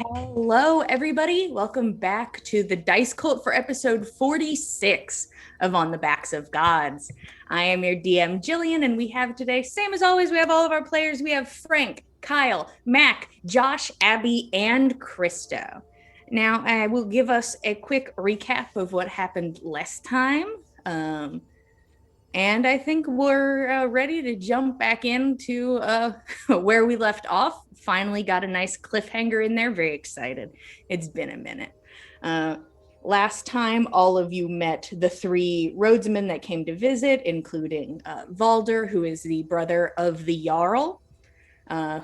Hello, everybody. Welcome back to the Dice Cult for episode 46 of On the Backs of Gods. I am your DM, Jillian, and we have today, same as always, we have all of our players. We have Frank, Kyle, Mac, Josh, Abby, and Christo. Now, I will give us a quick recap of what happened last time. And I think we're ready to jump back into where we left off. Finally got a nice cliffhanger in there. Very excited. It's been a minute. Last time, all of you met the three roadsmen that came to visit, including Valdr, who is the brother of the Jarl,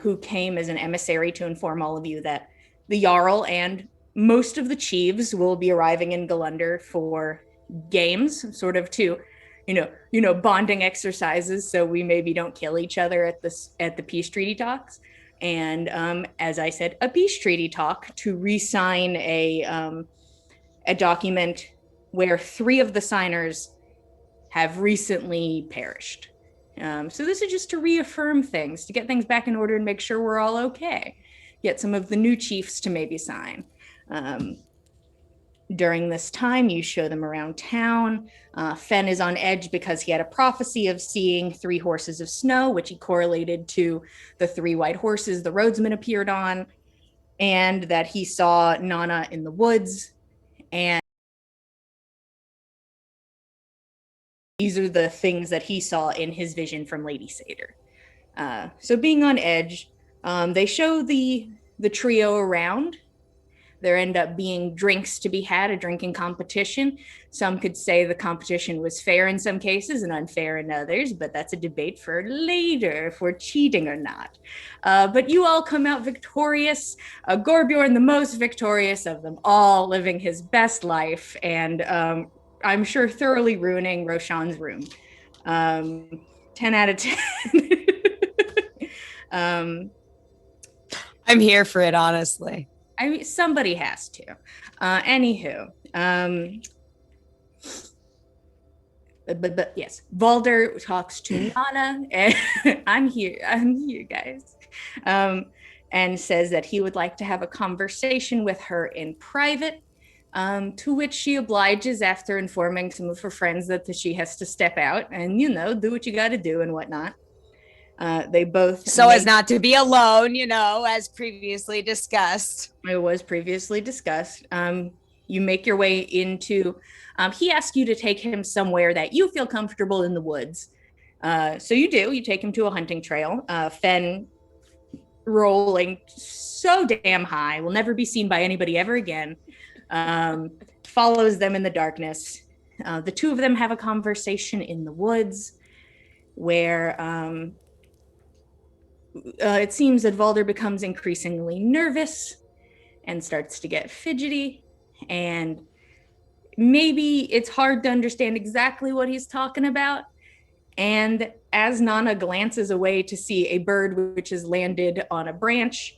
who came as an emissary to inform all of you that the Jarl and most of the chiefs will be arriving in Gull'Lundr for games, sort of to bonding exercises, so we maybe don't kill each other at the peace treaty talks. And as I said, a peace treaty talk to re-sign a document where three of the signers have recently perished. So this is just to reaffirm things, to get things back in order and make sure we're all okay. Get some of the new chiefs to maybe sign. During this time, you show them around town. Fen is on edge because he had a prophecy of seeing three horses of snow, which he correlated to the three white horses the roadsman appeared on, and that he saw Nanna in the woods. And these are the things that he saw in his vision from Lady Satyr. So being on edge, they show the trio around. There end up being drinks to be had, a drinking competition. Some could say the competition was fair in some cases and unfair in others, but that's a debate for later, if we're cheating or not. But you all come out victorious. Gorbjorn, the most victorious of them all, living his best life, and I'm sure thoroughly ruining Roshan's room. 10 out of 10. I'm here for it, honestly. I mean, somebody has to. Anywho, but yes, Valdr talks to Nanna, and I'm here, guys, and says that he would like to have a conversation with her in private. To which she obliges after informing some of her friends that she has to step out and do what you got to do and whatnot. They both as not to be alone, as previously discussed. It was previously discussed. You make your way into. He asks you to take him somewhere that you feel comfortable in the woods. So you do. You take him to a hunting trail. Fen, rolling so damn high, will never be seen by anybody ever again. Follows them in the darkness. The two of them have a conversation in the woods where it seems that Valdr becomes increasingly nervous and starts to get fidgety, and maybe it's hard to understand exactly what he's talking about. And as Nanna glances away to see a bird which has landed on a branch,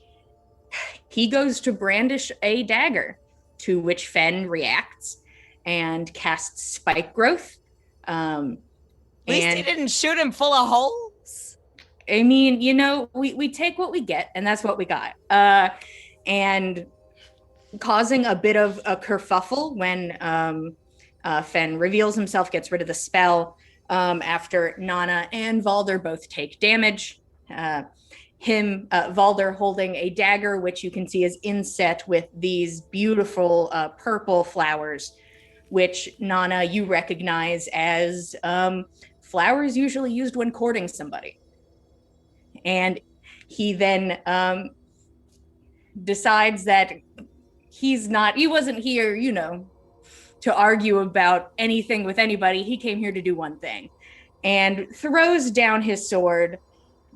he goes to brandish a dagger, to which Fen reacts and casts spike growth. At least he didn't shoot him full of holes. I mean, we take what we get, and that's what we got. And causing a bit of a kerfuffle when Fen reveals himself, gets rid of the spell after Nanna and Valdr both take damage. Valdr holding a dagger, which you can see is inset with these beautiful purple flowers, which Nanna, you recognize as flowers usually used when courting somebody. And he then decides that he wasn't here, to argue about anything with anybody. He came here to do one thing, and throws down his sword,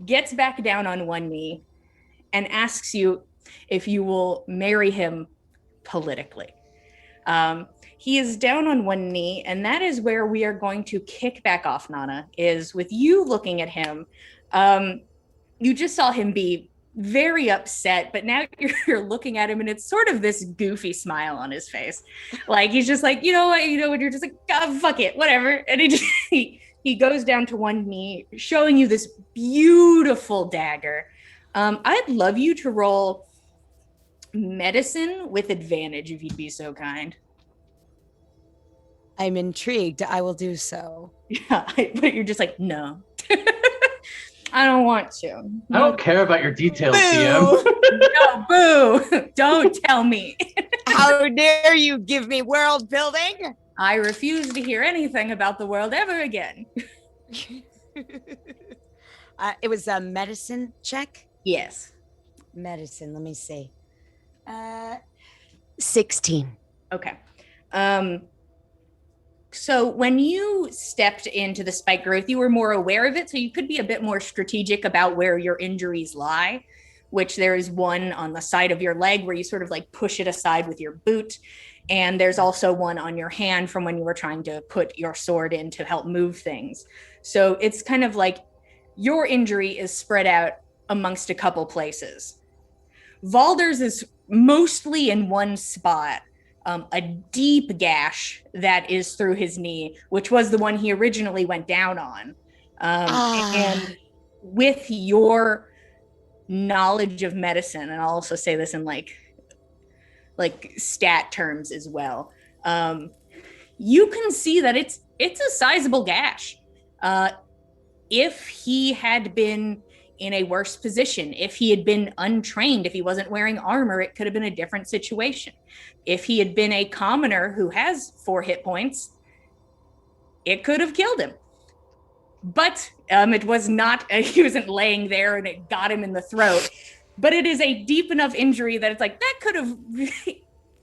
gets back down on one knee, and asks you if you will marry him politically. He is down on one knee, and that is where we are going to kick back off, Nanna, is with you looking at him. You just saw him be very upset, but now you're looking at him and it's sort of this goofy smile on his face. Like, he's just like, you know what, and you're just like, oh, fuck it, whatever. And he goes down to one knee, showing you this beautiful dagger. I'd love you to roll medicine with advantage, if you'd be so kind. I'm intrigued. I will do so. Yeah, but you're just like, no. I don't want to. I don't care about your details, DM. Boo! No, boo. Don't tell me. How dare you give me world building? I refuse to hear anything about the world ever again. It was a medicine check? Yes. Medicine, let me see. 16. Okay. So when you stepped into the spike growth, you were more aware of it, so you could be a bit more strategic about where your injuries lie, which there is one on the side of your leg where you sort of like push it aside with your boot. And there's also one on your hand from when you were trying to put your sword in to help move things. So it's kind of like your injury is spread out amongst a couple places. Valdr's is mostly in one spot, a deep gash that is through his knee, which was the one he originally went down on. And with your knowledge of medicine, and I'll also say this in like stat terms as well, you can see that it's a sizable gash. If he had been in a worse position, if he had been untrained, if he wasn't wearing armor, it could have been a different situation. If he had been a commoner who has 4 hit points, it could have killed him. But it was not, he wasn't laying there and it got him in the throat. But it is a deep enough injury that it's like, that could have,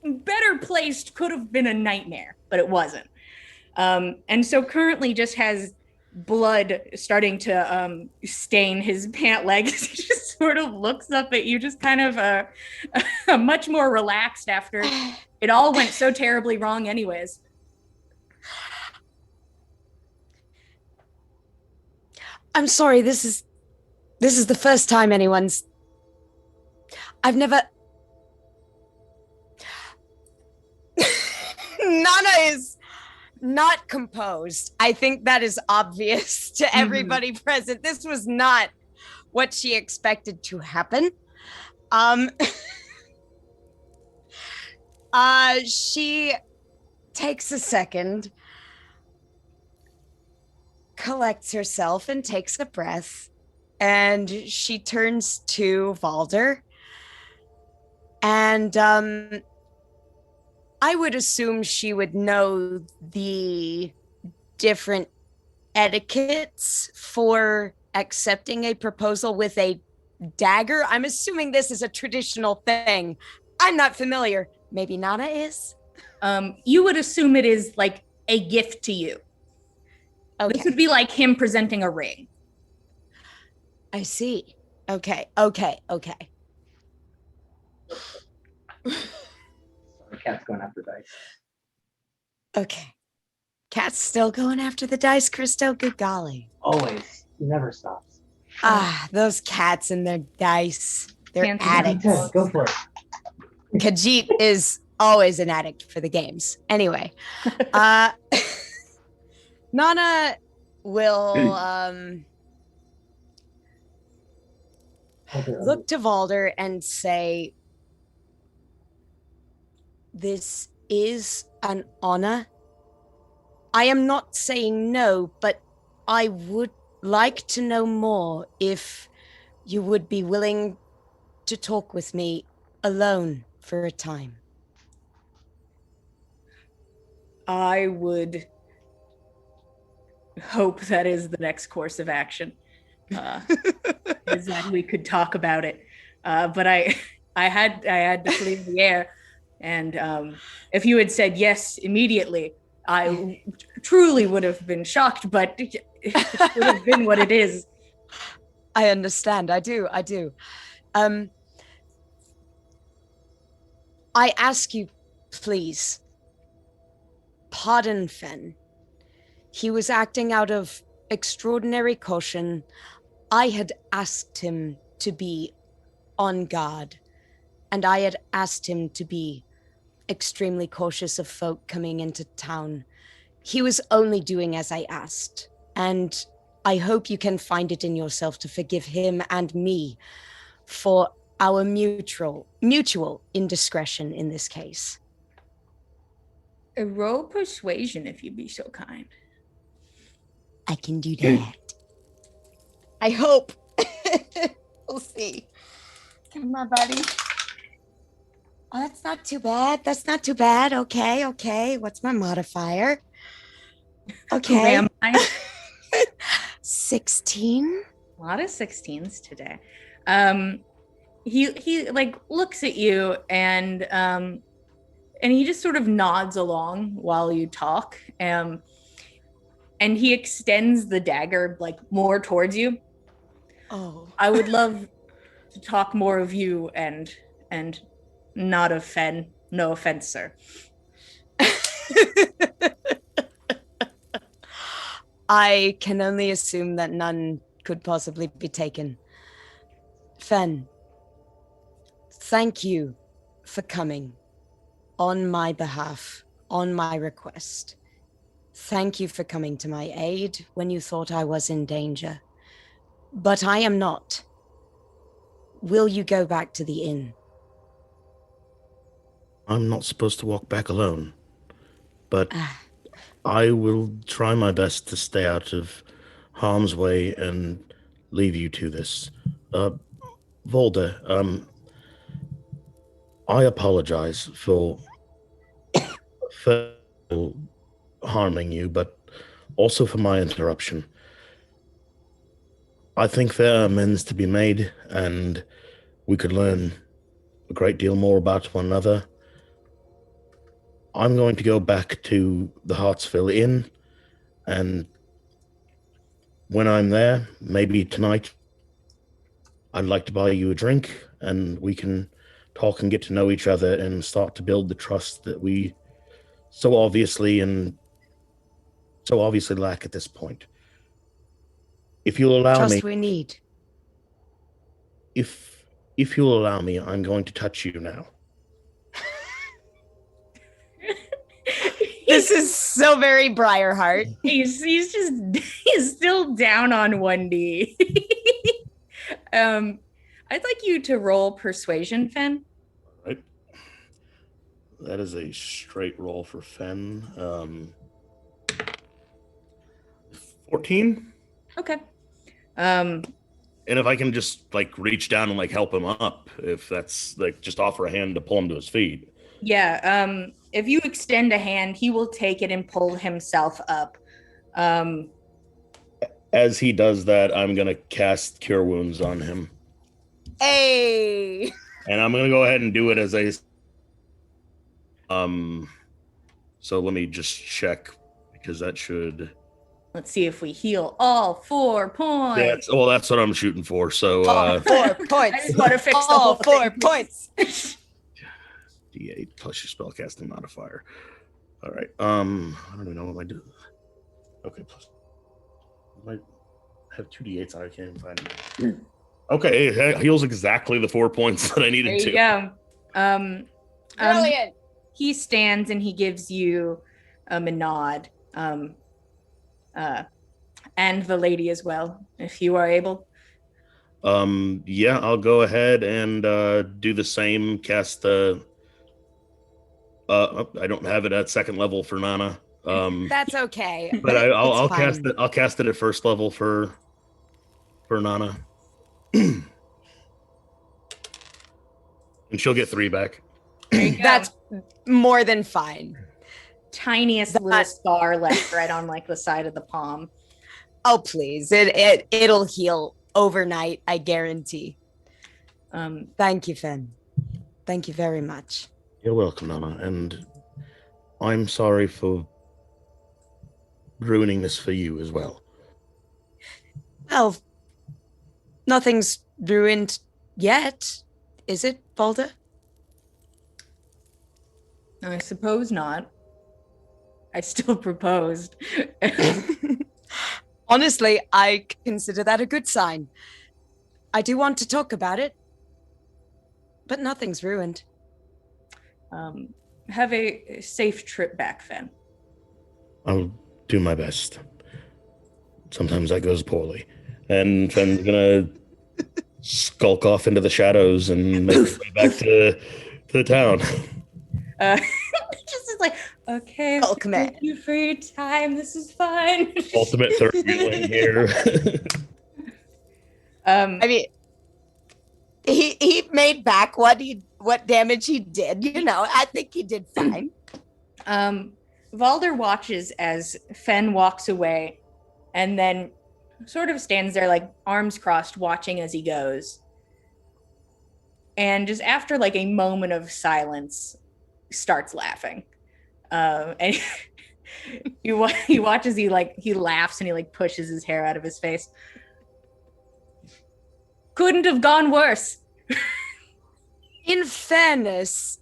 better placed, could have been a nightmare, but it wasn't. And so currently just has blood starting to stain his pant legs. He just sort of looks up at you, just kind of much more relaxed after it all went so terribly wrong anyways. I'm sorry, this is the first time I've never... Nanna is not composed. I think that is obvious to everybody present. This was not what she expected to happen. She takes a second, collects herself and takes a breath, and she turns to Valdr. And I would assume she would know the different etiquettes for accepting a proposal with a dagger. I'm assuming this is a traditional thing. I'm not familiar. Maybe Nanna is? You would assume it is like a gift to you. Okay. This would be like him presenting a ring. I see. Okay. Cat's going after dice. Okay. Cat's still going after the dice, Christo? Good golly. Always. He never stops. Those cats and their dice. They're addicts. Go for it. Khajiit is always an addict for the games. Anyway. Nanna will look to Valdr and say, this is an honor. I am not saying no, but I would like to know more if you would be willing to talk with me alone for a time. I would hope that is the next course of action, is that we could talk about it. But I had to clear the air. And if you had said yes immediately, I truly would have been shocked, but it would have been what it is. I understand. I do. I ask you, please, pardon Fen. He was acting out of extraordinary caution. I had asked him to be on guard, and I had asked him to be extremely cautious of folk coming into town. He was only doing as I asked, and I hope you can find it in yourself to forgive him and me for our mutual indiscretion in this case. Roll persuasion if you'd be so kind. I can do that. I hope. We'll see. Come on, buddy. Oh, that's not too bad. That's not too bad. Okay. What's my modifier? Okay. Who am I? 16. A lot of 16s today. He like looks at you and he just sort of nods along while you talk. And he extends the dagger like more towards you. Oh. I would love to talk more of you and not of Fen. No offense, sir. I can only assume that none could possibly be taken. Fen, thank you for coming on my behalf, on my request. Thank you for coming to my aid when you thought I was in danger. But I am not. Will you go back to the inn? I'm not supposed to walk back alone, but I will try my best to stay out of harm's way and leave you to this. Volder, I apologize for harming you, but also for my interruption. I think there are amends to be made, and we could learn a great deal more about one another. I'm going to go back to the Hartsville Inn, and when I'm there, maybe tonight, I'd like to buy you a drink, and we can talk and get to know each other and start to build the trust that we so obviously lack at this point. If you'll allow Trust me, we need. if you'll allow me, I'm going to touch you now. This is so very Briarheart. He's still down on 1D. I'd like you to roll persuasion, Fen. All right. That is a straight roll for Fen. 14. Okay. And if I can just like reach down and like help him up, if that's like just offer a hand to pull him to his feet. Yeah. If you extend a hand, he will take it and pull himself up. As he does that, I'm gonna cast Cure Wounds on him. Hey. And I'm gonna go ahead and do it as a so let me just check because that should Let's see if we heal all 4 points. that's what I'm shooting for. So 4 points. I just want to fix the all whole 4 thing. points. D8 plus your spellcasting modifier. All right. I don't even know what I do. Okay, plus I might have 2 D8s. I can't even find it. Okay, it heals exactly the 4 points that I needed to. There you go. Brilliant. He stands and he gives you a nod. And the lady as well, if you are able. Yeah, I'll go ahead and do the same. Cast the. I don't have it at second level for Nanna. That's okay. But I'll It's cast fine. it. I'll cast it at first level for Nanna, and she'll get 3 back. There you go. That's more than fine. Tiniest little scar left right on like the side of the palm. Oh, please. It'll heal overnight, I guarantee. Thank you, Fen. Thank you very much. You're welcome, Nanna, and I'm sorry for ruining this for you as well. Well, nothing's ruined yet, is it, Balder? I suppose not. I still proposed. Honestly, I consider that a good sign. I do want to talk about it, but nothing's ruined. Have a safe trip back, Fen. I'll do my best. Sometimes that goes poorly. And Fen's gonna skulk off into the shadows and make his way back to the town. Just is like, okay, Hulk man. thank you for your time. This is fine. Ultimate third wheeling here. I mean, he made back what damage he did. You know, I think he did fine. Valder watches as Fen walks away and then sort of stands there like arms crossed watching as he goes. And just after like a moment of silence, starts laughing. And he watches, he laughs and he like pushes his hair out of his face. Couldn't have gone worse. In fairness,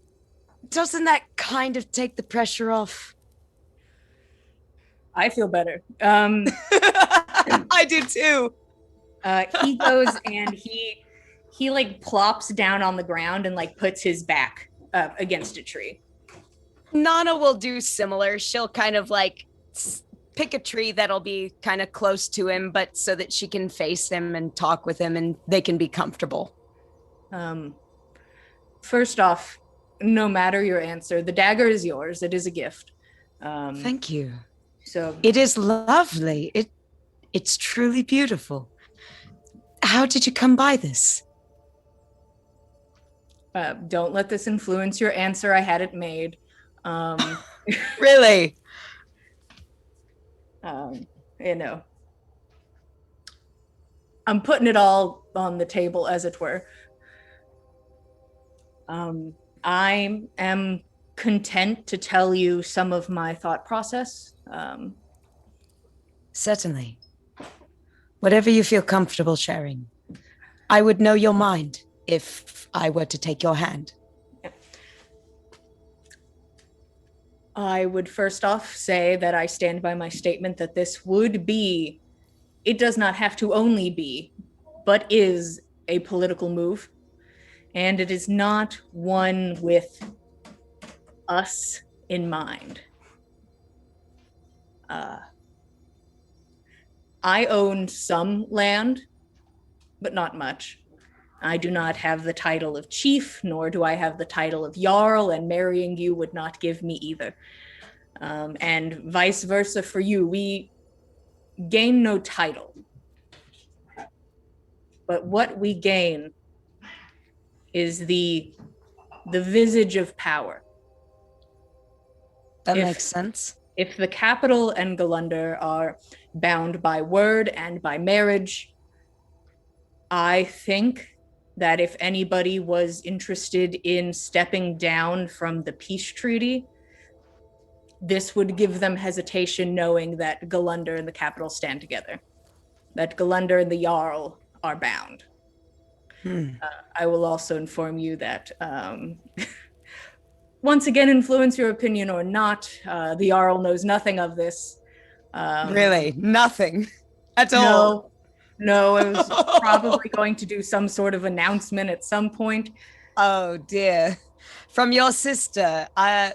doesn't that kind of take the pressure off? I feel better. I do too. He goes and he like plops down on the ground and like puts his back up against a tree. Nanna will do similar. She'll kind of like pick a tree that'll be kind of close to him, but so that she can face him and talk with him and they can be comfortable. First off, no matter your answer, the dagger is yours. It is a gift. Thank you. So it is lovely. It's truly beautiful. How did you come by this? Don't let this influence your answer. I had it made. Really? You know, I'm putting it all on the table, as it were. I am content to tell you some of my thought process. Certainly. Whatever you feel comfortable sharing. I would know your mind if I were to take your hand. I would first off say that I stand by my statement that this would be, it does not have to only be, but is a political move. And it is not one with us in mind. I own some land, but not much. I do not have the title of chief, nor do I have the title of Jarl, and marrying you would not give me either. And vice versa for you. We gain no title. But what we gain is the visage of power. That makes sense. If the capital and Gull'Lundr are bound by word and by marriage, I think that if anybody was interested in stepping down from the peace treaty, this would give them hesitation knowing that Gull'Lundr and the capital stand together, that Gull'Lundr and the Jarl are bound. I will also inform you that, once again, influence your opinion or not, the Jarl knows nothing of this. Really? Nothing at all? No, I was probably going to do some sort of announcement at some point. Oh, dear. From your sister. How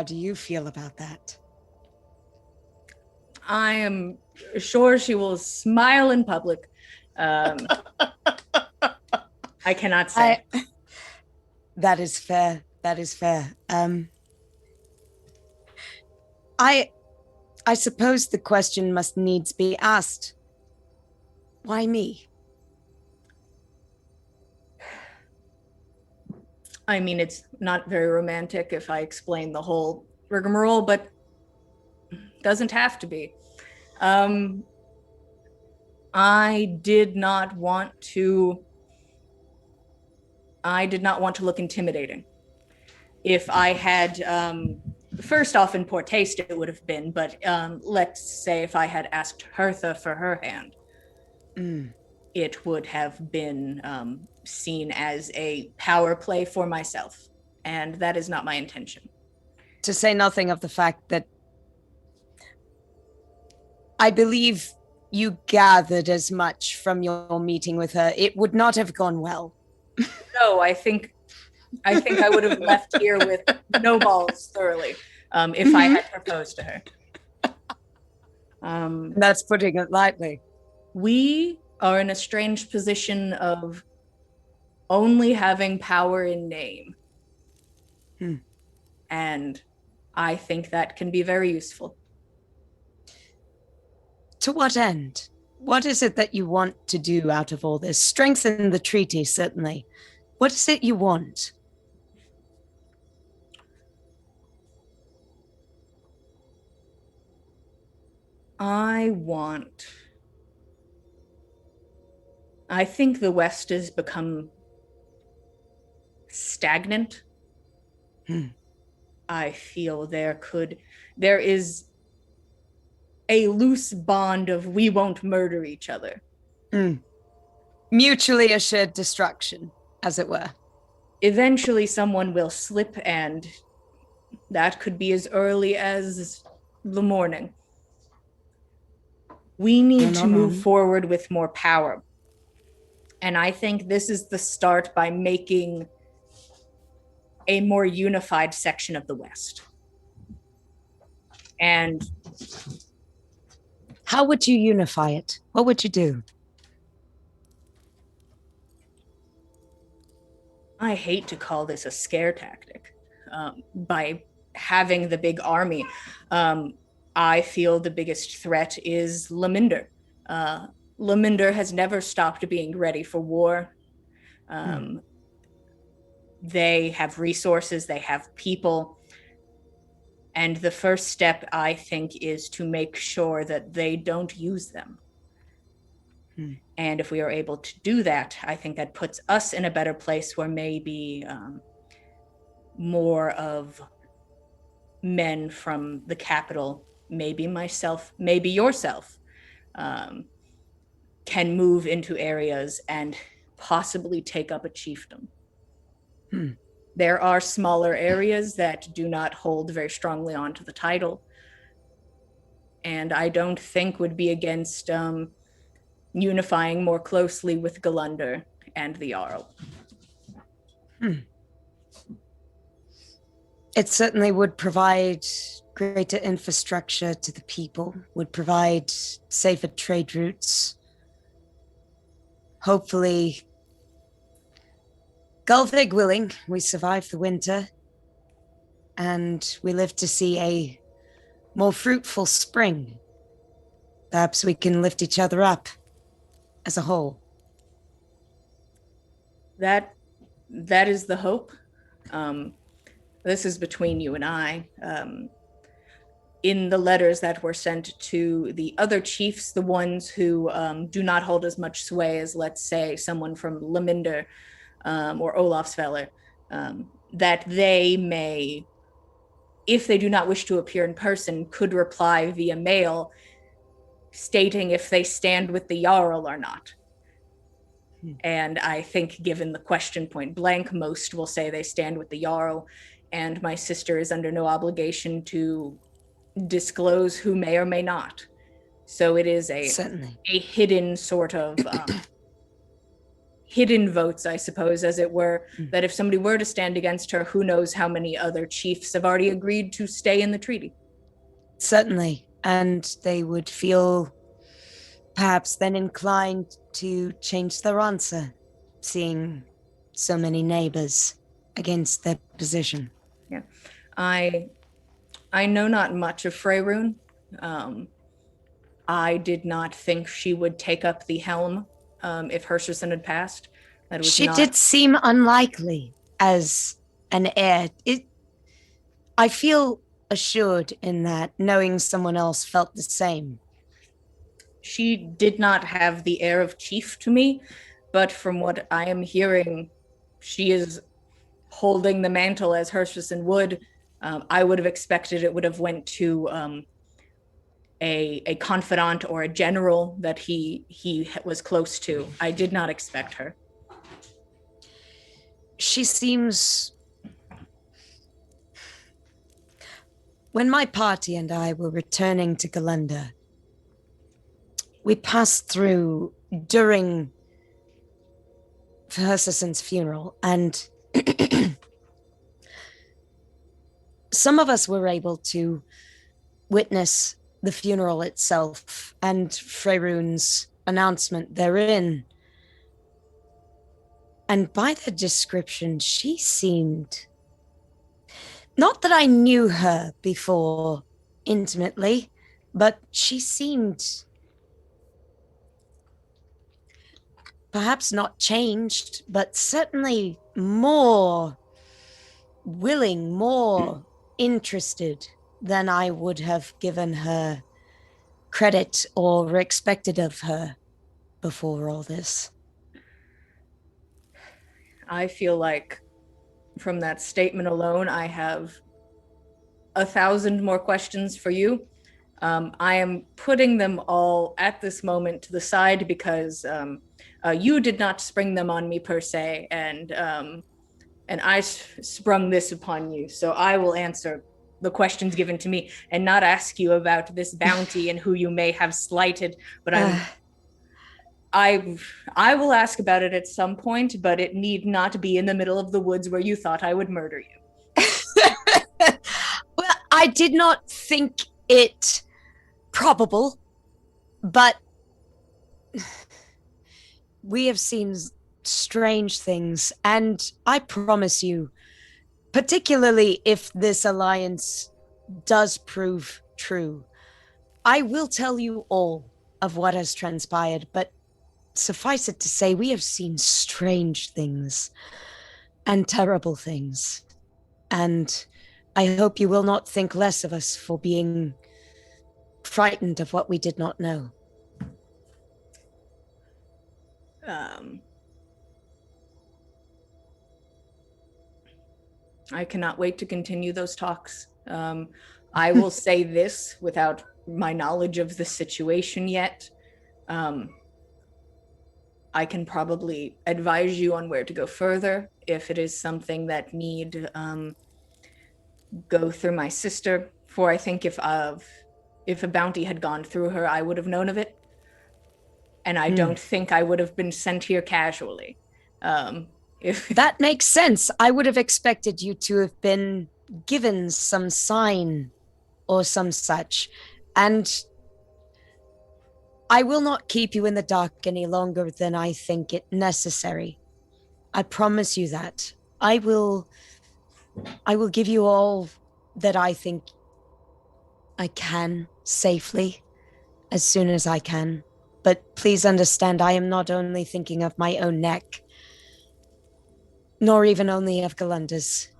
do you feel about that? I am sure she will smile in public. I cannot say. That is fair. That is fair. I suppose the question must needs be asked. Why me? I mean, it's not very romantic if I explain the whole rigmarole, but doesn't have to be. I did not want to look intimidating. If I had, first off, in poor taste it would have been, but let's say if I had asked Hertha for her hand, it would have been seen as a power play for myself, and that is not my intention. To say nothing of the fact that I believe you gathered as much from your meeting with her. It would not have gone well. No, I think I would have left here with no balls thoroughly if I had proposed to her. That's putting it lightly. We are in a strange position of only having power in name. And I think that can be very useful. To what end? What is it that you want to do out of all this? Strengthen the treaty, certainly. What is it you want? I think the West has become stagnant. I feel there is a loose bond of we won't murder each other. Mutually assured destruction, as it were. Eventually someone will slip, and that could be as early as the morning. We need to move forward with more power. And I think this is the start by making a more unified section of the West. And how would you unify it? What would you do? I hate to call this a scare tactic. By having the big army, I feel the biggest threat is Gull'Lundr. Gull'Lundr has never stopped being ready for war. They have resources, they have people. And the first step, I think, is to make sure that they don't use them. And if we are able to do that, I think that puts us in a better place where maybe more of men from the capital, maybe myself, maybe yourself, can move into areas and possibly take up a chiefdom. There are smaller areas that do not hold very strongly onto the title, and I don't think would be against unifying more closely with Gull'Lundr and the Jarl. It certainly would provide greater infrastructure to the people, would provide safer trade routes. Hopefully, Gull'Lndr willing, we survive the winter and we live to see a more fruitful spring. Perhaps we can lift each other up as a whole. That is the hope. This is between you and I. In the letters that were sent to the other chiefs, the ones who do not hold as much sway as, let's say, someone from Gull'Lundr or Olafsfeller, that they may, if they do not wish to appear in person, could reply via mail stating if they stand with the Jarl or not. And I think, given the question point blank, most will say they stand with the Jarl, and my sister is under no obligation to disclose who may or may not. So it is a hidden sort of hidden votes, I suppose, as it were, that if somebody were to stand against her, who knows how many other chiefs have already agreed to stay in the treaty. Certainly, and they would feel perhaps then inclined to change their answer, seeing so many neighbors against their position. Yeah, I know not much of Faerun. I did not think she would take up the helm if Herserson had passed. She did seem unlikely as an heir. I feel assured in that, knowing someone else felt the same. She did not have the air of chief to me, but from what I am hearing, she is holding the mantle as Herserson would. I would have expected it would have went to a confidant or a general that he was close to. I did not expect her. She seems... When my party and I were returning to Gull'Lundr, we passed through during Herserson's funeral, and some of us were able to witness the funeral itself and Faerun's announcement therein. And by the description, she seemed... Not that I knew her before intimately, but she seemed perhaps not changed, but certainly more willing, more interested than I would have given her credit or expected of her before all this. I feel like from that statement alone, I have 1,000 more questions for you. I am putting them all at this moment to the side because you did not spring them on me per se, and I sprung this upon you. So I will answer the questions given to me and not ask you about this bounty and who you may have slighted, but I will ask about it at some point, but it need not be in the middle of the woods where you thought I would murder you. Well, I did not think it probable, but we have seen strange things, and I promise you, particularly if this alliance does prove true, I will tell you all of what has transpired, but suffice it to say, we have seen strange things and terrible things, and I hope you will not think less of us for being frightened of what we did not know. I cannot wait to continue those talks. I will say this without my knowledge of the situation yet. I can probably advise you on where to go further if it is something that need go through my sister. For I think if a bounty had gone through her, I would have known of it. And I don't think I would have been sent here casually. If that makes sense. I would have expected you to have been given some sign or some such. And I will not keep you in the dark any longer than I think it necessary. I promise you that. I will give you all that I think I can safely as soon as I can. But please understand, I am not only thinking of my own neck, nor even only of Gull'Lundr's.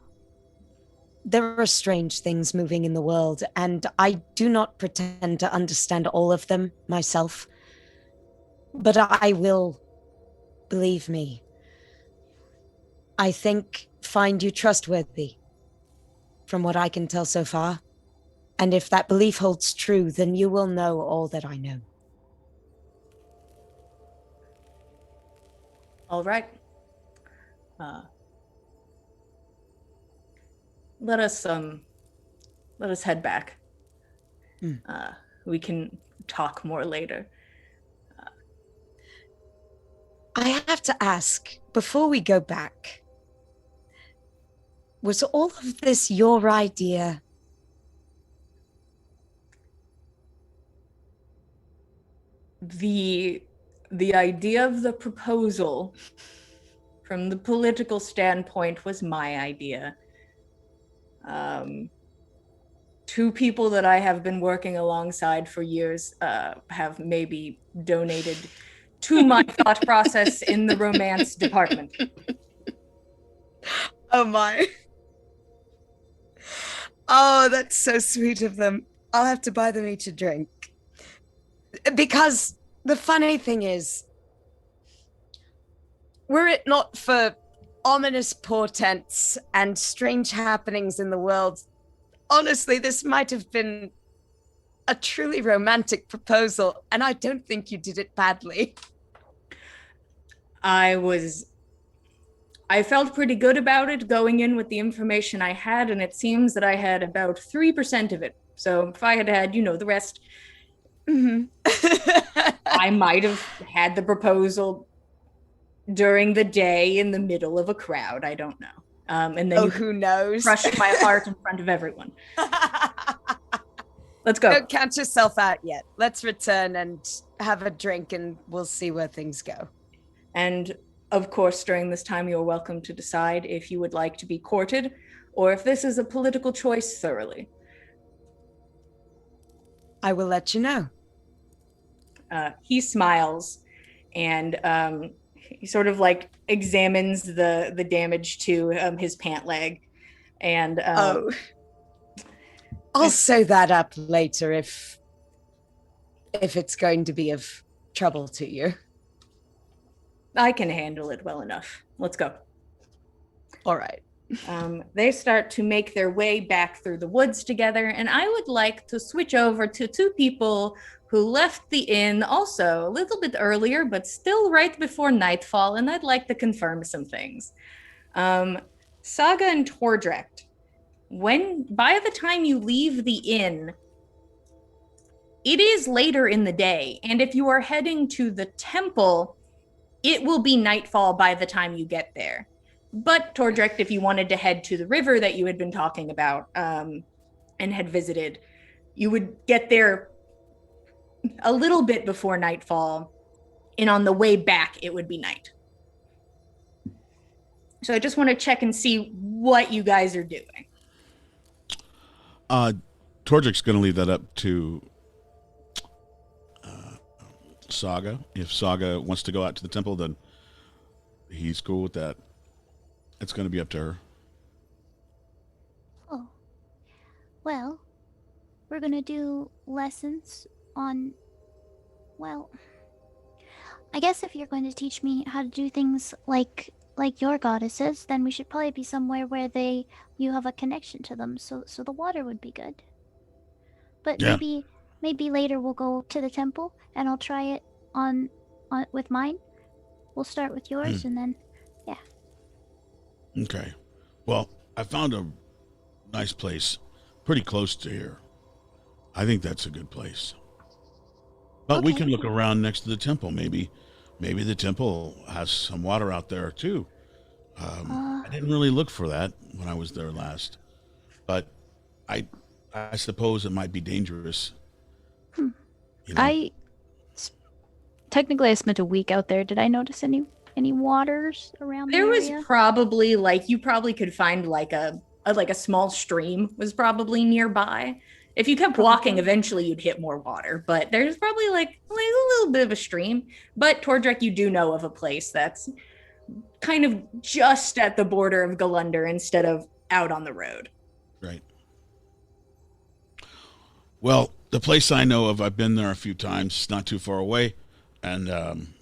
There are strange things moving in the world, and I do not pretend to understand all of them myself. But I will, believe me, I think find you trustworthy, from what I can tell so far. And if that belief holds true, then you will know all that I know. all right. Let us head back. We can talk more later. I have to ask, before we go back, was all of this your idea? The idea of the proposal from the political standpoint was my idea. Two people that I have been working alongside for years have maybe donated to my thought process in the romance department. Oh my. Oh, that's so sweet of them. I'll have to buy them each a drink. Because the funny thing is, were it not for ominous portents and strange happenings in the world, honestly, this might have been a truly romantic proposal, and I don't think you did it badly. I felt pretty good about it going in with the information I had, and it seems that I had about 3% of it. So if I had had, the rest, I might have had the proposal during the day in the middle of a crowd. I don't know. And then who knows? crushed my heart in front of everyone. Let's go. Don't count yourself out yet. Let's return and have a drink and we'll see where things go. And of course, during this time, you're welcome to decide if you would like to be courted or if this is a political choice thoroughly. I will let you know. He smiles and he sort of like examines the damage to his pant leg. And I'll sew that up later if it's going to be of trouble to you. I can handle it well enough. Let's go. All right. They start to make their way back through the woods together, and I would like to switch over to two people who left the inn also a little bit earlier, but still right before nightfall, and I'd like to confirm some things. Saga and Tordrekt, by the time you leave the inn, it is later in the day, and if you are heading to the temple, it will be nightfall by the time you get there. But Tordrekt, if you wanted to head to the river that you had been talking about and had visited, you would get there a little bit before nightfall, and on the way back, it would be night. So I just want to check and see what you guys are doing. Tordrekt's going to leave that up to Saga. If Saga wants to go out to the temple, then he's cool with that. It's going to be up to her. Oh. Well, we're going to do lessons on, well, I guess if you're going to teach me how to do things like your goddesses, then we should probably be somewhere where you have a connection to them, so the water would be good. But yeah. maybe later we'll go to the temple and I'll try it on with mine. We'll start with yours and then yeah. Okay. Well, I found a nice place pretty close to here. I think that's a good place. But we can look around next to the temple. Maybe the temple has some water out there too. I didn't really look for that when I was there last, but I suppose it might be dangerous. Hmm. You know? Technically I spent a week out there. Did I notice any waters around There the was area? probably you probably could find like a small stream was probably nearby. If you kept walking, eventually you'd hit more water, but there's probably like a little bit of a stream. But Tordrekt, you do know of a place that's kind of just at the border of Gull'Lundr instead of out on the road. Right. Well, the place I know of, I've been there a few times. It's not too far away, and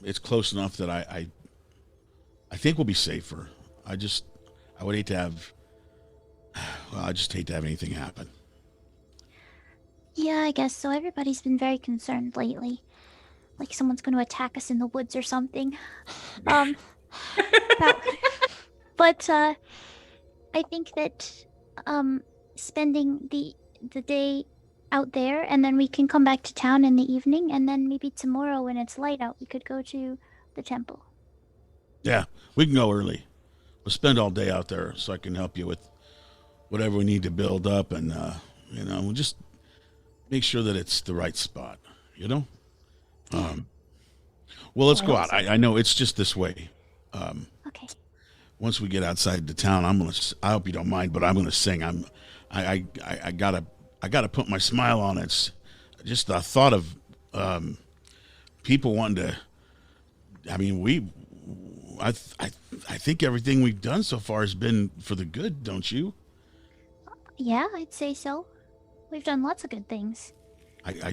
it's close enough that I think we'll be safer. I would hate to have. Well, I just hate to have anything happen. Yeah, I guess so. Everybody's been very concerned lately. Like someone's going to attack us in the woods or something. But I think that spending the day out there, and then we can come back to town in the evening, and then maybe tomorrow when it's light out, we could go to the temple. Yeah, we can go early. We'll spend all day out there so I can help you with whatever we need to build up, and we'll just make sure that it's the right spot, Well, let's go out. I know it's just this way. Okay. Once we get outside the town, I hope you don't mind, but I'm gonna sing. I gotta put my smile on it. It's just the thought of people wanting to. I mean, I think everything we've done so far has been for the good, don't you? Yeah, I'd say so. We've done lots of good things. I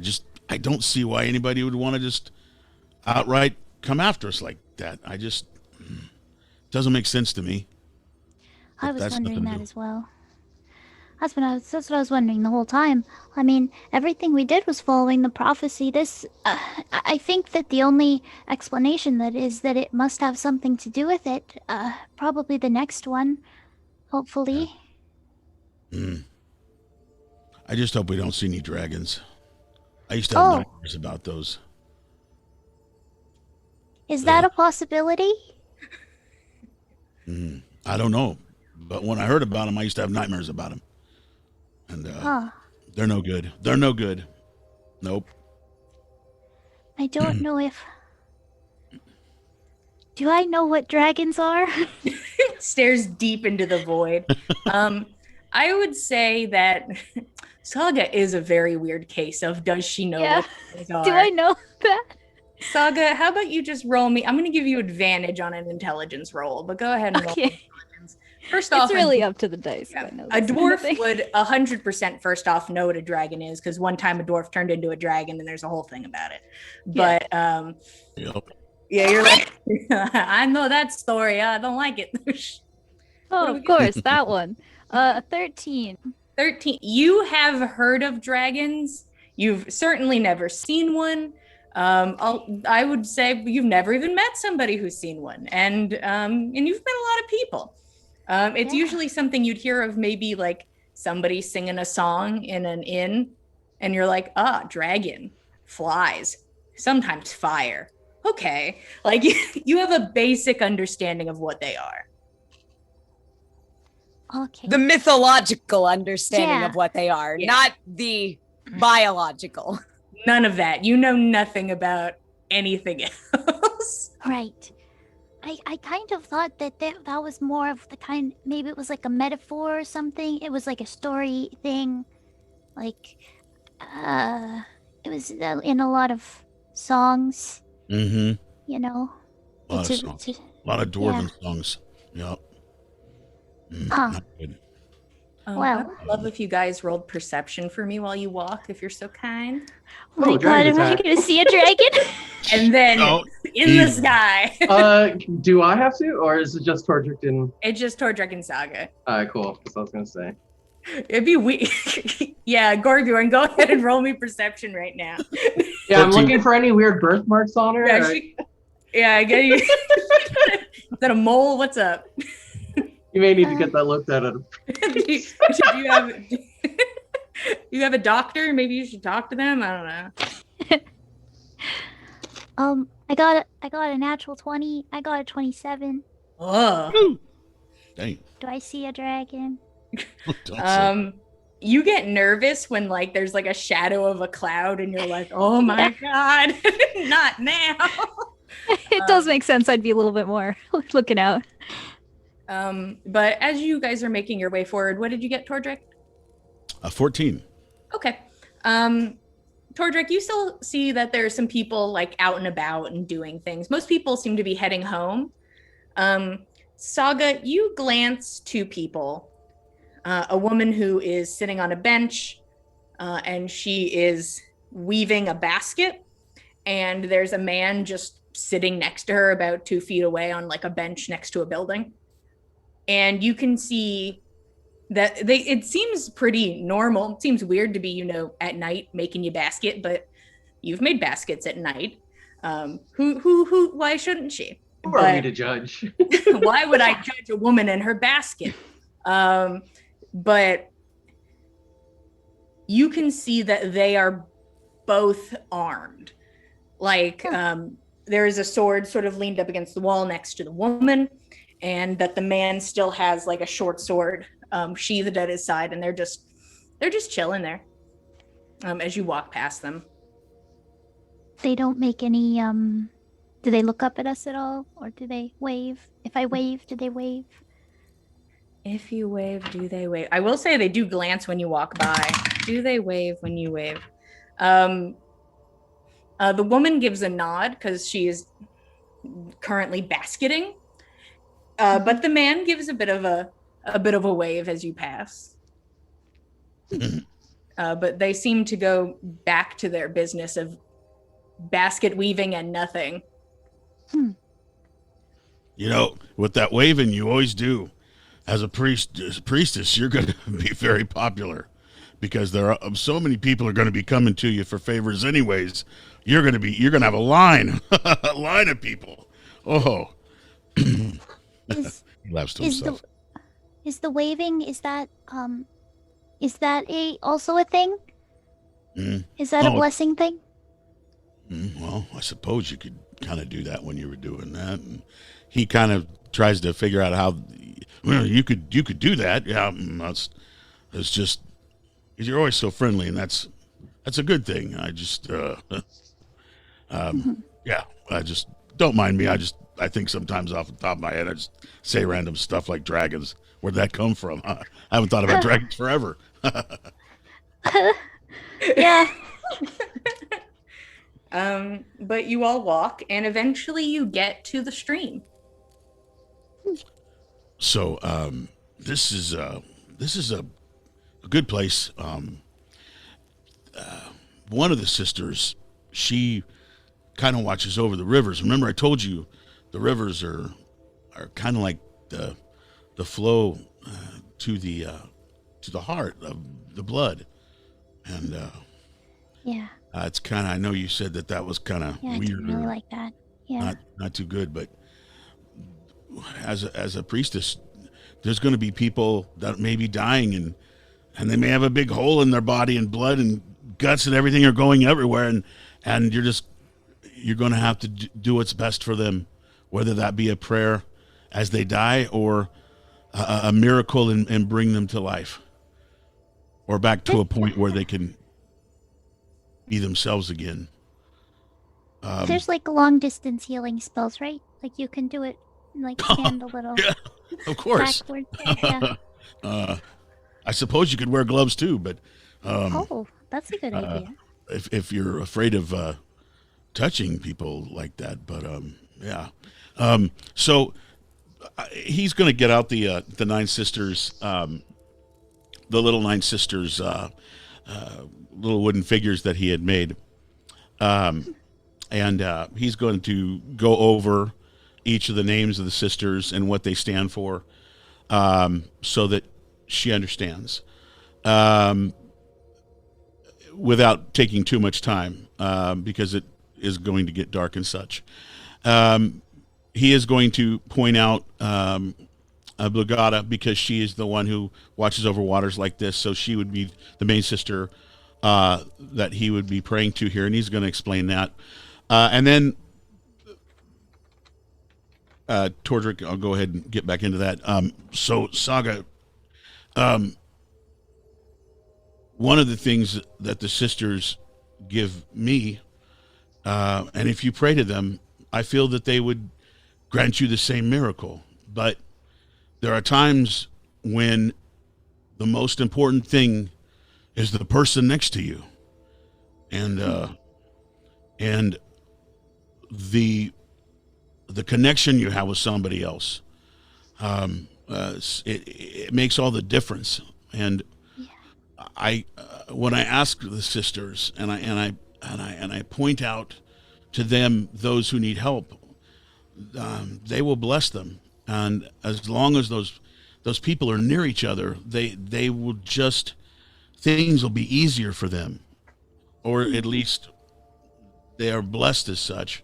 don't see why anybody would want to just outright come after us like that. Doesn't make sense to me. I was wondering that as well. That's what I was wondering the whole time. I mean, everything we did was following the prophecy. I think that the only explanation that is that it must have something to do with it. Probably the next one, hopefully. I just hope we don't see any dragons. I used to have nightmares about those. Is that a possibility? I don't know, but when I heard about them, I used to have nightmares about them. And They're no good. They're no good. Nope. I don't know if. Do I know what dragons are? Stares deep into the void. I would say that Saga is a very weird case of does she know Yeah. what things are? Do I know that? Saga, how about you just roll me? I'm going to give you advantage on an intelligence roll, but go ahead and roll Okay. intelligence. First off, It's really up to the dice. yeah, I know a this kind of dwarf thing. would 100% first off know what a dragon is because one time a dwarf turned into a dragon and there's a whole thing about it. Yeah. But Yep. yeah, you're like, I know that story. I don't like it. Oh, do we of get? course, that one. 13. 13. You have heard of dragons. You've certainly never seen one. I would say you've never even met somebody who's seen one, and you've met a lot of people. It's Yeah. usually something you'd hear of, maybe like somebody singing a song in an inn, and you're like, dragon, flies, sometimes fire. Okay, like you have a basic understanding of what they are. Okay. The mythological understanding Yeah. of what they are, Yeah. not the biological. None of that. You know nothing about anything else. Right. I kind of thought that was more of the kind. Maybe it was like a metaphor or something. It was like a story thing. Like, it was in a lot of songs. Mm-hmm. You know. A lot of songs. A lot of dwarven songs. Yep. Huh. Not good. Well. I would love if you guys rolled perception for me while you walk, if you're so kind. Oh my Oh, god, dragon am I attack. gonna see a dragon? And then Oh, in the easy. sky, Do I have to, or is it just Tordrekt and? it's just Tordrekt and Saga. Cool. That's what I was gonna say. It'd be weird. Yeah, Gorbjorn, go ahead and roll me perception right now. Yeah, I'm 13. looking for any weird birthmarks on her. Yeah, or- I get you. Is that a mole? What's up? You may need to get that looked at. You have a doctor? Maybe you should talk to them. I don't know. I got a natural 20. I got a 27. Oh. Dang. Do I see a dragon? Don't say. You get nervous when like there's like a shadow of a cloud and you're like, oh my god, not now. It does make sense. I'd be a little bit more looking out. But as you guys are making your way forward, what did you get, Tordrekt? 14. Okay. Tordrekt, you still see that there are some people like out and about and doing things. Most people seem to be heading home. Saga, you glance two people. A woman who is sitting on a bench, and she is weaving a basket. And there's a man just sitting next to her about 2 feet away on like a bench next to a building. And you can see that it seems pretty normal. It seems weird to be, at night making your basket, but you've made baskets at night. Why shouldn't she? Who are we to judge? Why would I judge a woman and her basket? But you can see that they are both armed. Like, there is a sword sort of leaned up against the wall next to the woman, and that the man still has like a short sword sheathed at his side, and they're just chilling there as you walk past them. They don't make any do they look up at us at all, or do they wave? If I wave, do they wave? If you wave, do they wave? I will say they do glance when you walk by. Do they wave when you wave? The woman gives a nod because she is currently basketing, but the man gives a bit of a wave as you pass. But they seem to go back to their business of basket weaving and nothing. With that waving, you always do. As a priestess, you're going to be very popular because there are so many people are going to be coming to you for favors anyways. You're going to have a line of people. Oh, he laughs to himself. Is the waving, is that also a thing? Is that a blessing thing? Well, I suppose you could kind of do that when you were doing that. And he kind of tries to figure out how. Well, you could do that. Yeah, it's just, because you're always so friendly, and that's a good thing. I just yeah, I just don't mind me. I think sometimes off the top of my head I just say random stuff like dragons. Where'd that come from? I haven't thought about dragons forever. Yeah. But you all walk, and eventually you get to the stream. So this is a good place. One of the sisters, she kind of watches over the rivers. Remember, I told you the rivers are kind of like the flow to the heart of the blood, and Yeah. it's kind of. I know you said that was kind of Yeah, I weird, do really or like that. Yeah. not too good, but as a priestess, there's going to be people that may be dying, and they may have a big hole in their body, and blood and guts and everything are going everywhere, and you're going to have to do what's best for them, whether that be a prayer as they die or a miracle and bring them to life, or back to a point where they can be themselves again. There's like long distance healing spells, right? Like you can do it, like stand a little Yeah, of course. backward. Yeah. I suppose you could wear gloves too, but Oh, that's a good idea. if you're afraid of touching people like that, but yeah. So he's going to get out the nine sisters, the little nine sisters, little wooden figures that he had made, and he's going to go over each of the names of the sisters and what they stand for, so that she understands, without taking too much time, because it is going to get dark and such. He is going to point out Blugata, because she is the one who watches over waters like this, so she would be the main sister that he would be praying to here, and he's going to explain that. And then Tordrekt, I'll go ahead and get back into that. So Saga, one of the things that the sisters give me, and if you pray to them, I feel that they would grant you the same miracle. But there are times when the most important thing is the person next to you, and the connection you have with somebody else. It makes all the difference. And I when I ask the sisters, and I point out to them those who need help, they will bless them. And as long as those people are near each other, they will just, things will be easier for them, or at least they are blessed as such.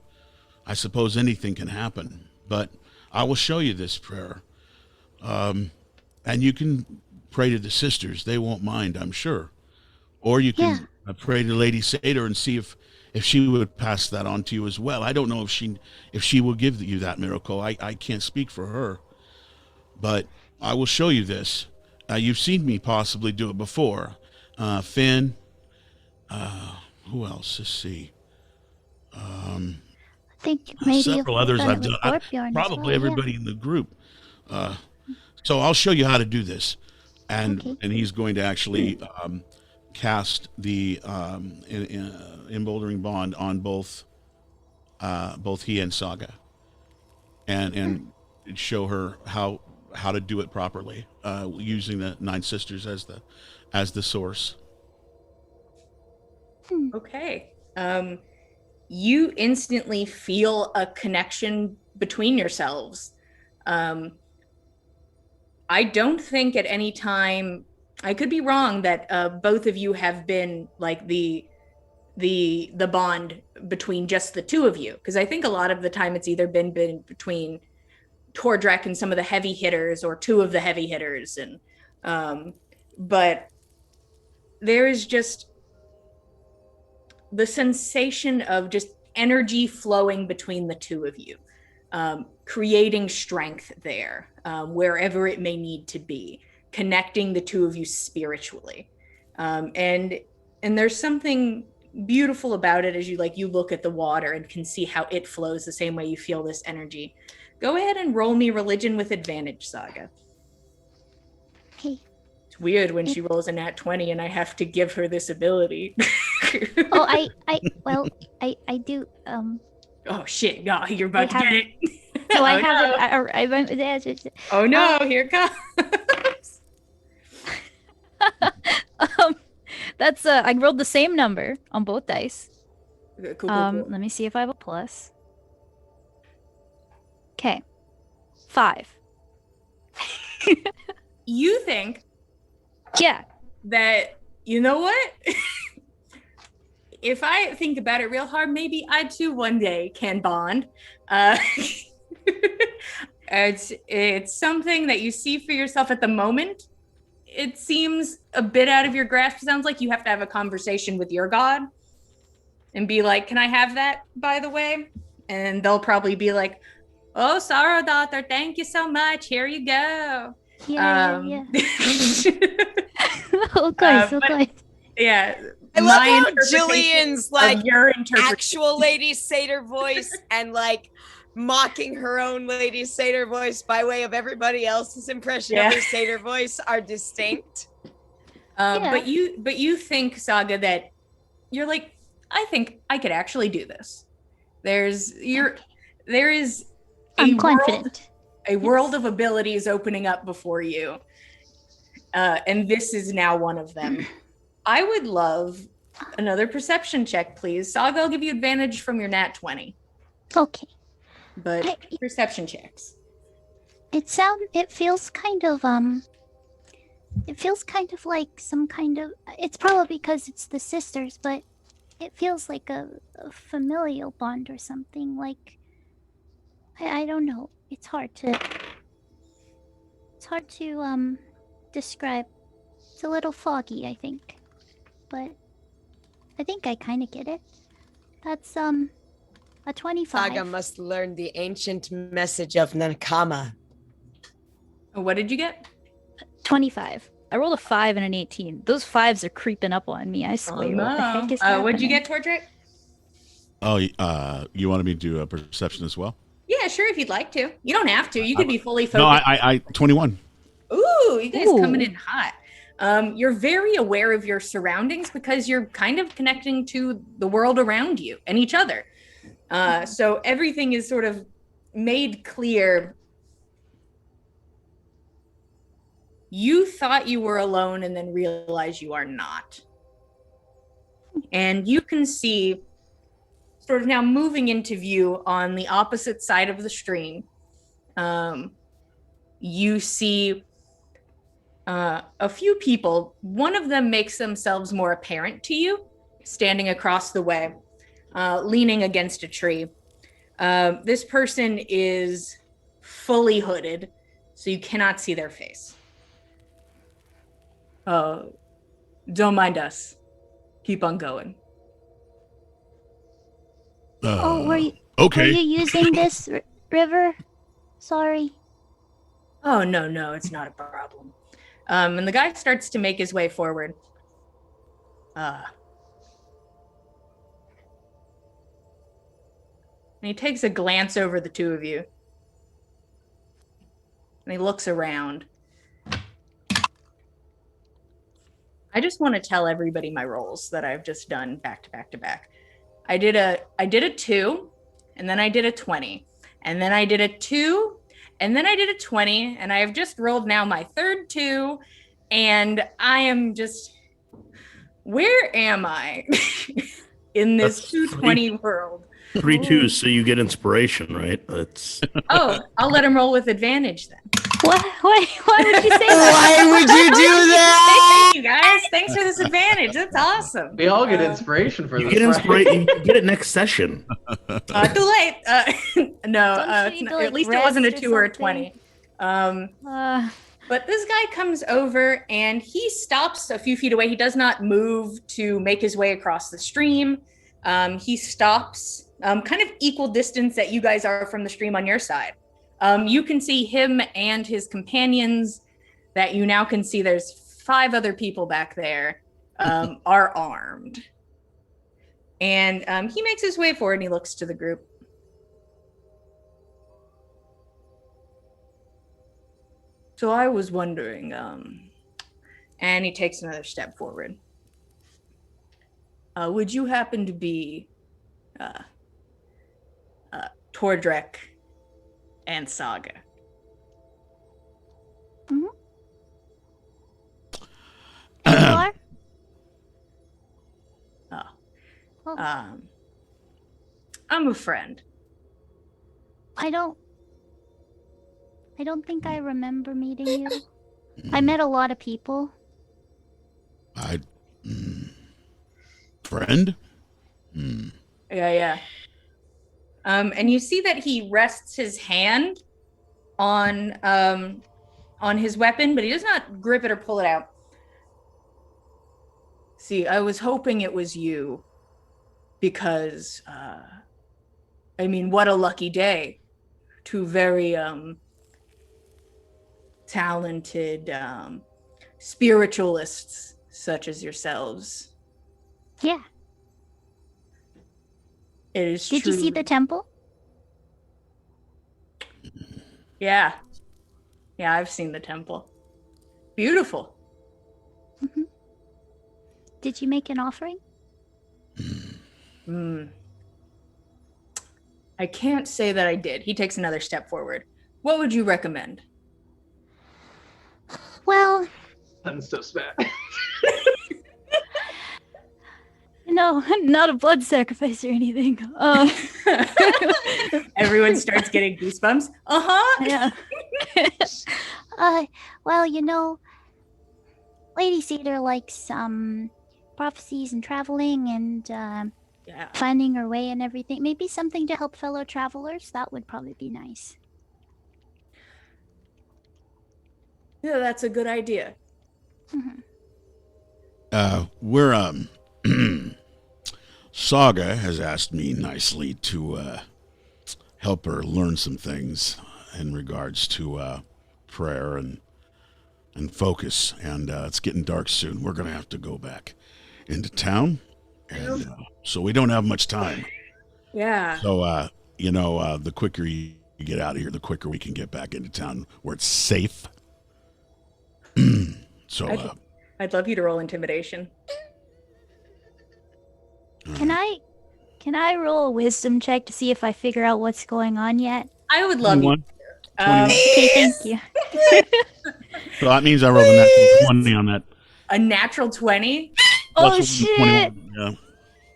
I suppose anything can happen, but I will show you this prayer, and you can pray to the sisters; they won't mind, I'm sure. Or you can pray to Lady Seder and see if she would pass that on to you as well. I don't know if she will give you that miracle. I can't speak for her, but I will show you this. You've seen me possibly do it before. Finn, who else? Let's see. I think maybe Several others I've done. Probably everybody in the group. So I'll show you how to do this, and he's going to actually cast the emboldering bond on both he and Saga, and show her how to do it properly, using the nine sisters as the source. Okay. You instantly feel a connection between yourselves. I don't think at any time, I could be wrong, that both of you have been like the bond between just the two of you, because I think a lot of the time it's either been between Tordrekt and some of the heavy hitters, or two of the heavy hitters, and but there is just the sensation of just energy flowing between the two of you, creating strength there, wherever it may need to be, connecting the two of you spiritually. And there's something beautiful about it as you look at the water and can see how it flows the same way you feel this energy. Go ahead and roll me religion with advantage, Saga. Okay. It's weird when she rolls a nat 20 and I have to give her this ability. Oh, I do. Oh shit! No, you're about to get it. No, I Oh, have no. it. Oh no! Here it comes. That's I rolled the same number on both dice. Cool. Let me see if I have a plus. Okay. 5. You think Yeah. that, you know what? If I think about it real hard, maybe I too one day can bond. It's something that you see for yourself at the moment. It seems a bit out of your grasp. It sounds like you have to have a conversation with your god and be like, can I have that, by the way? And they'll probably be like, oh, sorrow daughter, thank you so much. Here you go. Yeah. Okay. Yeah. I love how Jillian's like your actual Lady Satyr voice and like mocking her own Lady Satyr voice by way of everybody else's impression of her Satyr voice are distinct. But you think, Saga, that you're like, I think I could actually do this. There is I'm confident. A world of abilities opening up before you. And this is now one of them. I would love another perception check, please. Saga, I'll give you advantage from your nat 20. Okay. But perception checks. It feels kind of like some kind of, it's probably because it's the sisters, but it feels like a familial bond or something. Like, I don't know. It's hard to describe. It's a little foggy, I think. But I think I kind of get it. That's a 25. Saga must learn the ancient message of Nakama. What did you get? 25. I rolled a 5 and an 18. Those 5s are creeping up on me. I swear. Oh, no. What the heck is happening? What'd you get, Tordrekt? Oh, you wanted me to do a perception as well? Yeah, sure, if you'd like to. You don't have to. You could be fully focused. No, I 21. Ooh, you guys coming in hot. You're very aware of your surroundings because you're kind of connecting to the world around you and each other. So everything is sort of made clear. You thought you were alone and then realize you are not. And you can see, sort of now moving into view on the opposite side of the stream, you see a few people. One of them makes themselves more apparent to you, standing across the way, leaning against a tree. This person is fully hooded, so you cannot see their face. Don't mind us. Keep on going. Were you okay? Were you using this river? Sorry. Oh, no, it's not a problem. And the guy starts to make his way forward. And he takes a glance over the two of you. And he looks around. I just want to tell everybody my rolls that I've just done back to back to back. I did a 2, and then I did a 20, and then I did a 2, and then I did a 20, and I have just rolled now my third 2, and I am just, where am I in this 220 world? 3 2s, so you get inspiration, right? That's. Oh, I'll let him roll with advantage then. What? Why would you say that? Why would you do that? Thank you guys. Thanks for this advantage. That's awesome. We all get inspiration for You this. get inspiration. You get it next session. Too late. No, at least it wasn't a 2 or a 20. But this guy comes over and he stops a few feet away. He does not move to make his way across the stream. He stops kind of equal distance that you guys are from the stream on your side. You can see him and his companions that you now can see there's 5 other people back there. are armed. And he makes his way forward and he looks to the group. So I was wondering, and he takes another step forward. Would you happen to be Tordrekt and Saga? Mm-hmm. You are? Oh. I'm a friend. I don't think I remember meeting you. I met a lot of people. Friend? Yeah. And you see that he rests his hand on his weapon, but he does not grip it or pull it out. See, I was hoping it was you because, what a lucky day. Two very talented spiritualists such as yourselves. Yeah. It is Did true. you see the temple? Yeah, I've seen the temple. Beautiful. Mm-hmm. Did you make an offering? I can't say that I did. He takes another step forward. What would you recommend? Well, That's so bad. No, not a blood sacrifice or anything. Everyone starts getting goosebumps. Yeah. well, Lady Cedar likes prophecies and traveling and finding her way and everything. Maybe something to help fellow travelers. That would probably be nice. Yeah, that's a good idea. Mm-hmm. We're Saga has asked me nicely to help her learn some things in regards to prayer and focus. And it's getting dark soon. We're gonna have to go back into town, and so we don't have much time. Yeah. So the quicker you get out of here, the quicker we can get back into town where it's safe. So I'd love you to roll intimidation. Can I roll a wisdom check to see if I figure out what's going on yet? I would love 21. you. 21. Okay, thank you. So that means I rolled a natural 20 on that. A natural 20? Oh, Plus shit. 21, yeah.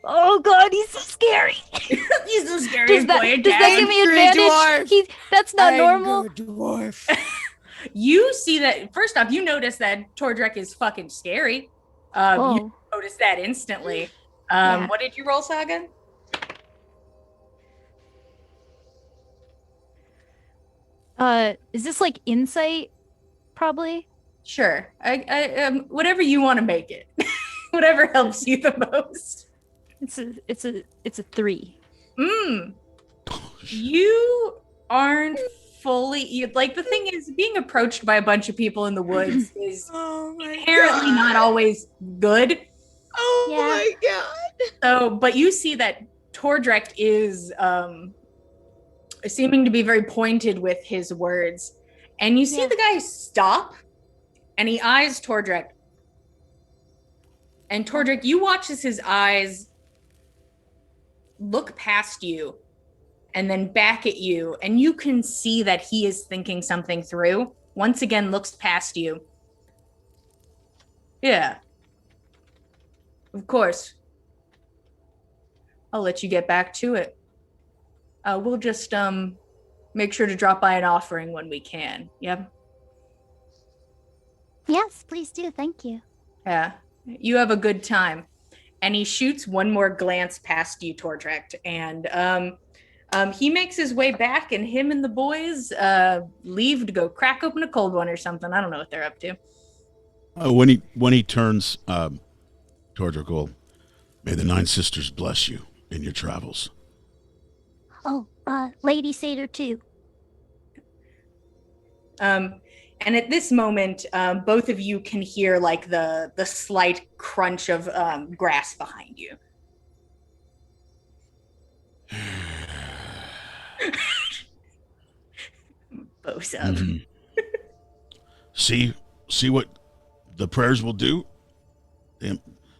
Oh god, he's so scary. He's so scary. Does that give me advantage? That's not normal. Dwarf. You see that, first off, you notice that Tordrekt is fucking scary. You notice that instantly. Yeah. What did you roll, Saga? Is this like insight? Probably. Sure. I whatever you want to make it. Whatever helps you the most. It's a 3. You aren't fully the thing is, being approached by a bunch of people in the woods is inherently not always good. My god. So, but you see that Tordrekt is seeming to be very pointed with his words, and you see the guy stop, and he eyes Tordrekt, and Tordrekt, you watch as his eyes look past you and then back at you, and you can see that he is thinking something through. Once again, looks past you. Yeah. Of course. I'll let you get back to it. We'll just make sure to drop by an offering when we can. Yep. Yes, please do. Thank you. Yeah. You have a good time. And he shoots one more glance past you, Tordrekt, and he makes his way back, and him and the boys leave to go crack open a cold one or something. I don't know what they're up to. When he turns, Tordrekt will, may the Nine Sisters bless you in your travels. Oh, Lady Satyr too. And at this moment, both of you can hear like the slight crunch of grass behind you. Bosa. Mm-hmm. See what the prayers will do.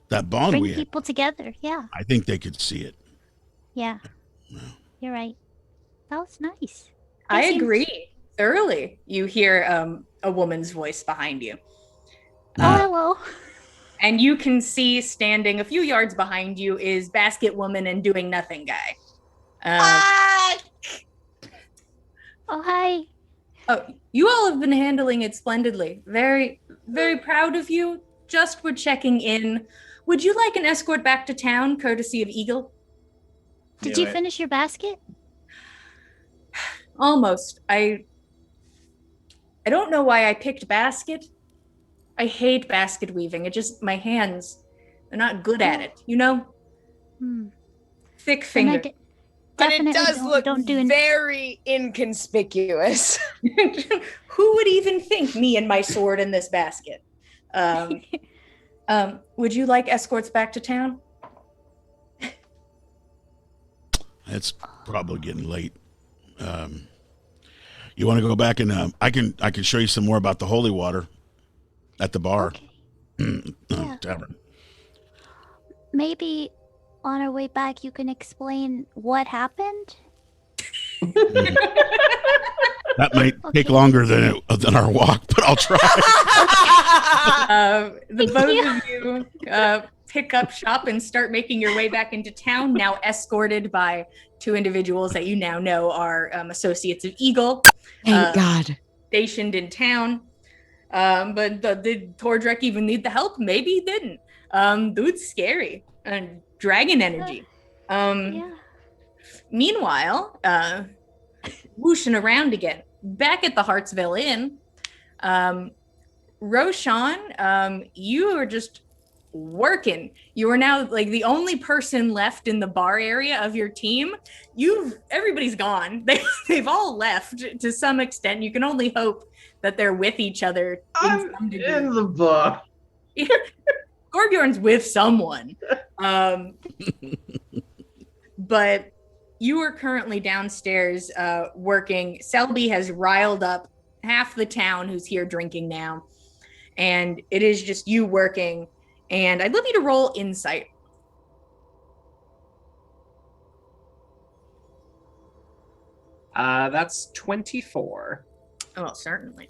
That bond Bring we have. people together. Yeah. I think they could see it. Yeah. Yeah. You're right. That was nice. I They seemed- agree. Thoroughly. You hear a woman's voice behind you. Oh, hello. And you can see standing a few yards behind you is Basket Woman and Doing Nothing Guy. Oh, hi. Oh, you all have been handling it splendidly. Very, very proud of you. Just were checking in. Would you like an escort back to town, courtesy of Eagle? Did you finish your basket? Almost. I don't know why I picked basket. I hate basket weaving. It just, my hands, they're not good at it, you know? Thick And I finger. But it definitely does look don't do very inconspicuous. Who would even think me and my sword in this basket? Would you like escorts back to town? It's probably getting late. You want to go back and I can show you some more about the holy water at the bar. Okay. Yeah. Tavern. Maybe on our way back you can explain what happened? That might take longer than our walk, but I'll try. The both of you pick up shop and start making your way back into town, now escorted by two individuals that you now know are associates of Eagle. Thank God. Stationed in town. But did Tordrekt even need the help? Maybe he didn't. Dude's scary. And dragon energy. Yeah. Meanwhile, whooshing around again, back at the Hartsville Inn, Roshan, you are just working. You are now like the only person left in the bar area of your team. Everybody's gone. They've all left to some extent. You can only hope that they're with each other in some degree. In the bar. Gorbjorn's with someone. But you are currently downstairs working. Selby has riled up half the town who's here drinking now. And it is just you working. And I'd love you to roll insight. That's 24. Oh, certainly.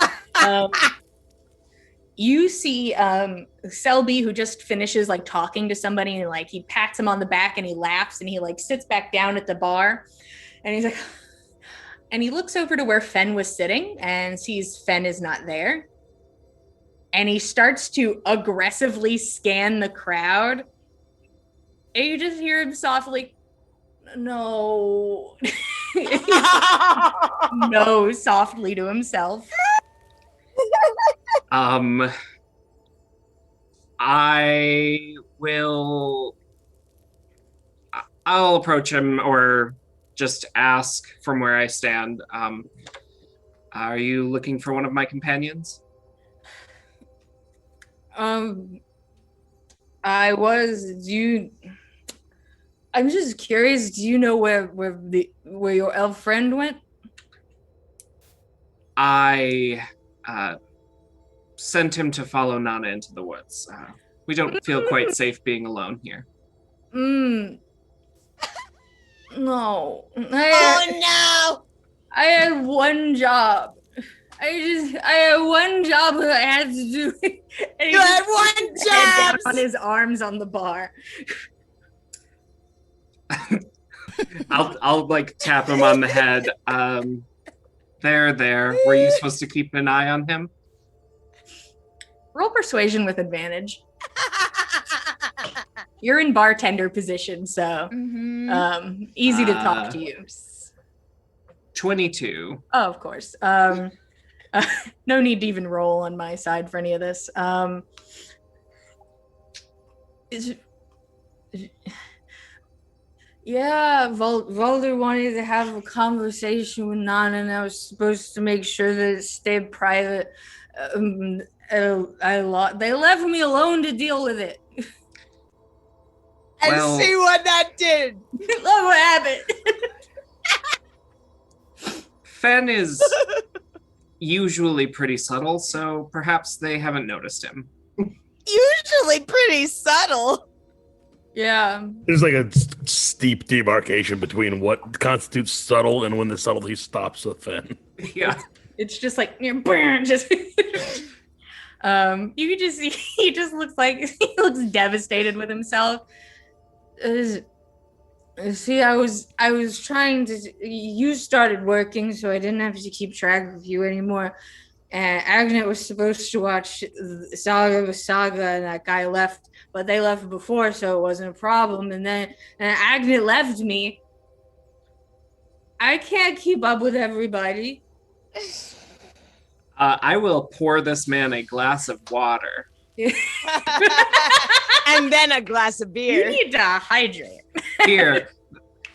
You see Selby, who just finishes like talking to somebody, and like he pats him on the back and he laughs and he like sits back down at the bar and he's like, and he looks over to where Fen was sitting and sees Fen is not there. And he starts to aggressively scan the crowd. And you just hear him softly, no. No, softly to himself. I'll approach him or just ask from where I stand. Are you looking for one of my companions? I was. I'm just curious. Do you know where your elf friend went? I sent him to follow Nanna into the woods. We don't feel quite safe being alone here. No. Oh no! I had one job. I had one job that I had to do. And You had one job on his arms on the bar. I'll like tap him on the head. There. Were you supposed to keep an eye on him? Roll persuasion with advantage. You're in bartender position, so easy to talk to you. 22. Oh, of course. No need to even roll on my side for any of this. Yeah, Volder wanted to have a conversation with Nanna, and I was supposed to make sure that it stayed private. They left me alone to deal with it. And Well- see what that did. Look what happened. Fen is usually pretty subtle, so perhaps they haven't noticed him. Usually pretty subtle. Yeah. There's like a steep demarcation between what constitutes subtle and when the subtlety stops with Fen. Yeah. It's just like just you could just see he just looks like he looks devastated with himself. See, I was trying to. You started working, so I didn't have to keep track of you anymore. And Agnet was supposed to watch Saga of Saga, and that guy left, but they left before, so it wasn't a problem. And Agnet left me. I can't keep up with everybody. I will pour this man a glass of water. And then a glass of You beer. need to hydrate. Here,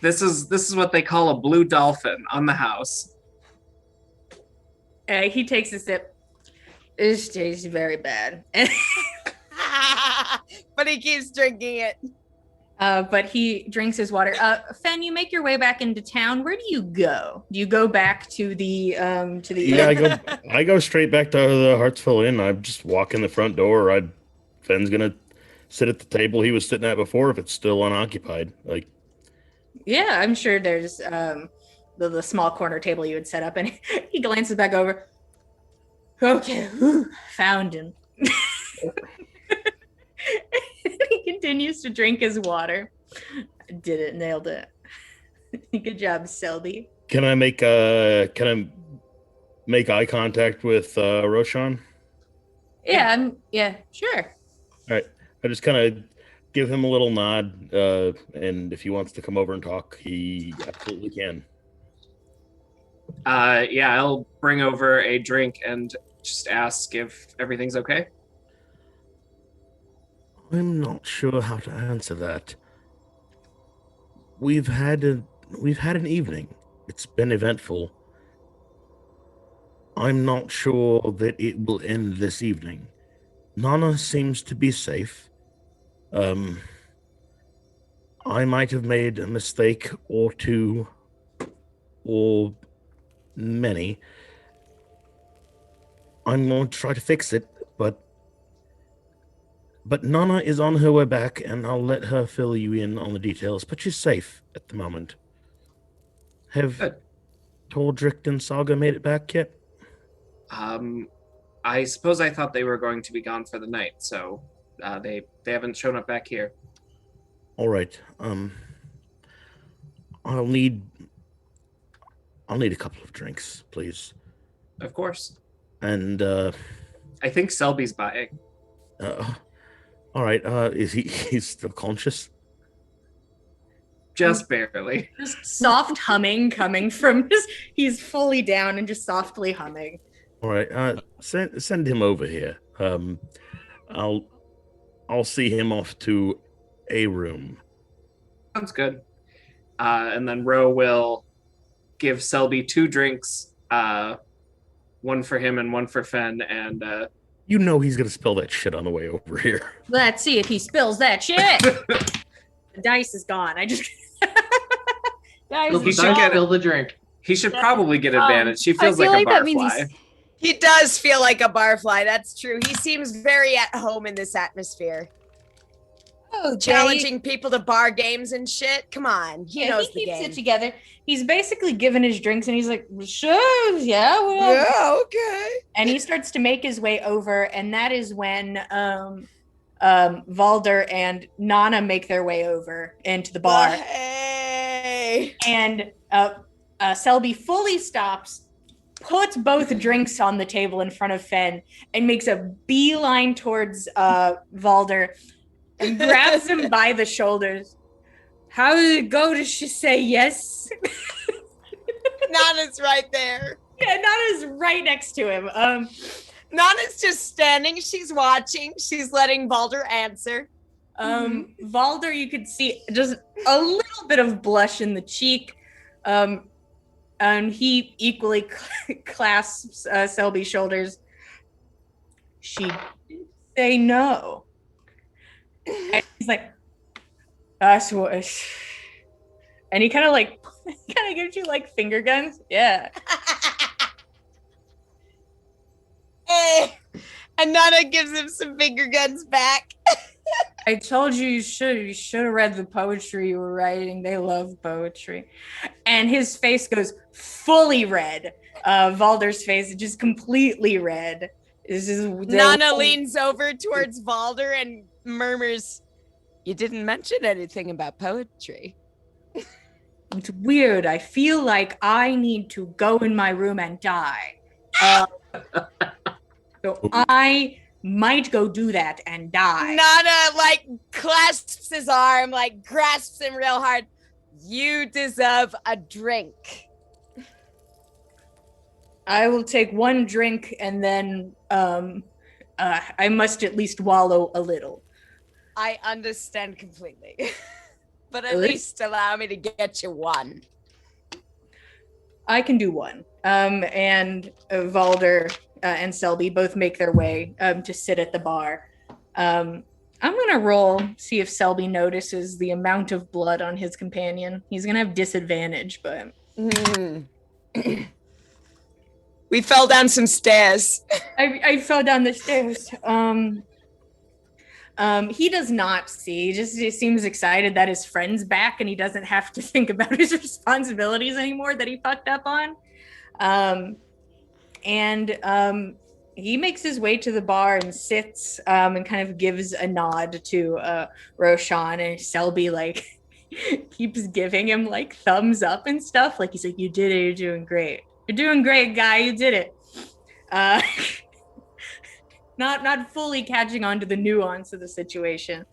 this is what they call a blue dolphin on the house. He takes a sip. This tastes very bad. But he keeps drinking it. But he drinks his water. Fen, you make your way back into town. Where do you go? Do you go back to the Yeah, I go straight back to the Hartsville Inn. I just walk in the front door. Fen's gonna sit at the table he was sitting at before if it's still unoccupied. Like, Yeah, I'm sure there's the small corner table you had set up, and he glances back over. Okay, found him. He continues to drink his water. Did it, nailed it. Good job, Selby. can I make eye contact with Roshan? Yeah, yeah, sure. All right, I just kind of give him a little nod, and if he wants to come over and talk, he absolutely can. Yeah, I'll bring over a drink and just ask if everything's okay. I'm not sure how to answer that. We've had an evening. It's been eventful. I'm not sure that it will end this evening. Nanna seems to be safe. I might have made a mistake or two, or many. I'm going to try to fix it, but Nanna is on her way back, and I'll let her fill you in on the details. But she's safe at the moment. Have Good. Tordrekt and Saga made it back yet? I suppose I thought they were going to be gone for the night, so they haven't shown up back here. All right. I'll need a couple of drinks, please. Of course. And I think Selby's buying. all right. He's still conscious? Just barely. Just soft humming coming from he's fully down and just softly humming. All right. Send him over here. I'll see him off to a room. Sounds good. And then Ro will give Selby 2 drinks, one for him and one for Fen, and You know he's gonna spill that shit on the way over here. Let's see if he spills that shit. The dice is gone. I just dice He is should gone. get Spill the drink. he should probably get advantage. She feels I feel like a like that means barfly. He does feel like a barfly. That's true. He seems very at home in this atmosphere. Okay. Challenging people to bar games and shit. Come on. He knows he the keeps game. it together. He's basically given his drinks and he's like, sure, yeah, whatever. Yeah, okay. And he starts to make his way over, and that is when Valder and Nanna make their way over into the bar. Hey. And Selby fully stops, puts both drinks on the table in front of Fen, and makes a beeline towards Valder and grabs him by the shoulders. How did it go? Did she say yes? Nana's right there. Yeah, Nanna's right next to him. Nana's just standing. She's watching. She's letting Balder answer. Valder, you could see just a little bit of blush in the cheek. And he equally clasps Selby's shoulders. she did say no. And he's like, that's what. And he kind of gives you like finger guns. Yeah. Hey, and Nanna gives him some finger guns back. I told you you should have read the poetry you were writing. They love poetry. And his face goes fully red. Valder's face just completely red. Nanna leans over towards Valder and murmurs, "You didn't mention anything about poetry." It's weird. I feel like I need to go in my room and die. So I might go do that and die. Nanna like clasps his arm, like grasps him real hard. "You deserve a drink." I will take one drink and then I must at least wallow a little. I understand completely. But at least allow me to get you one. I can do one. And Valder and Selby both make their way to sit at the bar. I'm gonna roll, see if Selby notices the amount of blood on his companion. He's gonna have disadvantage, but we fell down some stairs. I fell down the stairs. He does not see. He seems excited that his friend's back and he doesn't have to think about his responsibilities anymore that he fucked up on. He makes his way to the bar and sits and kind of gives a nod to Roshan, and Selby like keeps giving him like thumbs up and stuff. Like he's like, "You did it. You're doing great. You're doing great, guy. You did it." Not fully catching on to the nuance of the situation,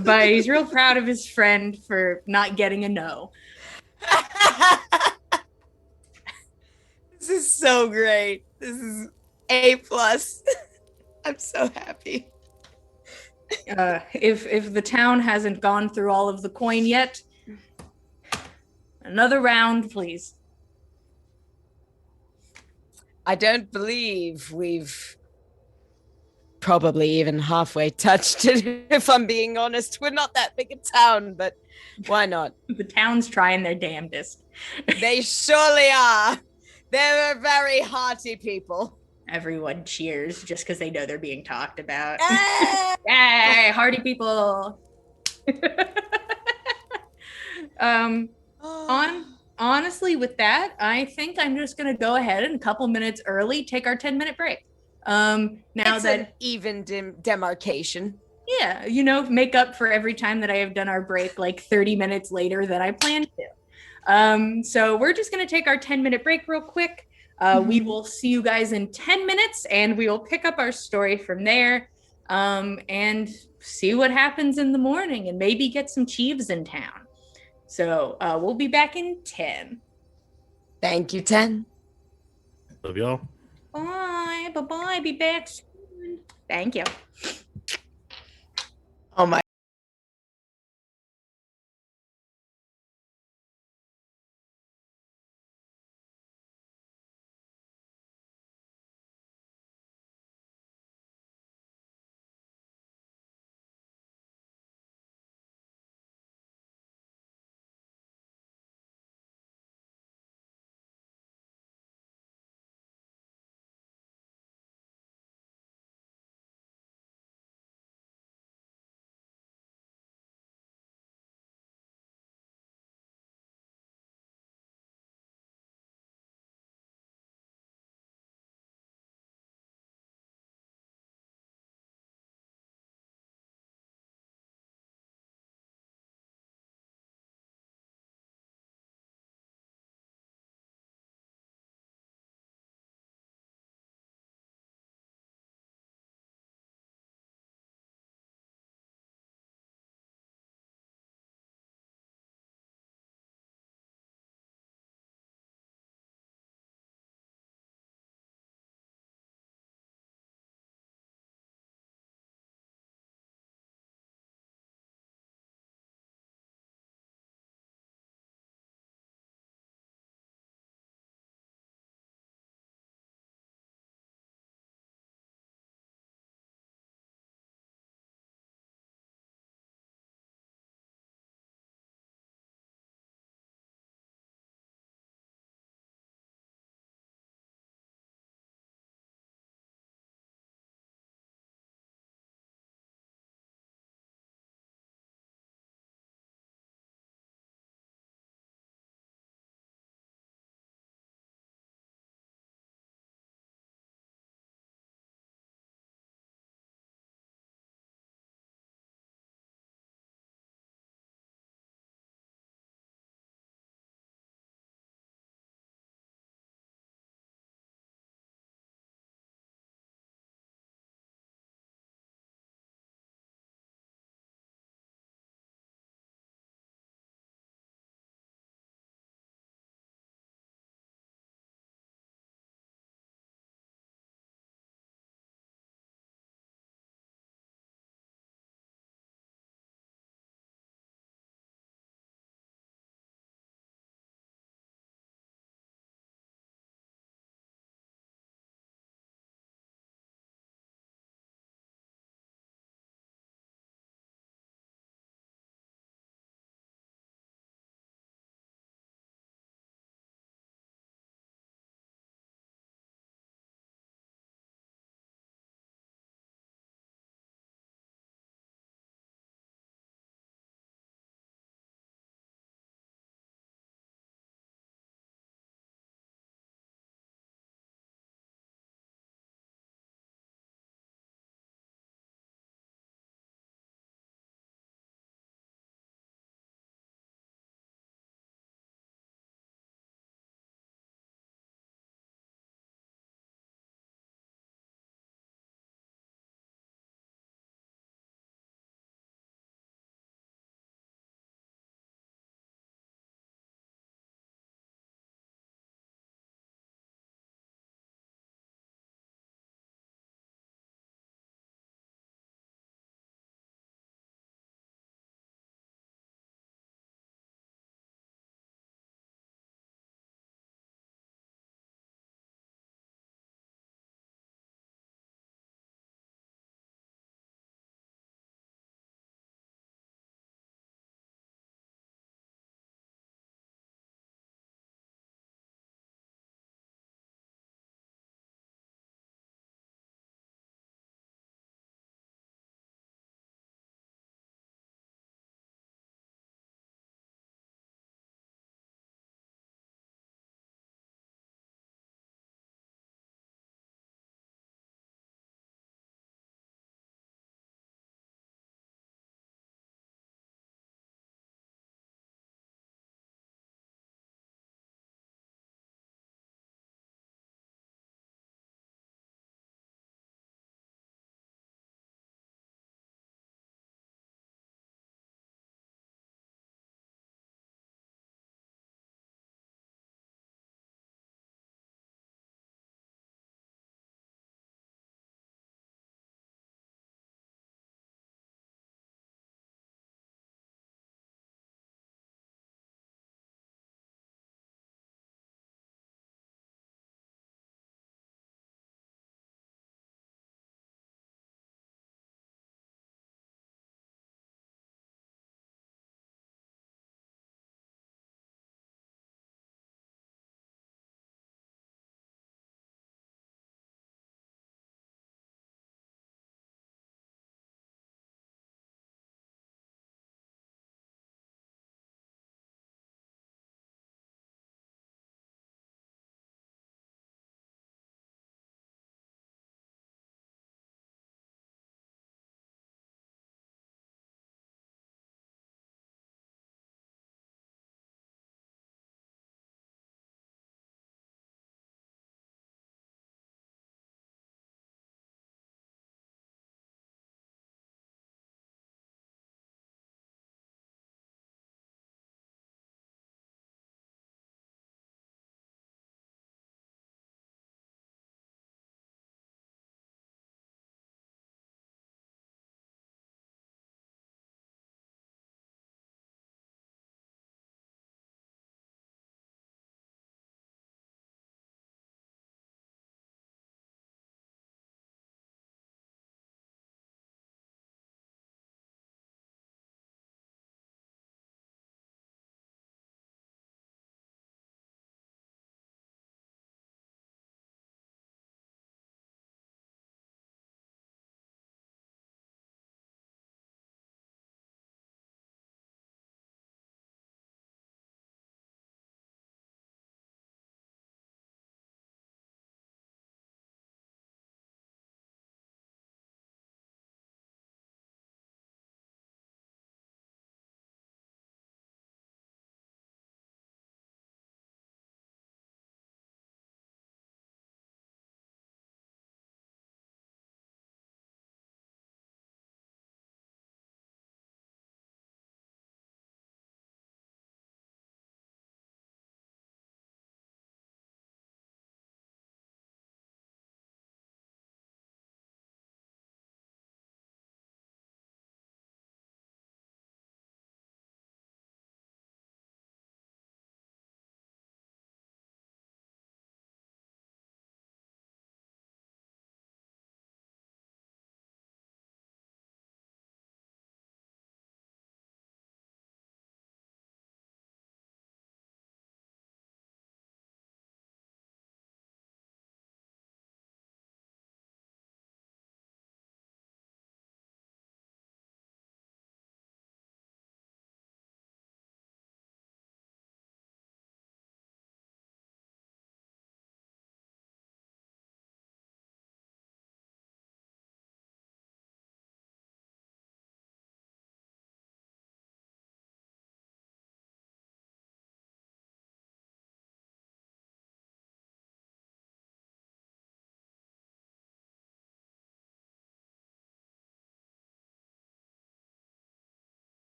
but he's real proud of his friend for not getting a no. This is so great. This is A+. I'm so happy. If the town hasn't gone through all of the coin yet, another round, please. I don't believe we've probably even halfway touched it, if I'm being honest. We're not that big a town, but why not? The town's trying their damnedest. They surely are. They're very hearty people. Everyone cheers just because they know they're being talked about. Yay, hearty people. Honestly, with that, I think I'm just gonna go ahead and a couple minutes early take our 10-minute break. Now it's that an even demarcation. Yeah, make up for every time that I have done our break like 30 minutes later than I planned to. So we're just gonna take our 10-minute break real quick. We will see you guys in 10 minutes and we will pick up our story from there and see what happens in the morning and maybe get some Chiefs in town. So we'll be back in 10. Thank you, 10. Love y'all. Bye. Be back soon. Thank you. Oh my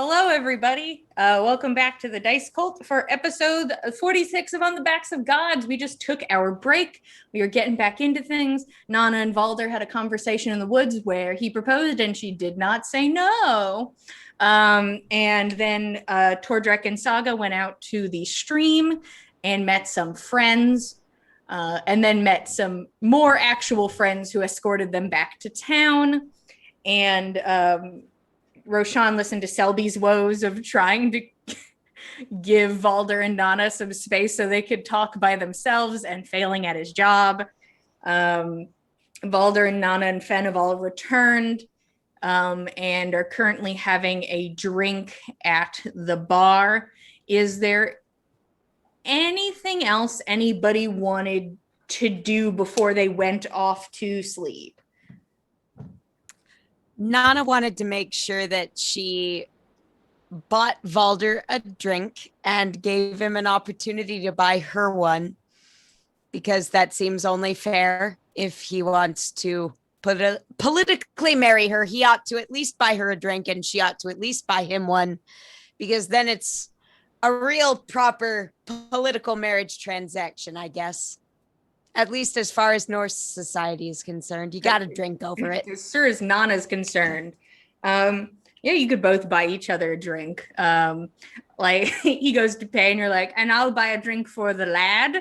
Hello, everybody. Welcome back to the Dice Cult for episode 46 of On the Backs of Gods. We just took our break. We were getting back into things. Nanna and Valder had a conversation in the woods where he proposed and she did not say no. And then Tordrekt and Saga went out to the stream and met some friends, and then met some more actual friends who escorted them back to town. And Roshan listened to Selby's woes of trying to give Valder and Nanna some space so they could talk by themselves and failing at his job. Valder and Nanna and Fen have all returned and are currently having a drink at the bar. Is there anything else anybody wanted to do before they went off to sleep? Nanna wanted to make sure that she bought Valder a drink and gave him an opportunity to buy her one, because that seems only fair. If he wants to politically marry her, he ought to at least buy her a drink and she ought to at least buy him one, because then it's a real proper political marriage transaction, I guess. At least as far as Norse society is concerned, you got to drink over it. As far as Nana's concerned, yeah, you could both buy each other a drink. Like he goes to pay, and you're like, and I'll buy a drink for the lad.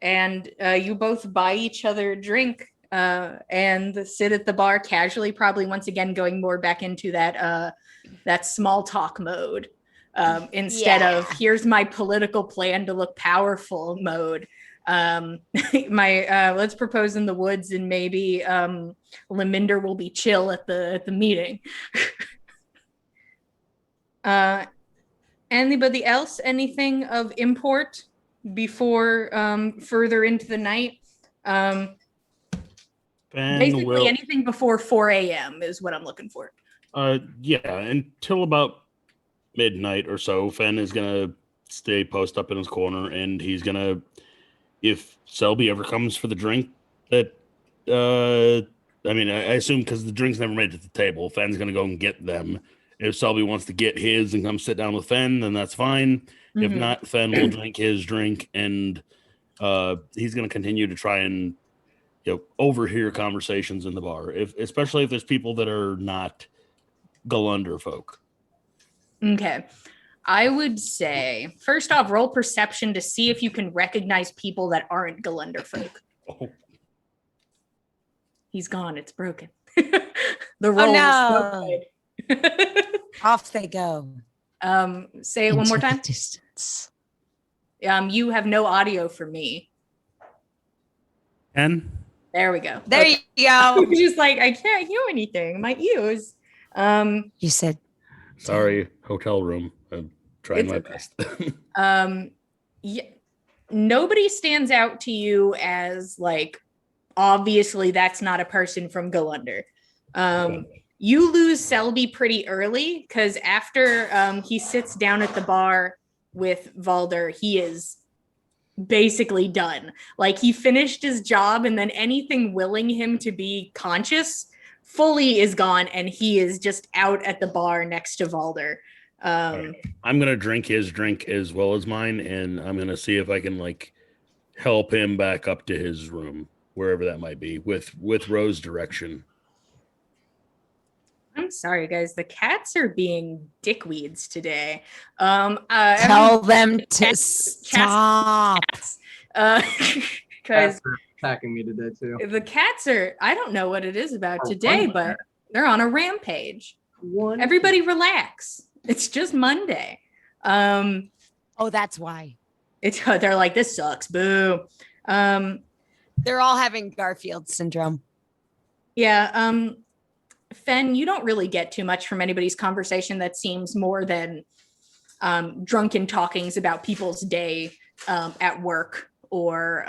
And you both buy each other a drink and sit at the bar casually. Probably once again going more back into that small talk mode instead of here's my political plan to look powerful mode. Let's propose in the woods and maybe Leminder will be chill at the meeting. Anybody else? Anything of import before further into the night? Basically anything before 4 a.m. is what I'm looking for. Yeah, until about midnight or so, Fen is gonna stay post up in his corner, and he's gonna, if Selby ever comes for the drink, that I assume because the drink's never made it to the table, Fen's gonna go and get them. If Selby wants to get his and come sit down with Fen, then that's fine. Mm-hmm. If not, Fen will drink his drink, and he's gonna continue to try and overhear conversations in the bar, especially if there's people that are not Gull'Lundr folk. Okay. I would say, first off, roll perception to see if you can recognize people that aren't Gull'Lundr folk. Oh. He's gone. It's broken. The roll is so good. Off they go. Say it one more time. Distance. You have no audio for me. And there we go. There you go. Just like I can't hear anything. My ears. You said. Sorry, hotel room. I'm trying my best. Yeah, nobody stands out to you as like, obviously that's not a person from Gull'Lundr. You lose Selby pretty early because after he sits down at the bar with Valder, he is basically done. Like he finished his job, and then anything willing him to be conscious fully is gone, and he is just out at the bar next to Valder. I'm gonna drink his drink as well as mine, and I'm gonna see if I can like help him back up to his room, wherever that might be, with Rose's direction. I'm sorry, guys. The cats are being dickweeds today. Tell them to stop. Because attacking me today too. The cats are, I don't know what it is about today, but they're on a rampage. Everybody relax. It's just Monday. Oh, that's why. They're like, this sucks. Boo. They're all having Garfield syndrome. Yeah. Fen, you don't really get too much from anybody's conversation that seems more than drunken talkings about people's day at work, or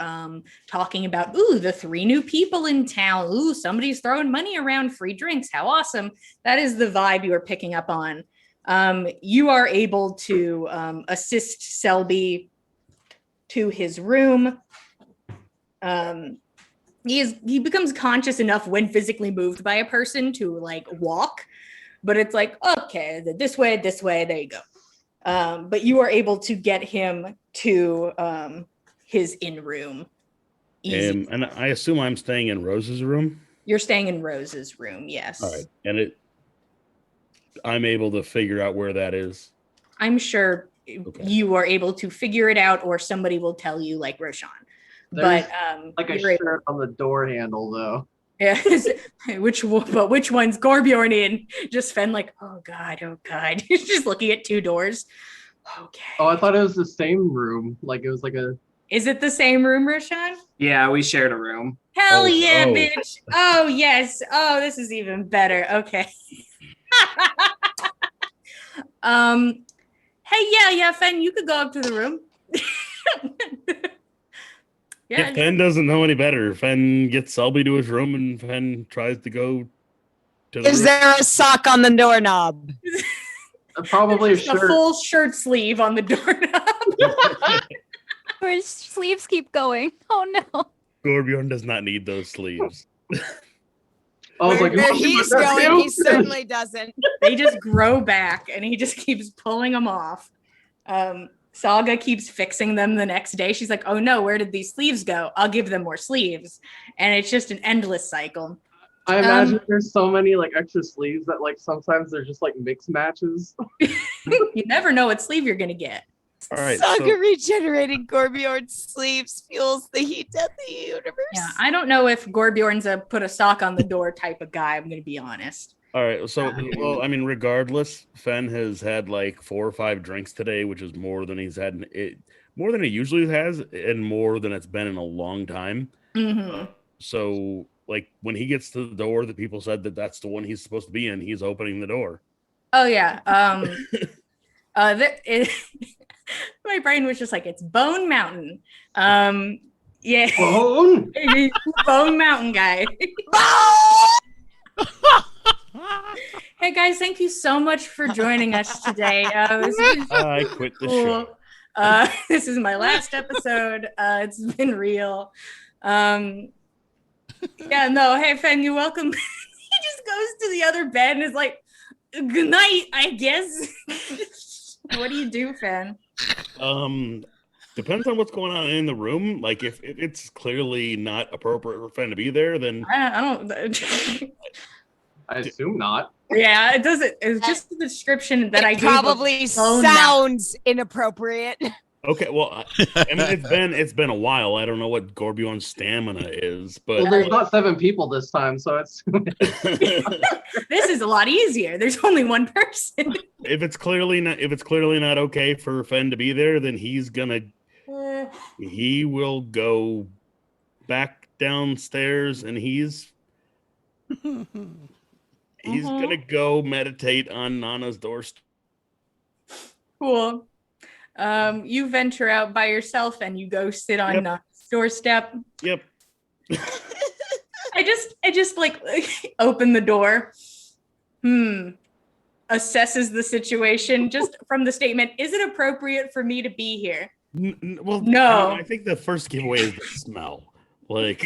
talking about, ooh, the 3 new people in town. Ooh, somebody's throwing money around, free drinks. How awesome. That is the vibe you are picking up on. You are able to assist Selby to his room. He becomes conscious enough when physically moved by a person to like walk. but it's like, okay, this way, there you go. But you are able to get him to his in-room. Easy. And I assume I'm staying in Rose's room. You're staying in Rose's room, yes. All right, and I'm able to figure out where that is. I'm sure you are able to figure it out, or somebody will tell you, like Roshan. There's But like a you're able- shirt on the door handle, though. Yeah, which one's Gorbjorn in? Just Fen like, oh god. He's just looking at two doors. Okay. Oh, I thought it was the same room. Like it was like a. Is it the same room, Roshan? Yeah, we shared a room. Hell Oh, yeah, oh. bitch. Oh yes. Oh, this is even better. Okay. Hey, yeah, Fen, you could go up to the room. Yeah, Fen doesn't know any better. Fen gets Selby to his room, and Fen tries to go to the Is room. there a sock on the doorknob? Probably a Just a shirt. full shirt sleeve on the doorknob. Or his sleeves keep going. Oh no. Gorbjorn does not need those sleeves. I was like, Where "Oh, he's that's going, you?" he certainly doesn't. They just grow back, and he just keeps pulling them off. Saga keeps fixing them the next day. She's like, oh no, where did these sleeves go? I'll give them more sleeves. And it's just an endless cycle. I imagine there's so many like extra sleeves that like sometimes they're just like mix matches. You never know what sleeve you're going to get. All right, Saga so- regenerating Gorbjorn's sleeves fuels the heat of the universe. Yeah, I don't know if Gorbjorn's a put a sock on the door type of guy, I'm going to be honest. All right, so well, I mean, regardless, Fen has had like 4 or 5 drinks today, which is more than he's had more than he usually has, and more than it's been in a long time. Mm-hmm. So, like when he gets to the door, the people said that that's the one he's supposed to be in. He's opening the door. Oh yeah. My brain was just like, it's Bone Mountain. Yeah. Bone? Bone Mountain guy. Hey guys, thank you so much for joining us today. This is I quit the cool. show. This is my last episode. It's been real. Yeah, no, hey Fen, you're welcome. He just goes to the other bed and is like, good night, I guess. What do you do, Fen? Depends on what's going on in the room. Like if it's clearly not appropriate for Fen to be there, then I don't. I assume not. Yeah, it doesn't. It's just the description that I gave. Probably Bone sounds inappropriate. okay. Well, I mean, it's been a while. I don't know what Gorbjorn's stamina is, but Well, there's not 7 people this time, so it's. This is a lot easier. There's only one person. if it's clearly not okay for Fen to be there, then he will go back downstairs, and he's gonna go meditate on Nana's doorstep. Cool. You venture out by yourself and you go sit on Nana's doorstep. Yep. I just like open the door. Assesses the situation just from the statement. Is it appropriate for me to be here? Well, No. I think the first giveaway is the smell. Like,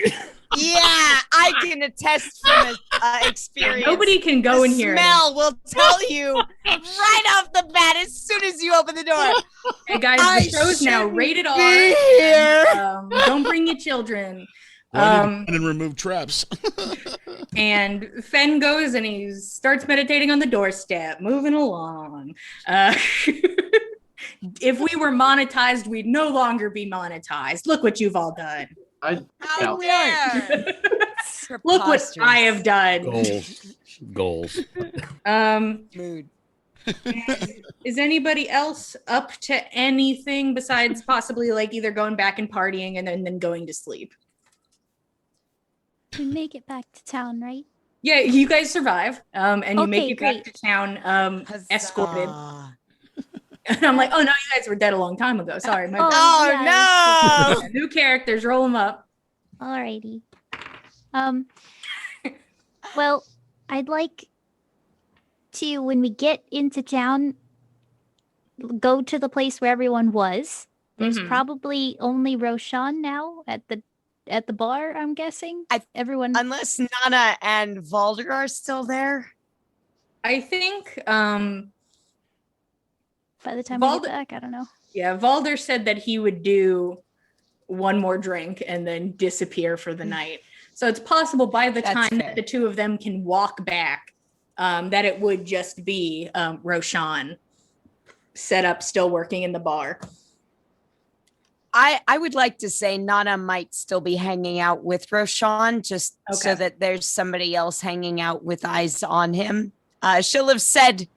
Yeah, I can attest from experience. Nobody can go in The here. smell will tell you right off the bat as soon as you open the door. Hey guys, I the show's now shouldn't rated R. be here. Don't bring your children. And remove traps. And Fen goes and he starts meditating on the doorstep, moving along. If we were monetized, we'd no longer be monetized. Look what you've all done. How Yeah. dare. Look what I have done. goals. Mood. Is anybody else up to anything besides possibly like either going back and partying and then going to sleep? We make it back to town, right? Yeah, you guys survive, and you make Okay, it back great. to town escorted. Huzzah. And I'm like, oh no, you guys were dead a long time ago. Sorry, my bad. Oh Yeah, no! Yeah, new characters, roll them up. Alrighty. Well, I'd like to, when we get into town, go to the place where everyone was. There's Mhm. probably only Roshan now at the bar, I'm guessing. I- Everyone Unless Nana and Valdar are still there. I think By the time we Vald- get back, I don't know. yeah, Valder said that he would do one more drink and then disappear for the night. So it's possible by the That's time fair. that the two of them can walk back, that it would just be Roshan set up, still working in the bar. I would like to say Nana might still be hanging out with Roshan, just so Okay. that there's somebody else hanging out with eyes on him. She'll have said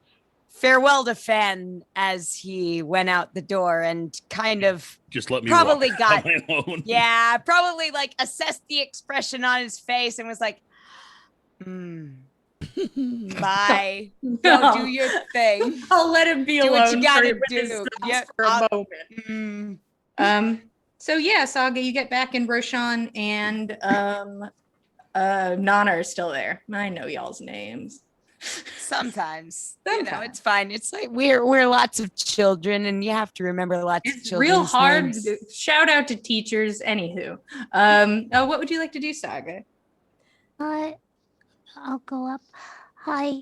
farewell to Fen as he went out the door and kind of Just let me Probably walk got- on my own. yeah, probably like assessed the expression on his face and was like, bye. Go do your thing. I'll let him be Do what you alone gotta with his do. thoughts Yeah, for a I'll- moment. So yeah, Saga, you get back and Roshan and Nana are still there. I know y'all's names. Sometimes. Sometimes. It's fine. It's like we're lots of children and you have to remember lots of It's children's real hard. names. Shout out to teachers. Anywho, what would you like to do, Saga? I'll go up. Hi.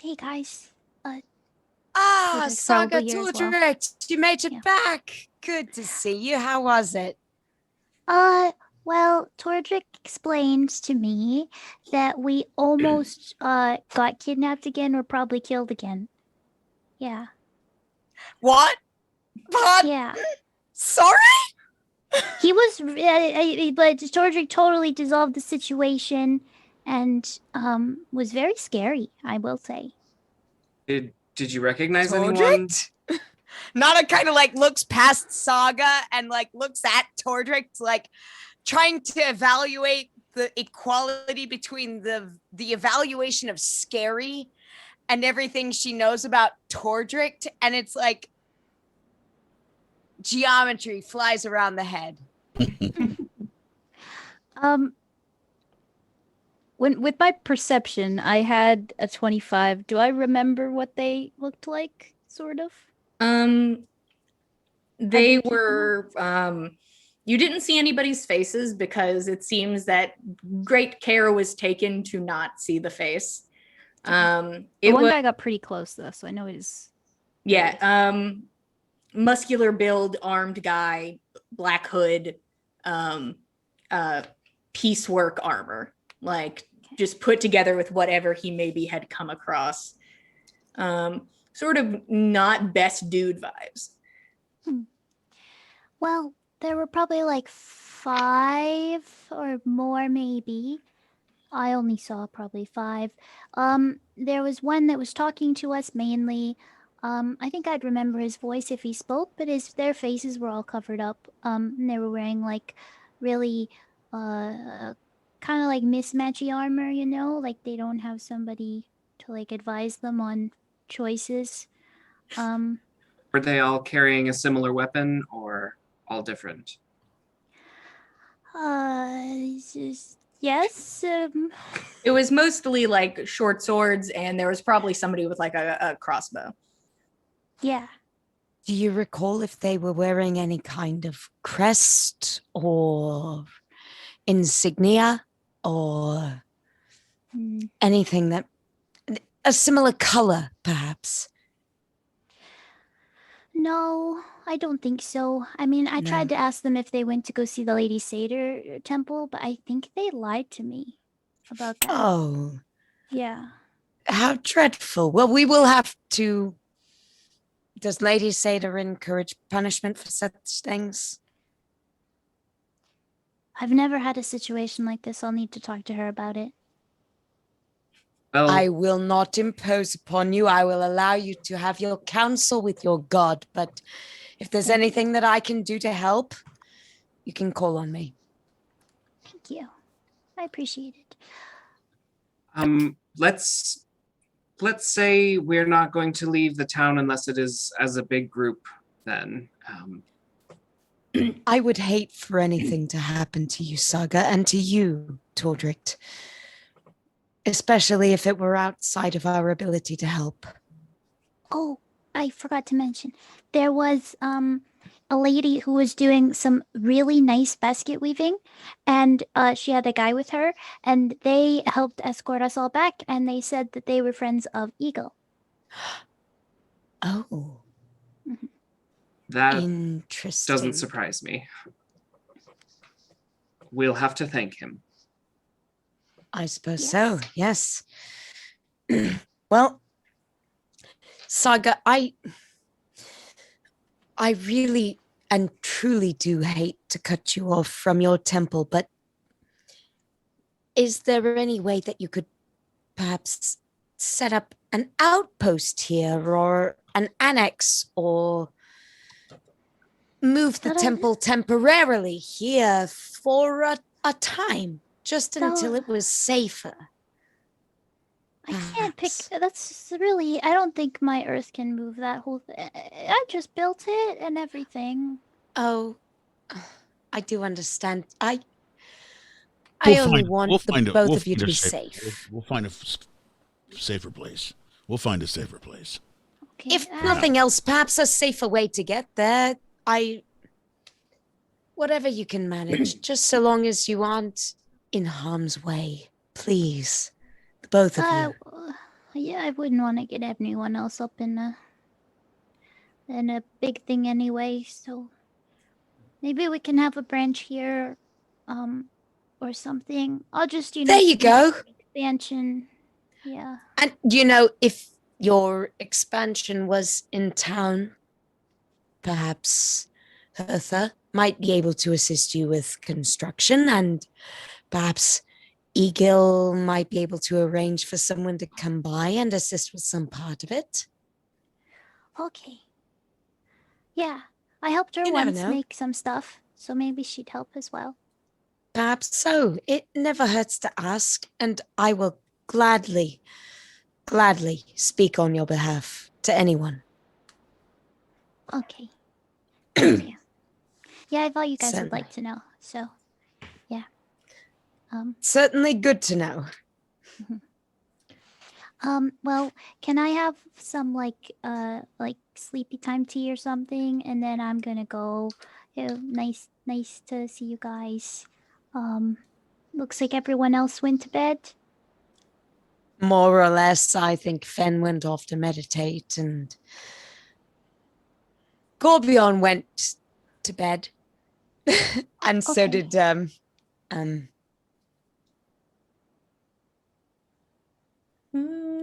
Hey guys. Ah, Tordrekt's Saga probably here as well. Tordrekt, you made it Yeah. back. Good to see you. How was it? Well, Tordrekt explained to me that we almost got kidnapped again or probably killed again. Yeah. What? What? Yeah. Sorry? He was but Tordrekt totally dissolved the situation and was very scary, I will say. Did you recognize anyone? Tordrekt? Nana kind of like looks past Saga and like looks at Tordrekt, like trying to evaluate the equality between the evaluation of scary and everything she knows about Tordrekt, and it's like geometry flies around the head. When with my perception, I had a 25. Do I remember what they looked like? Sort of. They you keep were you didn't see anybody's faces because it seems that great care was taken to not see the face. The It one was guy got pretty close though, so I know it is. muscular build, armed guy, black hood, piecework armor, like just put together with whatever he maybe had come across. Sort of not best dude vibes. Well, there were probably like 5 or more, maybe. I only saw probably 5. There was one that was talking to us mainly. I think I'd remember his voice if he spoke, but their faces were all covered up. And they were wearing like really, kind of like mismatchy armor, you know, like they don't have somebody to like advise them on choices. Were they all carrying a similar weapon or all different? Yes. It was mostly like short swords, and there was probably somebody with like a crossbow. Yeah. Do you recall if they were wearing any kind of crest or insignia or anything that a similar color, perhaps? No, I don't think so. I mean, I tried to ask them if they went to go see the Lady Satyr temple, but I think they lied to me about that. Oh, Yeah. how dreadful. Well, we will have to. Does Lady Satyr encourage punishment for such things? I've never had a situation like this. I'll need to talk to her about it. Well, I will not impose upon you. I will allow you to have your counsel with your god. But if there's anything that I can do to help, you can call on me. Thank you. I appreciate it. let's say we're not going to leave the town unless it is as a big group. Then, I would hate for anything to happen to you, Saga, and to you, Tordrekt. Especially if it were outside of our ability to help. Oh, I forgot to mention. There was a lady who was doing some really nice basket weaving, and she had a guy with her, and they helped escort us all back, and they said that they were friends of Eagle. Oh, That interesting. doesn't surprise me. We'll have to thank him. I suppose so, yes. Well, Saga, I really and truly do hate to cut you off from your temple, but is there any way that you could perhaps set up an outpost here or an annex or move the temple temporarily here for a time, just until it was safer? I can't pick. That's really. I don't think my Earth can move that whole thing. I just built it and everything. Oh, I do understand. I only want both of you to be safe. We'll find a safer place. We'll find a safer place. Okay, if nothing else, perhaps a safer way to get there. Whatever you can manage, just so long as you aren't in harm's way, please. The both of you. Yeah, I wouldn't want to get anyone else up in a big thing anyway. So maybe we can have a branch here, or something. I'll just there you go. Expansion. Yeah. And if your expansion was in town, perhaps Hertha might be able to assist you with construction, and perhaps Egil might be able to arrange for someone to come by and assist with some part of it. Okay. Yeah, I helped her once make some stuff, so maybe she'd help as well. Perhaps so. It never hurts to ask, and I will gladly speak on your behalf to anyone. Okay. Okay. Yeah, I thought you guys would like to know, so yeah. Certainly good to know. Well, can I have some like sleepy time tea or something, and then I'm gonna go. Nice to see you guys. Looks like everyone else went to bed. More or less, I think Fen went off to meditate, and Gorbjorn went to bed, and so did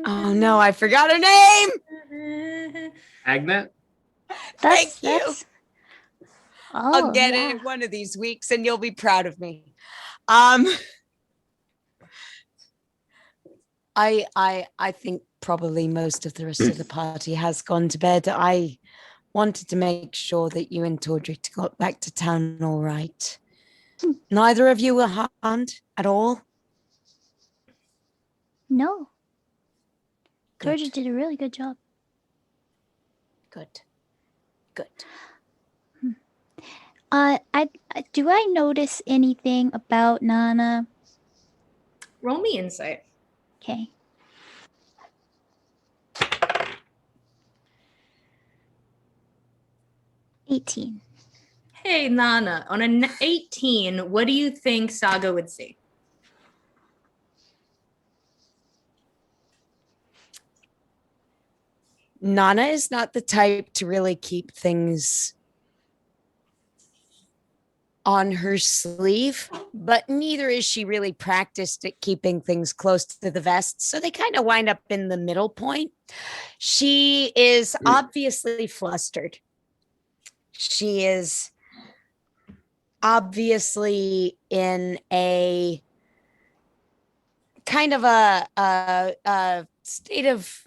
oh no, I forgot her name. Agnet? Thank you. Oh, I'll get it one of these weeks, and you'll be proud of me. I think probably most of the rest of the party has gone to bed. I wanted to make sure that you and Tordrekt got back to town all right. Neither of you were harmed at all? No. Tordrekt did a really good job. Good. Do I notice anything about Nanna? Roll me insight. Okay. $18. Hey, Nanna, on an 18, what do you think Saga would see? Nanna is not the type to really keep things on her sleeve, but neither is she really practiced at keeping things close to the vest, so they kind of wind up in the middle point. She is obviously flustered. She is obviously in a kind of a state of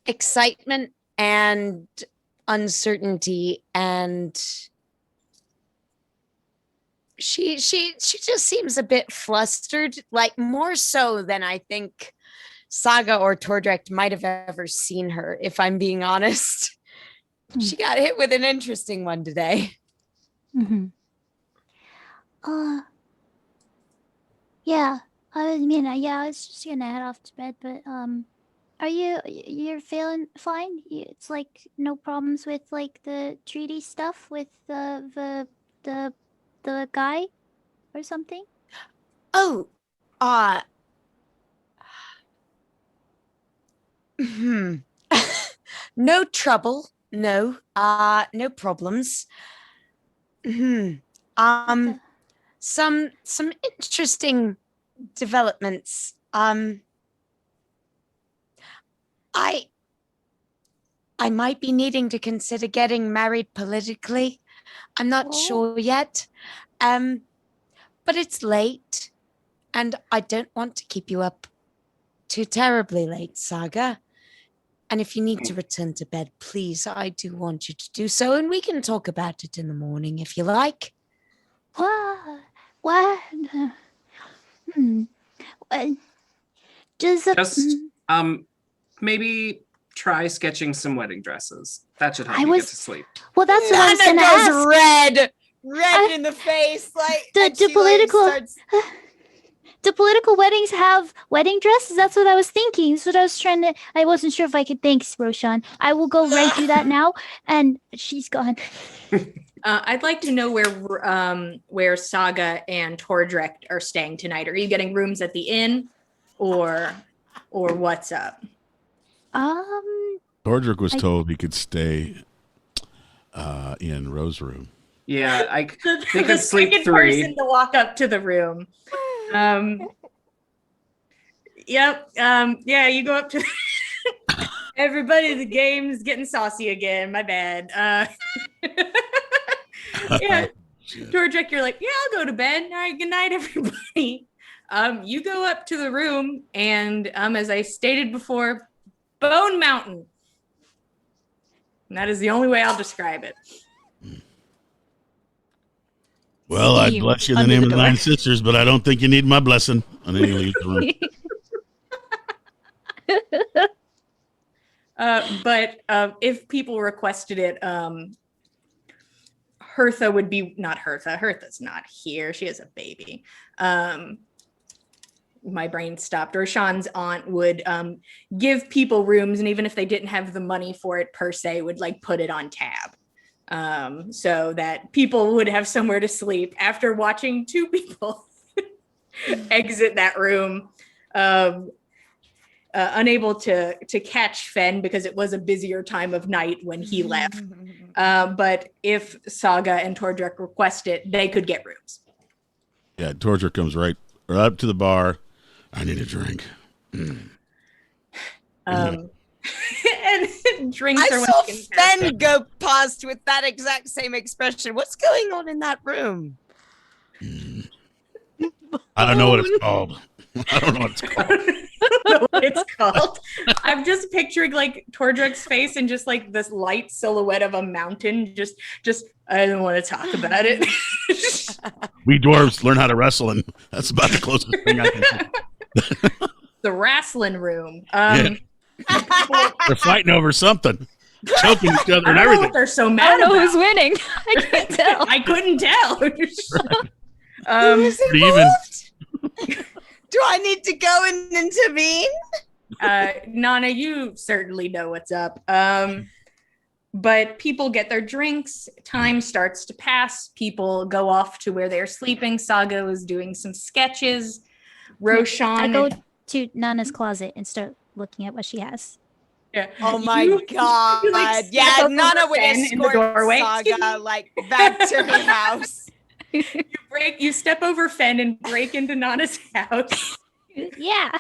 excitement and uncertainty, and she just seems a bit flustered, like more so than I think Saga or Tordrekt might have ever seen her, if I'm being honest. She got hit with an interesting one today. Yeah. I mean, I was just gonna head off to bed, but you're feeling fine? It's like no problems with like the treaty stuff with the guy or something? Oh, uh, hmm. No trouble. No, no problems. Hmm. Okay. Some interesting developments. I might be needing to consider getting married politically. I'm not Oh. sure yet. But it's late, and I don't want to keep you up too terribly late, Saga. And if you need to return to bed, please, I do want you to do so, and we can talk about it in the morning if you like. What? Hmm. Does Just maybe try sketching some wedding dresses. That should help I you was- get to sleep. Well, that's what I was Nanna gonna goes ask. red in the face, like The and she, like, political- starts. Do political weddings have wedding dresses? That's what I was thinking. That's what I was trying to. I wasn't sure if I could. Thanks, Roshan. I will go right do that now. And she's gone. I'd like to know where Saga and Tordrekt are staying tonight. Are you getting rooms at the inn, or what's up? Tordrekt was told he could stay in Rose's room. Yeah, they the could sleep second 3. person to walk up to the room. Yep. Yeah, you go up to everybody. The game's getting saucy again. My bad. Yeah, Shit. Tordrekt, you're like, yeah, I'll go to bed. All right, good night, everybody. You go up to the room, and as I stated before, Bone Mountain. And that is the only way I'll describe it. Well, I'd Steam bless you in the under name the of the door. 9 sisters, but I don't think you need my blessing. And then you leave the room. But if people requested it, Hertha would be not Hertha. Hertha's not here. She has a baby. My brain stopped. Roshan's aunt would give people rooms, and even if they didn't have the money for it per se, would like put it on tab. So that people would have somewhere to sleep after watching 2 people exit that room, unable to catch Fen because it was a busier time of night when he left. But if Saga and Tordrekt request it, they could get rooms. Yeah, Tordrekt comes right up to the bar. I need a drink. And drinks I are saw when you can pass Fen go past with that exact same expression. What's going on in that room? I don't know what it's called. I don't know what it's called. know what it's called. I'm just picturing like Tordrekt's face and just like this light silhouette of a mountain. Just I don't want to talk about it. We dwarves learn how to wrestle, and that's about the closest thing I can do. The wrestling room. Yeah. They're fighting over something, choking each other I and don't know everything. what they're so I mad don't know about. who's winning. I can't tell. I couldn't tell. Who's Pretty even. involved? Do I need to go and intervene? Nanna, you certainly know what's up. But people get their drinks. Time starts to pass. People go off to where they're sleeping. Saga was doing some sketches. Roshan. I go to Nana's closet and start looking at what she has. Yeah. Oh my You- god! you, like, step Yeah, over Nanna would Fen in the escort doorway. Saga like back to her house. You step over Fen and break into Nana's house. Yeah.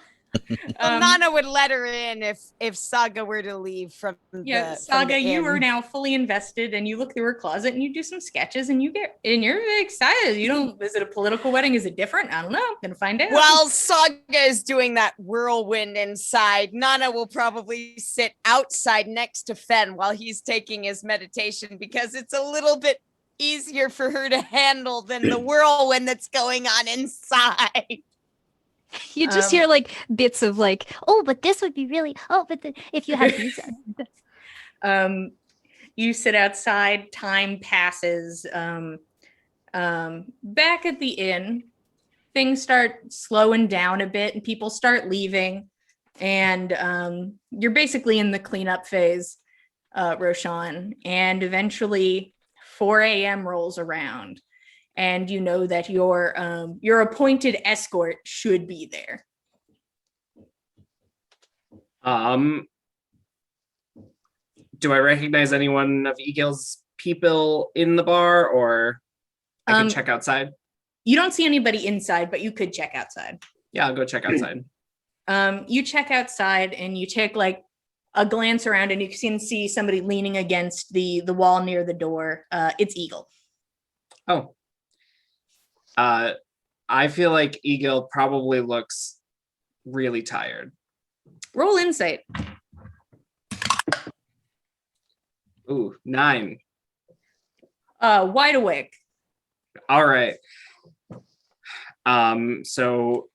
Well, Nanna would let her in if Saga were to leave from Yeah, the Saga, from the you inn. are now fully invested, and you look through her closet and you do some sketches, and you're very excited. You don't. Is it a political wedding? Is it different? I don't know. Gonna find out. While Saga is doing that whirlwind inside, Nanna will probably sit outside next to Fen while he's taking his meditation because it's a little bit easier for her to handle than the whirlwind that's going on inside. You just hear like bits of like, oh, but this would be really, oh, but if you had these. You sit outside. Time passes. Back at the inn, things start slowing down a bit, and people start leaving. and you're basically in the cleanup phase, Roshan, and eventually 4 a.m. rolls around, and you know that your appointed escort should be there. Do I recognize anyone of Egil's people in the bar, or I can check outside? You don't see anybody inside, but you could check outside. Yeah, I'll go check outside. You check outside and you take like a glance around, and you can see somebody leaning against the wall near the door. It's Egil. Oh. I feel like Egil probably looks really tired. Roll insight. Ooh, 9. Wide awake. All right. So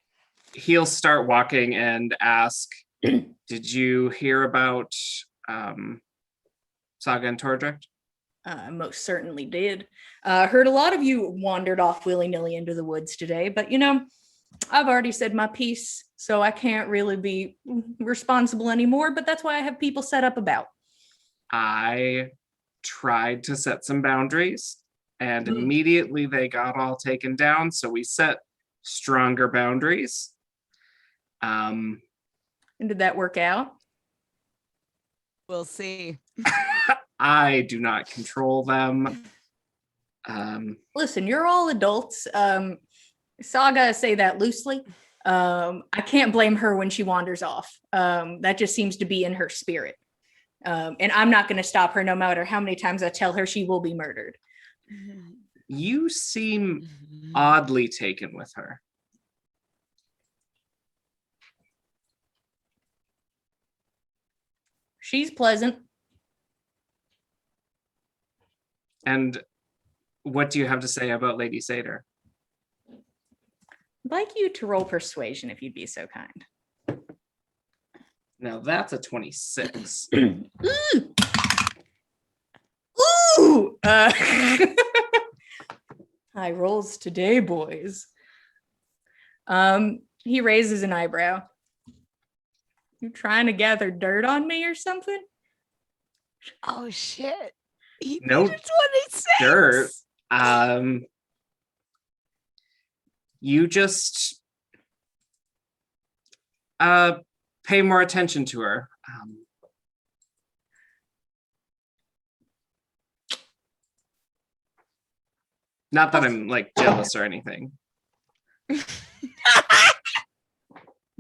he'll start walking and ask, did you hear about Saga and Tordrekt? Most certainly did. Heard a lot of you wandered off willy-nilly into the woods today, but I've already said my piece, so I can't really be responsible anymore, but that's why I have people set up about. I tried to set some boundaries, and immediately they got all taken down, so we set stronger boundaries. And did that work out? We'll see. I do not control them. Listen, you're all adults. Saga, say that loosely. I can't blame her when she wanders off. That just seems to be in her spirit. And I'm not going to stop her no matter how many times I tell her she will be murdered. You seem oddly taken with her. She's pleasant. And what do you have to say about Lady Seder? I'd like you to roll persuasion if you'd be so kind. Now that's a 26. Ooh! High rolls today, boys. He raises an eyebrow. You trying to gather dirt on me or something? Oh shit. He No needed 26. dirt. You just pay more attention to her. Not that I'm like jealous or anything.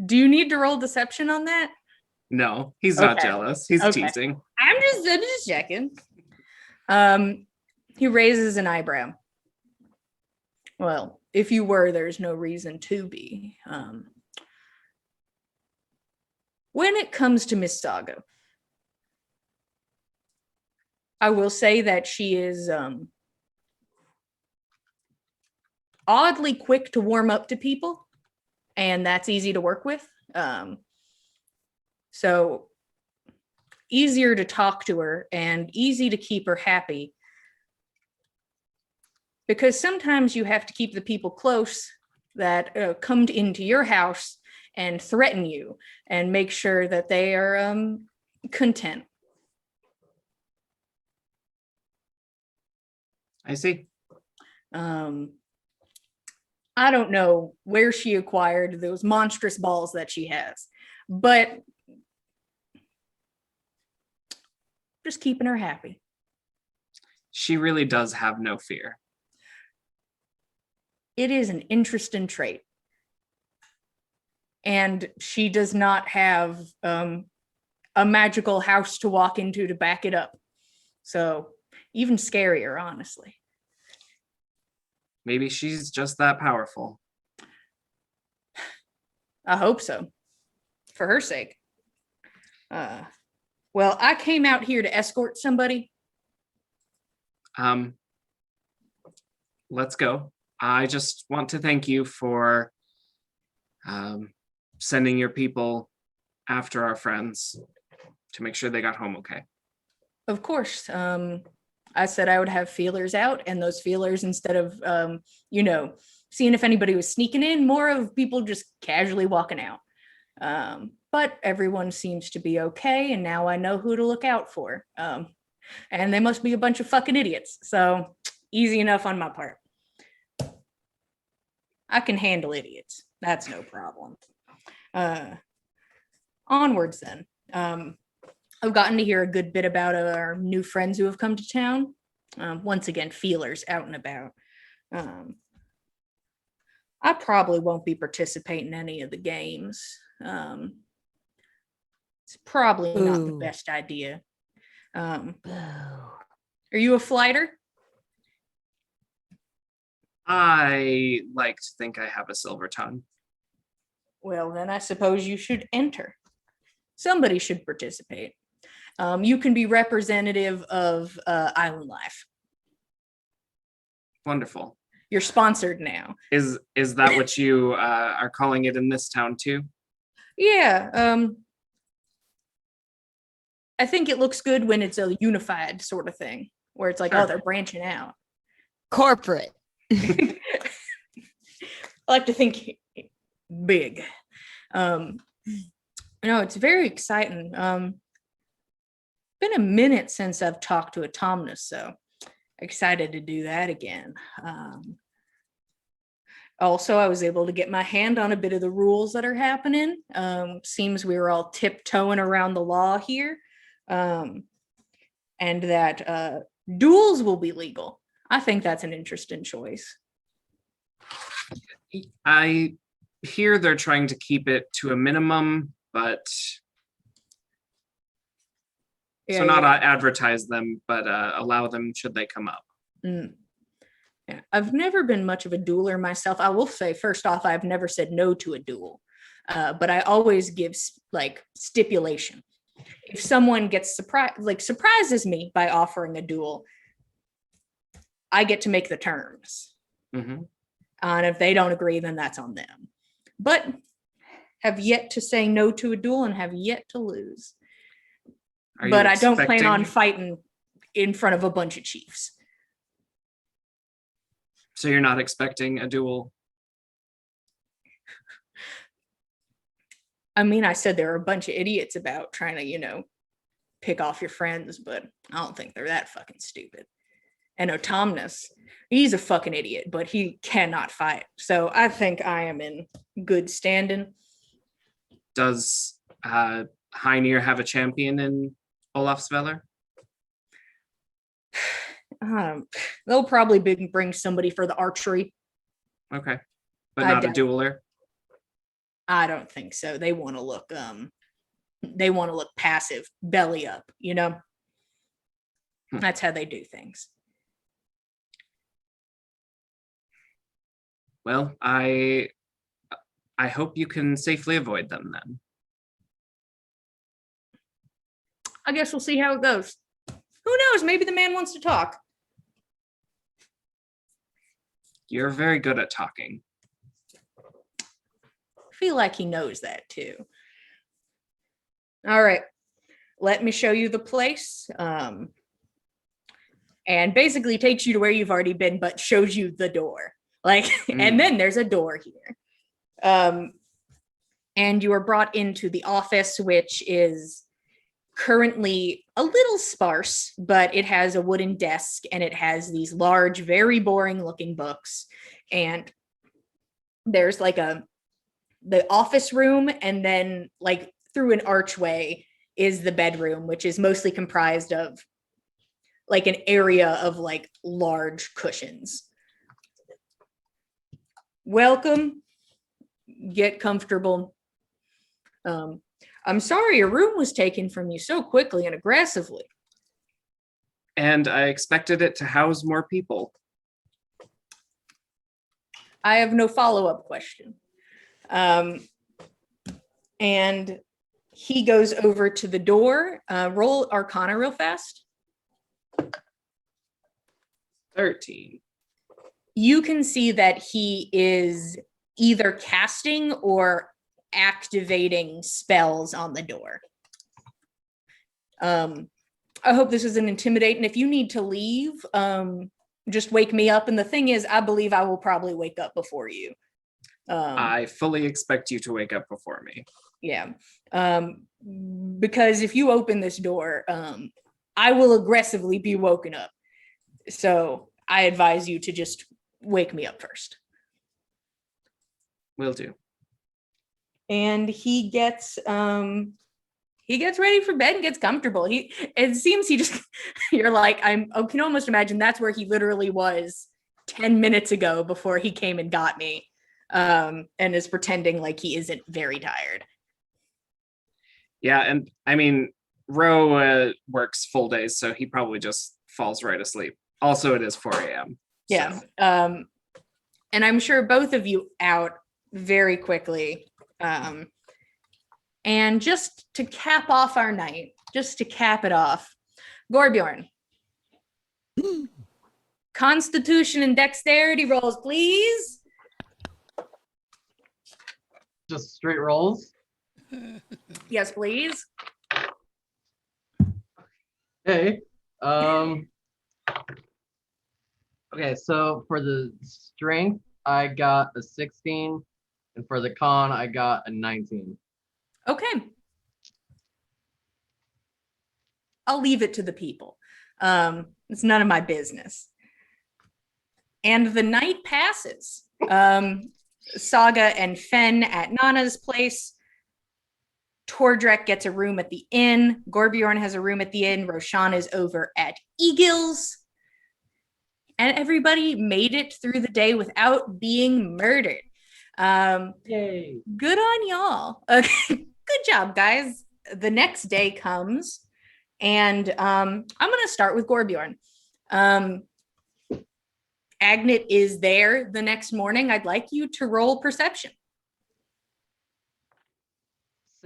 Do you need to roll deception on that? No, he's not Okay. jealous. He's Okay. teasing. I'm just checking. He raises an eyebrow. Well, if you were, there's no reason to be. When it comes to Miss Saga, I will say that she is oddly quick to warm up to people, and that's easy to work with. So easier to talk to her and easy to keep her happy. Because sometimes you have to keep the people close that come into your house and threaten you and make sure that they are content. I see. I don't know where she acquired those monstrous balls that she has, but just keeping her happy. She really does have no fear. It is an interesting trait. And she does not have a magical house to walk into to back it up. So even scarier, honestly. Maybe she's just that powerful. I hope so, for her sake. Well, I came out here to escort somebody. Let's go. I just want to thank you for sending your people after our friends to make sure they got home okay. Of course. I said I would have feelers out, and those feelers, instead of, seeing if anybody was sneaking in, more of people just casually walking out. But everyone seems to be okay, and now I know who to look out for. And they must be a bunch of fucking idiots. So easy enough on my part. I can handle idiots. That's no problem. Onwards then. I've gotten to hear a good bit about our new friends who have come to town. Once again, feelers out and about. I probably won't be participating in any of the games. It's probably not the best idea. Are you a flighter? I like to think I have a silver tongue. Well, then I suppose you should enter. Somebody should participate. You can be representative of Island Life. Wonderful. You're sponsored now. Is that what you are calling it in this town too? Yeah. I think it looks good when it's a unified sort of thing, where it's like, Sure. oh, they're branching out. Corporate. I like to think big. It's very exciting. Been a minute since I've talked to Autumnus, so excited to do that again. Also, I was able to get my hand on a bit of the rules that are happening. Seems we were all tiptoeing around the law here, and that duels will be legal. I think that's an interesting choice. I hear they're trying to keep it to a minimum, but so not advertise them, but allow them should they come up. Yeah. I've never been much of a dueler myself. I will say, first off, I've never said no to a duel, but I always give stipulation. If someone gets surprises me by offering a duel, I get to make the terms. Mm-hmm. And if they don't agree, then that's on them. But have yet to say no to a duel and have yet to lose. But I don't plan on fighting in front of a bunch of chiefs. So you're not expecting a duel? I mean, I said there are a bunch of idiots about trying to, pick off your friends, but I don't think they're that fucking stupid. And Autumnus, he's a fucking idiot, but he cannot fight. So I think I am in good standing. Does Heinir have a champion in Olafsveller? They'll probably bring somebody for the archery. Okay, but not a dueler. I don't think so. They want to look passive, belly up, That's how they do things. Well, I hope you can safely avoid them then. I guess we'll see how it goes. Who knows? Maybe the man wants to talk. You're very good at talking. I feel like he knows that too. All right. Let me show you the place. And basically takes you to where you've already been, but shows you the door. And then there's a door here. And you are brought into the office, which is currently a little sparse, but it has a wooden desk and it has these large, very boring looking books. And there's the office room, and then through an archway is the bedroom, which is mostly comprised of an area of large cushions. Welcome. Get comfortable. I'm sorry your room was taken from you so quickly and aggressively. And I expected it to house more people. I have no follow-up question. And he goes over to the door. Roll Arcana real fast. 13. You can see that he is either casting or activating spells on the door. I hope this isn't intimidating. If you need to leave, just wake me up. And the thing is, I believe I will probably wake up before you. I fully expect you to wake up before me. Yeah. Because if you open this door, I will aggressively be woken up. So I advise you to just wake me up first. Will do. And he gets ready for bed and gets comfortable. It seems he just you're like, I can almost imagine that's where he literally was 10 minutes ago before he came and got me. And is pretending like he isn't very tired. Yeah, and I mean, Ro works full days, so he probably just falls right asleep. Also, it is 4 a.m. Yeah. So. And I'm sure both of you out very quickly. And just to cap off our night, just to cap it off, Gorbjorn. Constitution and dexterity rolls, please. Just straight rolls. Yes, please. Hey. Okay, so for the strength, I got a 16, and for the con, I got a 19. Okay. I'll leave it to the people. It's none of my business. And the night passes. Saga and Fen at Nanna's place. Tordrekt gets a room at the inn. Gorbjorn has a room at the inn. Roshan is over at Egil's. And everybody made it through the day without being murdered. Yay. Good on y'all. Good job, guys. The next day comes, and I'm going to start with Gorbjorn. Agnet is there the next morning. I'd like you to roll perception.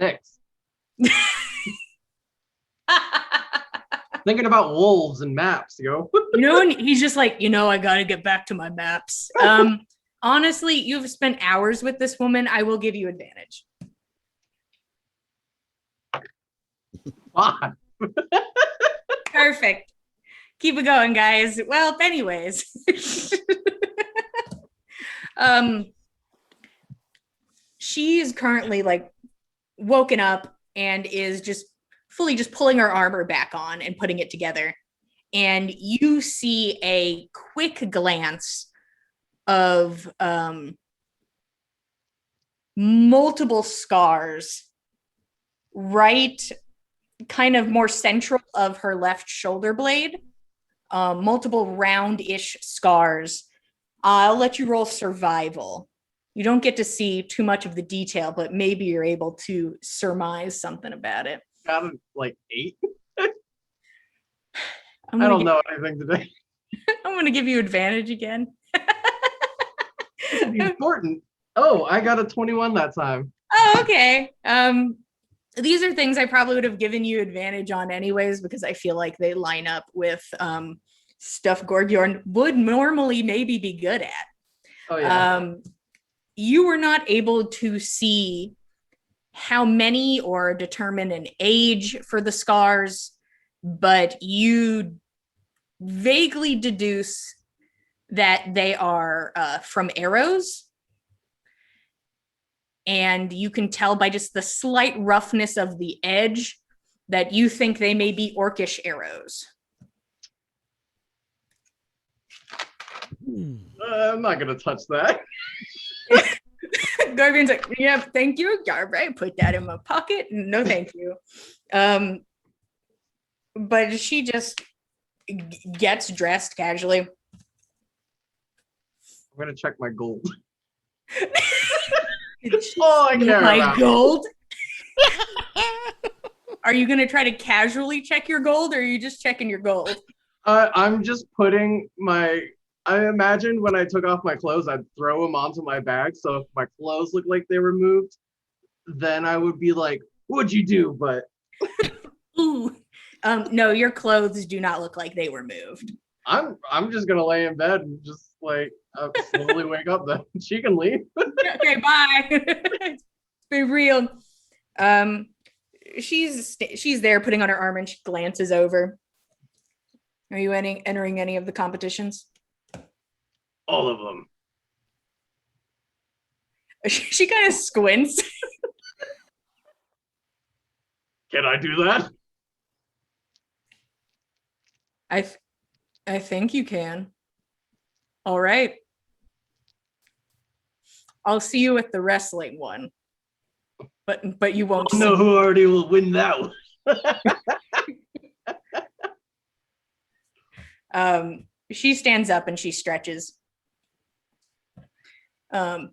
6. Thinking about wolves and maps, yo. And he's just like, I got to get back to my maps. Honestly, you've spent hours with this woman. I will give you advantage. Fine. Perfect. Keep it going, guys. Well, anyways. She's currently like woken up and is just fully just pulling her armor back on and putting it together. And you see a quick glance of multiple scars right kind of more central of her left shoulder blade. Multiple round-ish scars. I'll let you roll survival. You don't get to see too much of the detail, but maybe you're able to surmise something about it. Got it, like 8. I don't know anything today. I'm going to give you advantage again. It's important. Oh, I got a 21 that time. Oh, okay. These are things I probably would have given you advantage on anyways, because I feel like they line up with stuff Gorbjorn would normally maybe be good at. Oh, yeah. You were not able to see how many or determine an age for the scars, but you vaguely deduce that they are from arrows. And you can tell by just the slight roughness of the edge that you think they may be orcish arrows. I'm not going to touch that. Garvin's like, yeah, thank you. All right, put that in my pocket. No, thank you. But she just gets dressed casually. I'm going to check my gold. Oh, I care my about gold. Are you going to try to casually check your gold, or are you just checking your gold? I'm just putting I imagined when I took off my clothes, I'd throw them onto my bag. So if my clothes look like they were moved, then I would be like, what'd you do? But Ooh. No, your clothes do not look like they were moved. I'm just gonna lay in bed and just like slowly wake up. Then she can leave. Okay, bye. Be real. She's there putting on her armor and she glances over. Are you entering any of the competitions? All of them. She kind of squints. Can I do that? I think you can. All right. I'll see you at the wrestling one. But you won't I'll know who already will win that one. She stands up and she stretches. And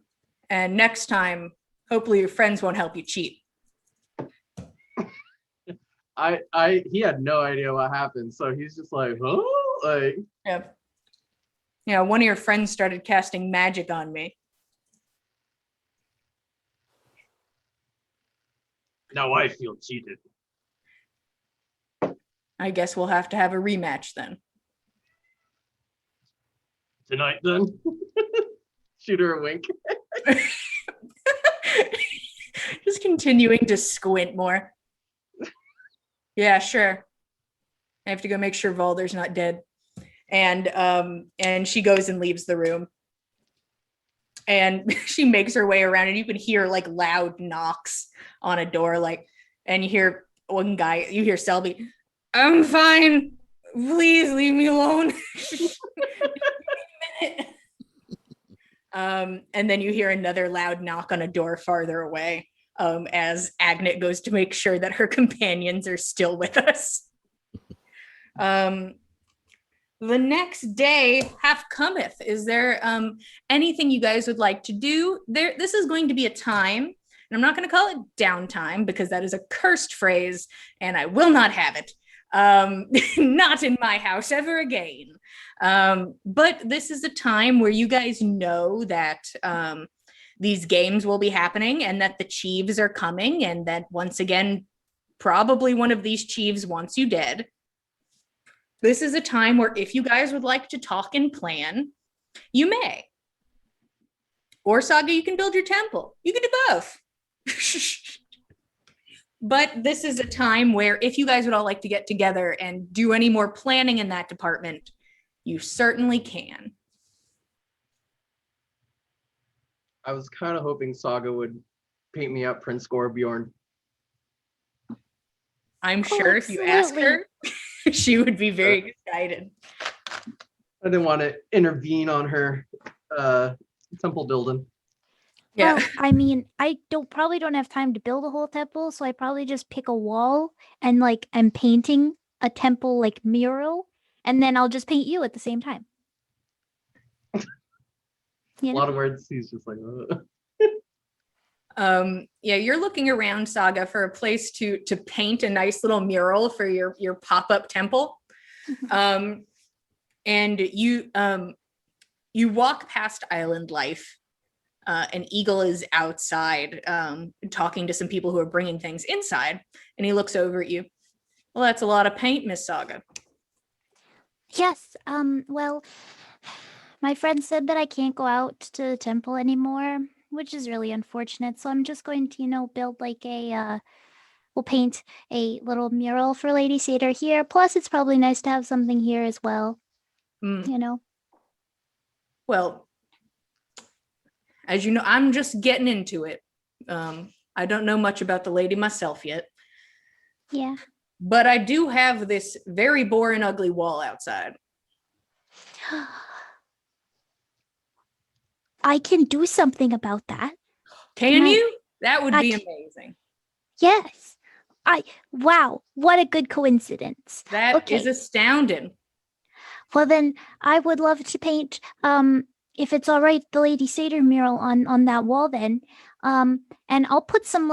next time, hopefully your friends won't help you cheat. He had no idea what happened, so he's just like, huh? Like, yeah, one of your friends started casting magic on me. now I feel cheated. I guess we'll have to have a rematch then. Tonight, then. Shoot her a wink. Just continuing to squint more. Yeah, sure. I have to go make sure Valder's not dead. And she goes and leaves the room. And she makes her way around, and you can hear like loud knocks on a door, like, and you hear one guy, you hear Selby, I'm fine. Please leave me alone. And then you hear another loud knock on a door farther away, as Agnet goes to make sure that her companions are still with us. The next day half cometh. Is there anything you guys would like to do? This is going to be a time, and I'm not going to call it downtime because that is a cursed phrase, and I will not have it. Not in my house ever again. But this is a time where you guys know that these games will be happening and that the Chiefs are coming, and that once again, probably one of these Chiefs wants you dead. This is a time where if you guys would like to talk and plan, you may. Or Saga, you can build your temple. You can do both. But this is a time where if you guys would all like to get together and do any more planning in that department, you certainly can. I was kind of hoping Saga would paint me up Prince Gorbjorn. I'm sure if you ask her, she would be very excited. I didn't want to intervene on her temple building. Yeah. Well, I mean, I probably don't have time to build a whole temple, so I probably just pick a wall and like I'm painting a temple like mural, and then I'll just paint you at the same time. A lot of words. He's just like, yeah, you're looking around, Saga, for a place to paint a nice little mural for your pop-up temple. And you walk past Island Life. And Eagle is outside talking to some people who are bringing things inside, and he looks over at you. Well, that's a lot of paint, Miss Saga. Yes, well, my friend said that I can't go out to the temple anymore, which is really unfortunate. So I'm just going to, build like we'll paint a little mural for Lady Satyr here. Plus, it's probably nice to have something here as well. Well, as you know, I'm just getting into it. I don't know much about the lady myself yet. Yeah. But I do have this very boring, ugly wall outside. I can do something about that. Can you? That would be amazing. Yes. Wow, what a good coincidence. That is astounding. Well, then I would love to paint if it's all right, the Lady Satyr mural on that wall then. And I'll put some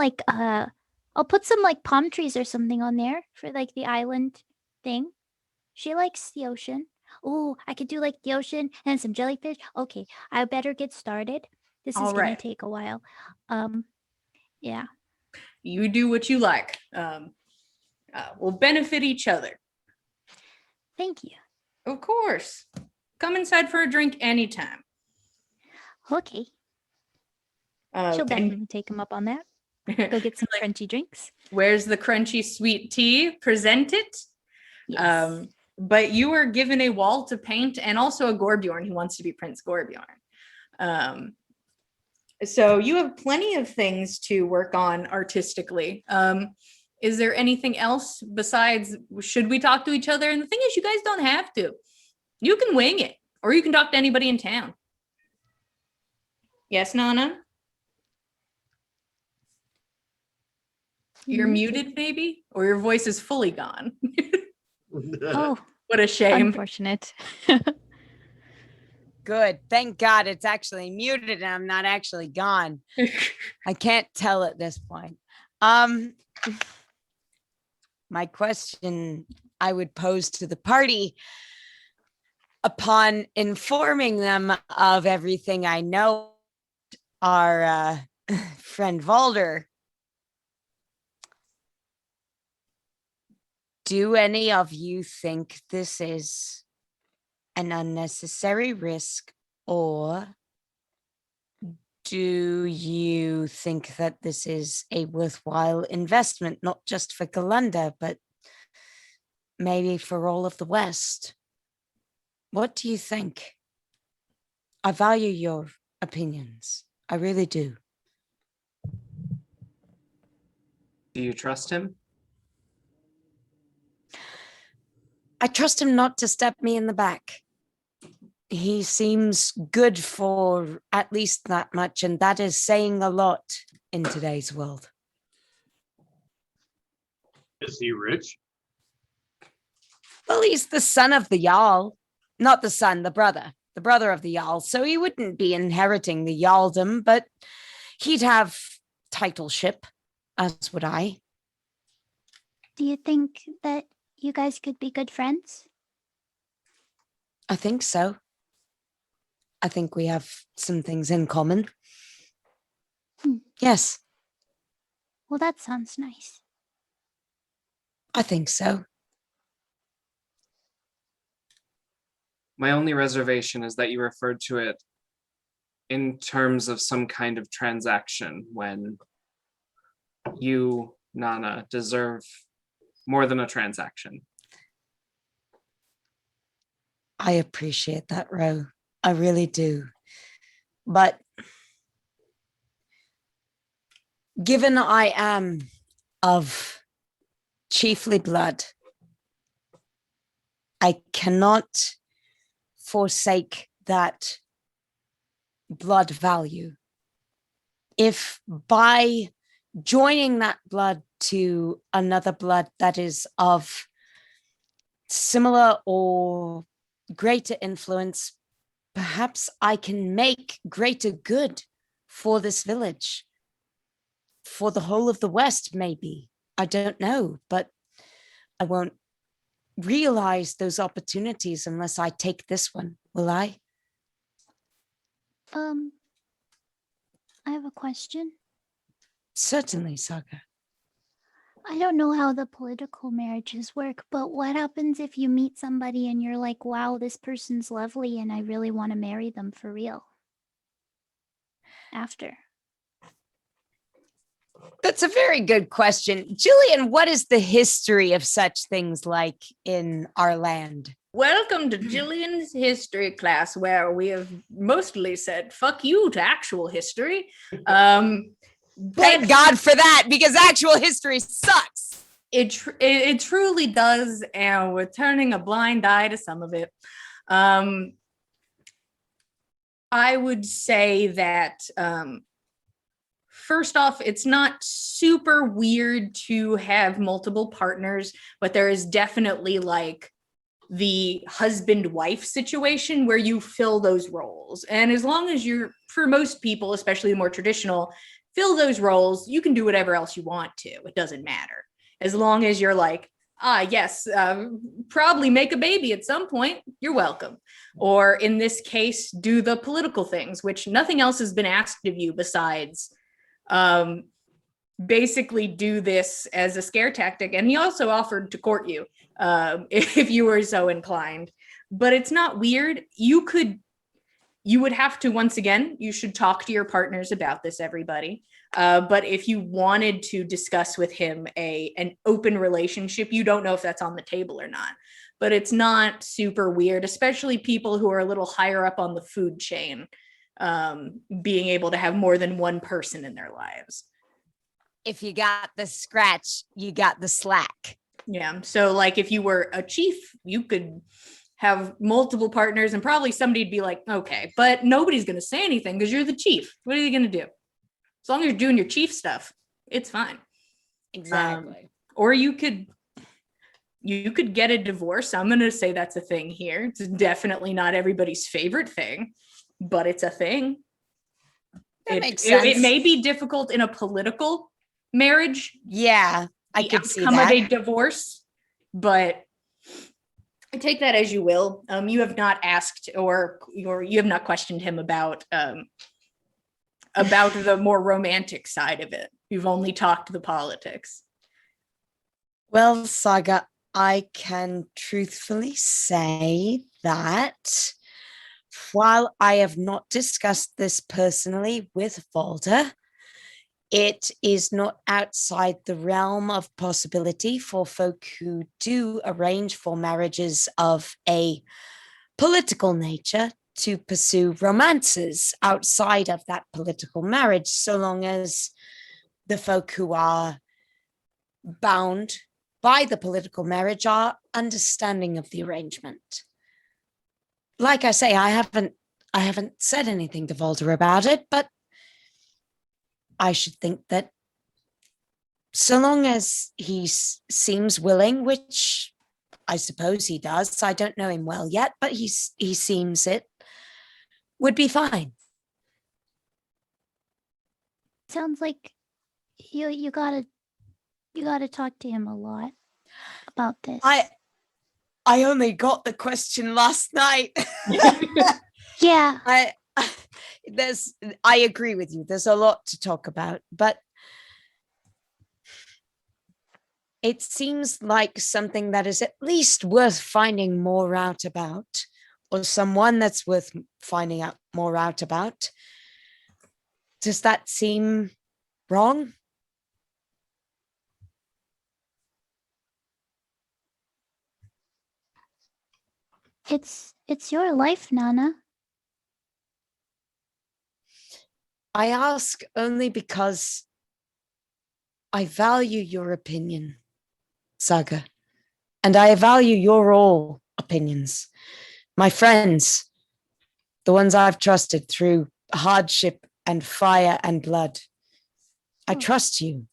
palm trees or something on there for like the island thing. She likes the ocean. Oh, I could do like the ocean and some jellyfish. Okay, I better get started. This is gonna take a while. Yeah. You do what you like. We'll benefit each other. Thank you. Of course. Come inside for a drink anytime. Okay. She'll definitely take him up on that. Go get some crunchy drinks. Where's the crunchy sweet tea? Present it. Yes. But you are given a wall to paint and also a Gorbjorn who wants to be Prince Gorbjorn. So you have plenty of things to work on artistically. is there anything else besides should we talk to each other? And the thing is, you guys don't have to. You can wing it, or you can talk to anybody in town. Yes, Nanna? You're muted, maybe? Or your voice is fully gone. Oh, What a shame. unfortunate. Good. Thank God it's actually muted and I'm not actually gone. I can't tell at this point. My question I would pose to the party upon informing them of everything I know, our friend Valder. Do any of you think this is an unnecessary risk, or do you think that this is a worthwhile investment, not just for Gull'Lundr, but maybe for all of the West? What do you think? I value your opinions. I really do. Do you trust him? I trust him not to stab me in the back. He seems good for at least that much, and that is saying a lot in today's world. Is he rich? Well, he's the son of the Jarl. Not the son, the brother of the Jarl. So he wouldn't be inheriting the Jarldom, but he'd have titleship, as would I. Do you think that you guys could be good friends? I think so. I think we have some things in common. Yes, Well, that sounds nice. I think so. My only reservation is that you referred to it in terms of some kind of transaction when you, Nanna, deserve more than a transaction. I appreciate that, Ro. I really do. But given I am of chiefly blood, I cannot forsake that blood value. If by joining that blood to another blood that is of similar or greater influence, perhaps I can make greater good for this village, for the whole of the West, maybe. I don't know, but I won't realize those opportunities unless I take this one, will I? I have a question. Certainly, Saga. I don't know how the political marriages work, but what happens if you meet somebody and you're like, wow, this person's lovely and I really want to marry them for real? After. That's a very good question. Julian, what is the history of such things like in our land? Welcome to Jillian's history class, where we have mostly said "fuck you" to actual history. Thank God for that, because actual history sucks. It truly does, and we're turning a blind eye to some of it. I would say that first off, it's not super weird to have multiple partners, but there is definitely like the husband-wife situation where you fill those roles. And as long as you're, for most people, especially the more traditional, fill those roles, you can do whatever else you want to. It doesn't matter. As long as you're like, yes, probably make a baby at some point, you're welcome. Or in this case, do the political things, which nothing else has been asked of you besides basically do this as a scare tactic. And he also offered to court you if you were so inclined. But it's not weird. You would have to, once again, you should talk to your partners about this, everybody. But if you wanted to discuss with him an open relationship, you don't know if that's on the table or not. But it's not super weird, especially people who are a little higher up on the food chain, being able to have more than one person in their lives. if you got the scratch, you got the slack. Yeah. So like if you were a chief, you could have multiple partners and probably somebody'd be like, okay, but nobody's going to say anything because you're the chief. What are you going to do? As long as you're doing your chief stuff, it's fine. Exactly. Or you could get a divorce. I'm going to say that's a thing here. It's definitely not everybody's favorite thing, but it's a thing. That makes sense. It may be difficult in a political marriage. Yeah, I could see that. Of a divorce, but take that as you will. You have not asked or you have not questioned him about the more romantic side of it. You've only talked the politics. Well, Saga, I can truthfully say that while I have not discussed this personally with Volder, it is not outside the realm of possibility for folk who do arrange for marriages of a political nature to pursue romances outside of that political marriage, so long as the folk who are bound by the political marriage are understanding of the arrangement. Like I say, I haven't said anything to Volder about it, but I should think that so long as he seems willing, which I suppose he does, I don't know him well yet, but he seems it, would be fine. Sounds like you gotta talk to him a lot about this. I only got the question last night. Yeah. I agree with you. There's a lot to talk about, but it seems like something that is at least worth finding more out about, or someone that's worth finding out more out about. Does that seem wrong? It's your life, Nanna. I ask only because I value your opinion, Saga, and I value your all opinions. My friends, the ones I've trusted through hardship and fire and blood. I trust you.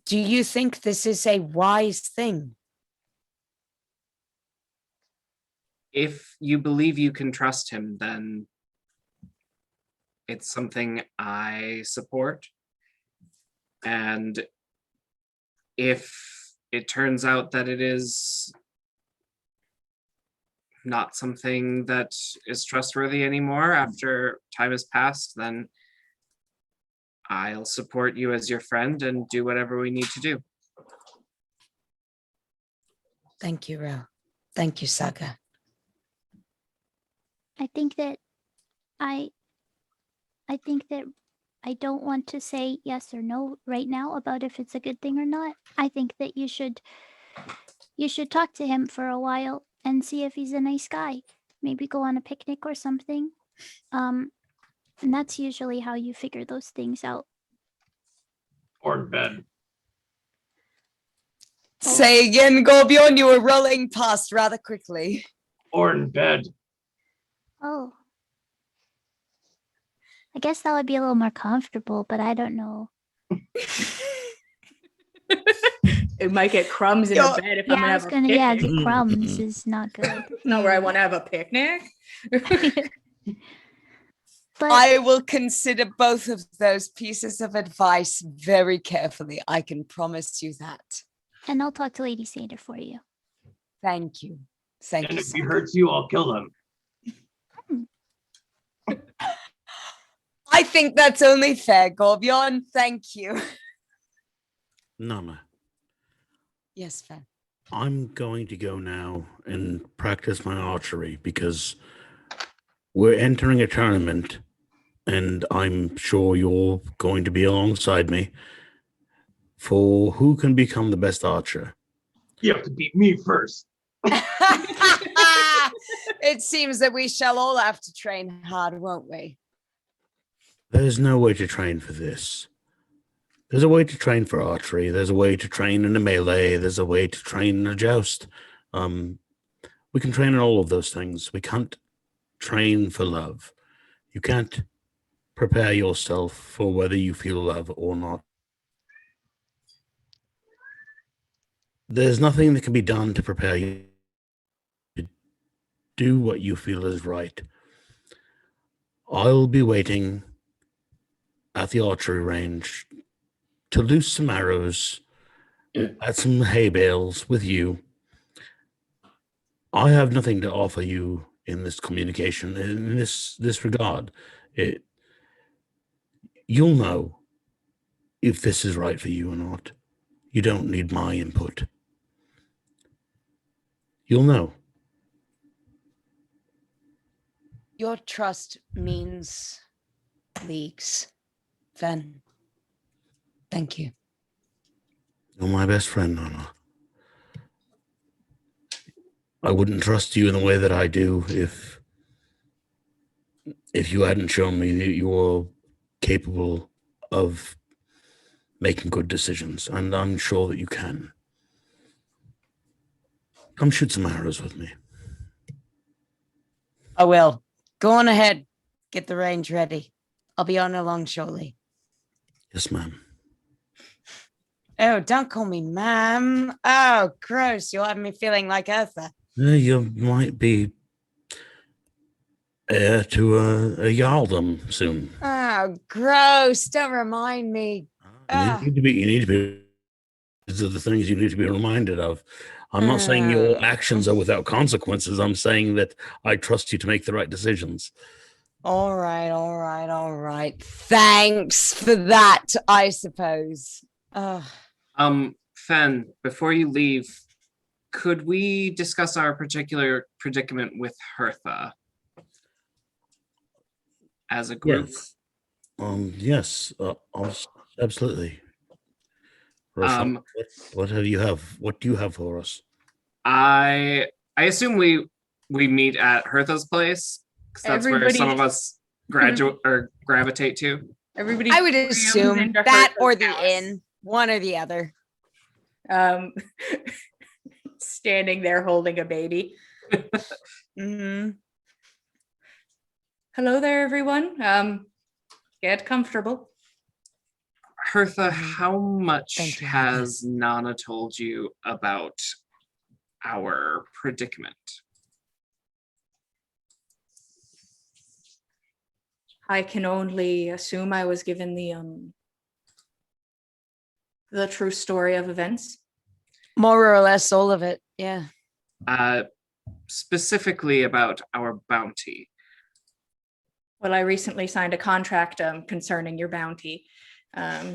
Do you think this is a wise thing? If you believe you can trust him, then it's something I support. And if it turns out that it is not something that is trustworthy anymore after time has passed, then I'll support you as your friend and do whatever we need to do. Thank you, Ro. Thank you, Saga. I think that I don't want to say yes or no right now about if it's a good thing or not. I think that you should talk to him for a while and see if he's a nice guy. Maybe go on a picnic or something. And that's usually how you figure those things out. Or in bed. Say again, Gorbjorn, you were rolling past rather quickly. Or in bed. Oh. I guess that would be a little more comfortable, but I don't know. It might get crumbs in a bed if I'm gonna have a picnic. Yeah, the crumbs is not good. Not where I want to have a picnic. But I will consider both of those pieces of advice very carefully. I can promise you that. and I'll talk to Lady Sander for you. Thank you. Thank And you. if he hurts you, I'll kill him. I think that's only fair, Gorbjorn. Thank you. Nanna, Yes, Fen. I'm going to go now and practice my archery because we're entering a tournament and I'm sure you're going to be alongside me for who can become the best archer. You have to beat me first. It seems that we shall all have to train hard, won't we? There's no way to train for this. There's a way to train for archery. There's a way to train in a melee. There's a way to train in a joust. We can train in all of those things. We can't train for love. You can't prepare yourself for whether you feel love or not. There's nothing that can be done to prepare you to do what you feel is right. I'll be waiting at the archery range to loose some arrows at some hay bales with you. I have nothing to offer you in this communication, in this regard. You'll know if this is right for you or not. You don't need my input. You'll know. Your trust means leagues, Fen. Thank you. You're my best friend, Nanna. I wouldn't trust you in the way that I do if you hadn't shown me that you're capable of making good decisions, and I'm sure that you can. Come shoot some arrows with me. I will. Go on ahead. Get the range ready. I'll be on along shortly. Yes, ma'am. Oh, don't call me ma'am. Oh, gross. You'll have me feeling like Eartha. You might be heir to a Jarldom soon. Oh, gross. Don't remind me. You need to be. These are the things you need to be reminded of. I'm not saying your actions are without consequences. I'm saying that I trust you to make the right decisions. All right. Thanks for that, I suppose. Fen, before you leave, could we discuss our particular predicament with Hertha as a group? Yes. Absolutely. Roshan, what do you have for us? I assume we meet at Hertha's place, because that's where some of us gravitate to. Everybody, I would assume that or the inn, one or the other. Standing there holding a baby. Mm-hmm. Hello there, everyone. Get comfortable. Hertha, how much Thank you, has Nanna told you about our predicament? I can only assume I was given the true story of events. More or less all of it, yeah. Specifically about our bounty. Well, I recently signed a contract concerning your bounty.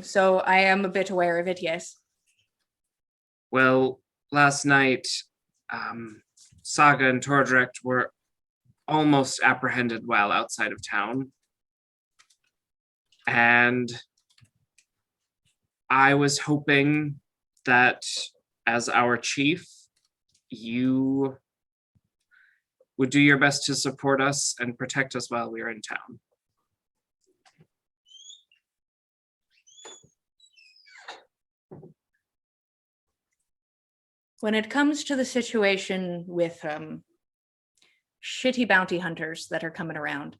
So I am a bit aware of it, yes. Well, last night, Saga and Tordrekt were almost apprehended while outside of town. And I was hoping that as our chief, you would do your best to support us and protect us while we are in town. When it comes to the situation with shitty bounty hunters that are coming around,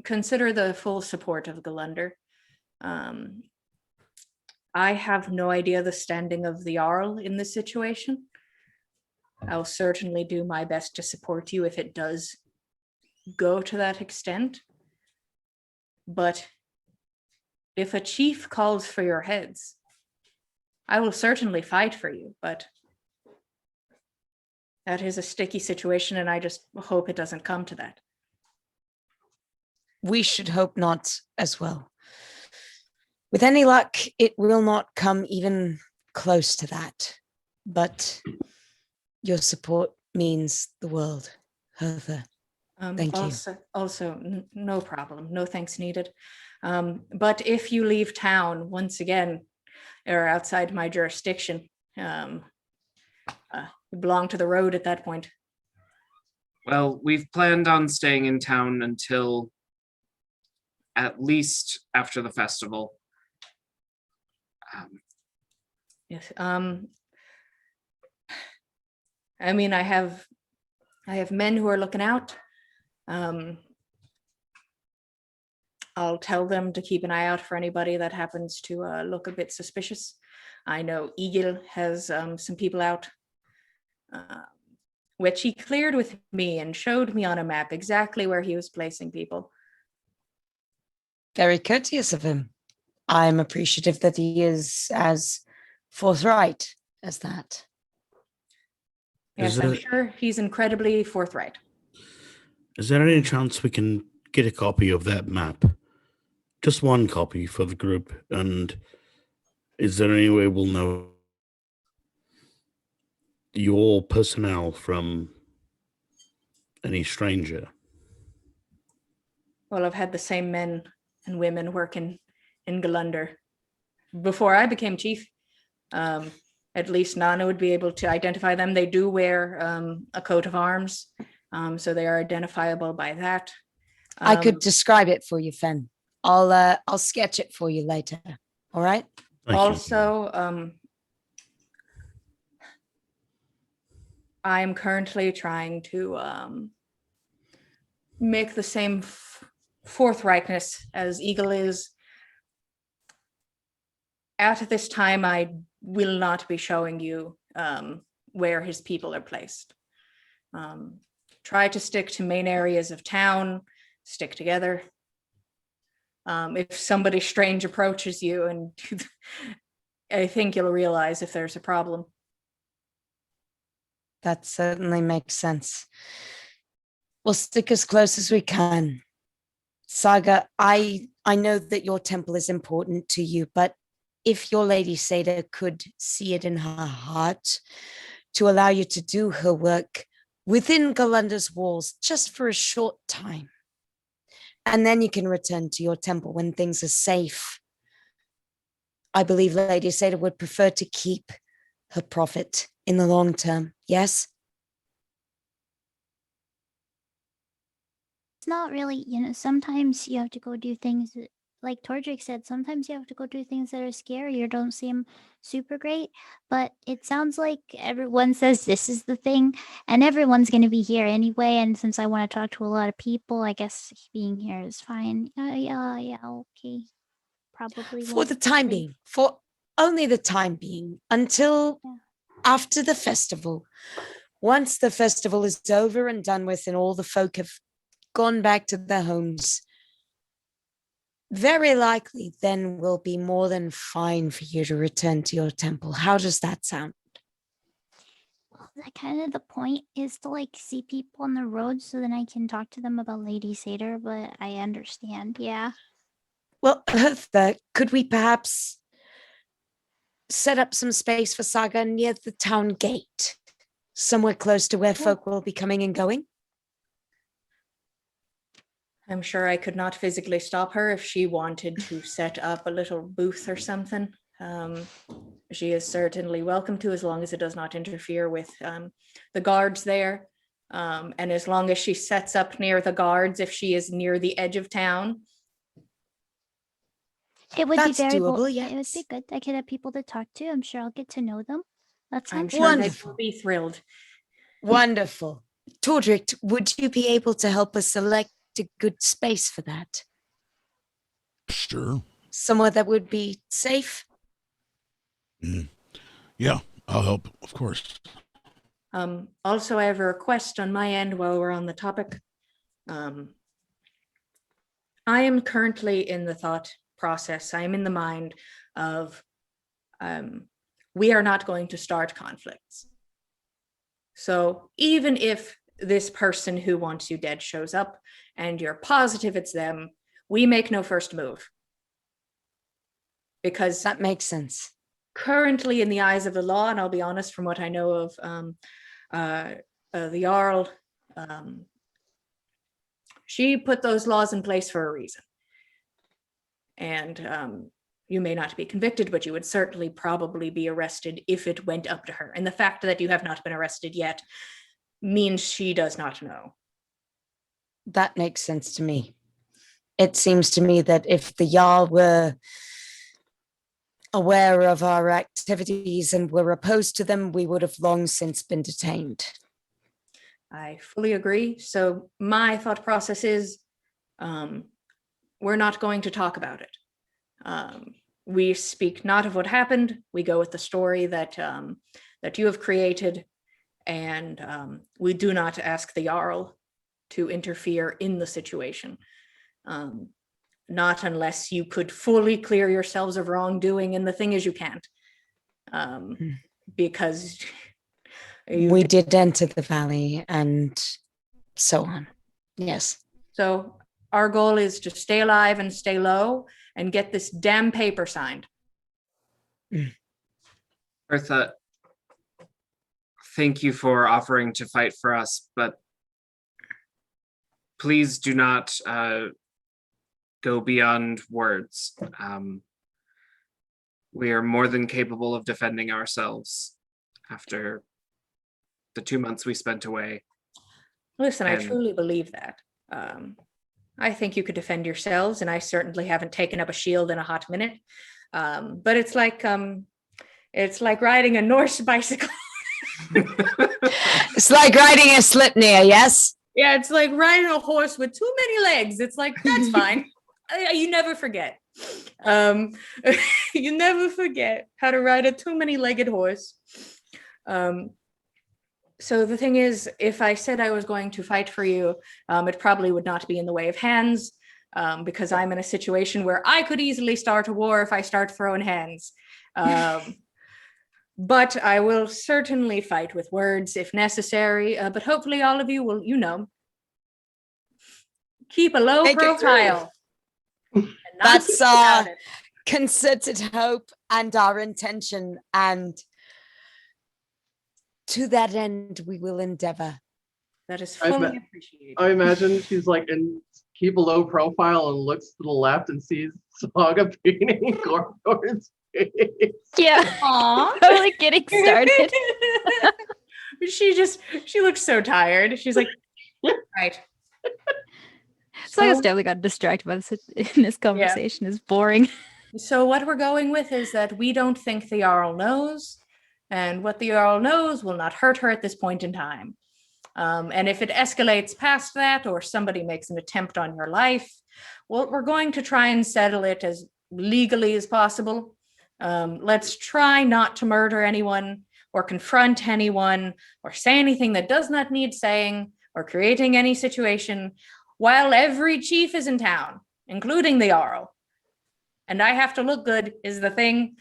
consider the full support of Gull'Lundr. I have no idea the standing of the Jarl in this situation. I'll certainly do my best to support you if it does go to that extent. But if a chief calls for your heads, I will certainly fight for you, but that is a sticky situation, and I just hope it doesn't come to that. We should hope not as well. With any luck, it will not come even close to that. But your support means the world, Hertha. Thank you. Also, no problem. No thanks needed. But if you leave town, once again, or outside my jurisdiction, you belong to the road at that point. Well, we've planned on staying in town until at least after the festival. Yes. I mean, I have men who are looking out. I'll tell them to keep an eye out for anybody that happens to look a bit suspicious. I know Eagle has some people out, which he cleared with me and showed me on a map exactly where he was placing people. Very courteous of him. I'm appreciative that he is as forthright as that. Yes, I'm sure he's incredibly forthright. Is there any chance we can get a copy of that map? Just one copy for the group. And is there any way we'll know your personnel from any stranger? Well, I've had the same men and women working in Gull'Lundr before I became chief. At least Nanna would be able to identify them. They do wear a coat of arms, so they are identifiable by that. I could describe it for you, Fen. I'll sketch it for you later. All right. Also, I'm currently trying to make the same forthrightness as Eagle is. At this time, I will not be showing you where his people are placed. Try to stick to main areas of town, stick together. If somebody strange approaches you, and I think you'll realize if there's a problem. That certainly makes sense. We'll stick as close as we can. Saga, I know that your temple is important to you, but if your Lady Seda could see it in her heart to allow you to do her work within Gull'Lundr's walls just for a short time, and then you can return to your temple when things are safe, I believe Lady Seda would prefer to keep her profit in the long term. Yes? It's not really, sometimes you have to go do things like Tordrekt said, sometimes you have to go do things that are scary or don't seem super great. But it sounds like everyone says this is the thing, and everyone's going to be here anyway. And since I want to talk to a lot of people, I guess being here is fine. Yeah, okay. Probably For the time being, for only the time being, until after the festival. Once the festival is over and done with, and all the folk have gone back to their homes, very likely then will be more than fine for you to return to your temple. How does that sound? That kind of the point is to see people on the road so then I can talk to them about Lady Seda, but I understand, yeah. Well, Hertha, could we perhaps set up some space for Saga near the town gate, somewhere close to where folk will be coming and going? I'm sure I could not physically stop her if she wanted to set up a little booth or something. She is certainly welcome to, as long as it does not interfere with the guards there. And as long as she sets up near the guards, if she is near the edge of town. It would That's be very doable, It would yes. be good. I could have people to talk to. I'm sure I'll get to know them. That I'm sounds sure nice. they Wonderful. will be thrilled. Wonderful. Tordrekt, would you be able to help us select a good space for that? Sure. Somewhere that would be safe? Yeah, I'll help, of course. Also, I have a request on my end while we're on the topic. I am currently in the thought process. I am in the mind of we are not going to start conflicts. So even if this person who wants you dead shows up and you're positive it's them, we make no first move. Because that makes sense. Currently, in the eyes of the law, and I'll be honest, from what I know of the Jarl, she put those laws in place for a reason. And you may not be convicted, but you would certainly probably be arrested if it went up to her. And the fact that you have not been arrested yet means she does not know. That makes sense to me. It seems to me that if the Jarl were aware of our activities and were opposed to them, we would have long since been detained. I fully agree. So my thought process is, we're not going to talk about it. We speak not of what happened. We go with the story that that you have created, and we do not ask the Jarl to interfere in the situation. Not unless you could fully clear yourselves of wrongdoing, and the thing is, you can't, because we did enter the valley and so on. Yes. So our goal is to stay alive and stay low and get this damn paper signed. Bertha, thank you for offering to fight for us, but please do not go beyond words. We are more than capable of defending ourselves after the 2 months we spent away. Listen, I truly believe that. I think you could defend yourselves, and I certainly haven't taken up a shield in a hot minute. But it's like riding a Norse bicycle. It's like riding a Slipnir, yes? Yeah, it's like riding a horse with too many legs. It's like, that's fine. You never forget. You never forget how to ride a too many legged horse. So the thing is, if I said I was going to fight for you, it probably would not be in the way of hands, because I'm in a situation where I could easily start a war if I start throwing hands. But I will certainly fight with words if necessary. But hopefully all of you will, keep a low profile. That's our concerted hope and our intention. And to that end, we will endeavor. That is fully appreciated. I imagine she's like, and keep a low profile and looks to the left and sees Saga painting Gorgor's face. Yeah. Aww. Totally getting started. She looks so tired. She's like, right. So I definitely got distracted by this in this conversation. It's boring. So what we're going with is that we don't think the Jarl knows, and what the Jarl knows will not hurt her at this point in time. And if it escalates past that, or somebody makes an attempt on your life, well, we're going to try and settle it as legally as possible. Let's try not to murder anyone, or confront anyone, or say anything that does not need saying, or creating any situation, while every chief is in town, including the Jarl. And I have to look good is the thing.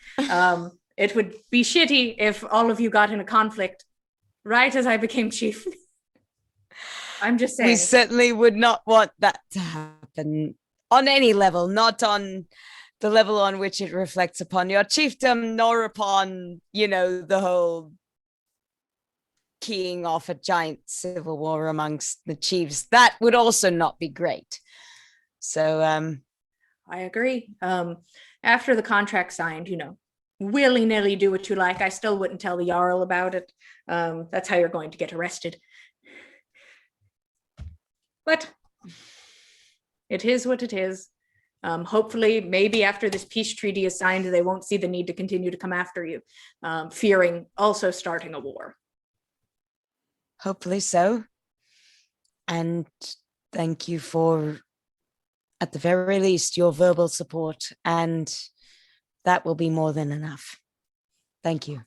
It would be shitty if all of you got in a conflict right as I became chief. I'm just saying. We certainly would not want that to happen on any level, not on the level on which it reflects upon your chiefdom, nor upon, the whole keying off a giant civil war amongst the chiefs. That would also not be great. So I agree. After the contract signed, willy-nilly do what you like. I still wouldn't tell the Jarl about it. That's how you're going to get arrested. But it is what it is. Hopefully, maybe after this peace treaty is signed, they won't see the need to continue to come after you, fearing also starting a war. Hopefully so. And thank you for, at the very least, your verbal support, and that will be more than enough. Thank you.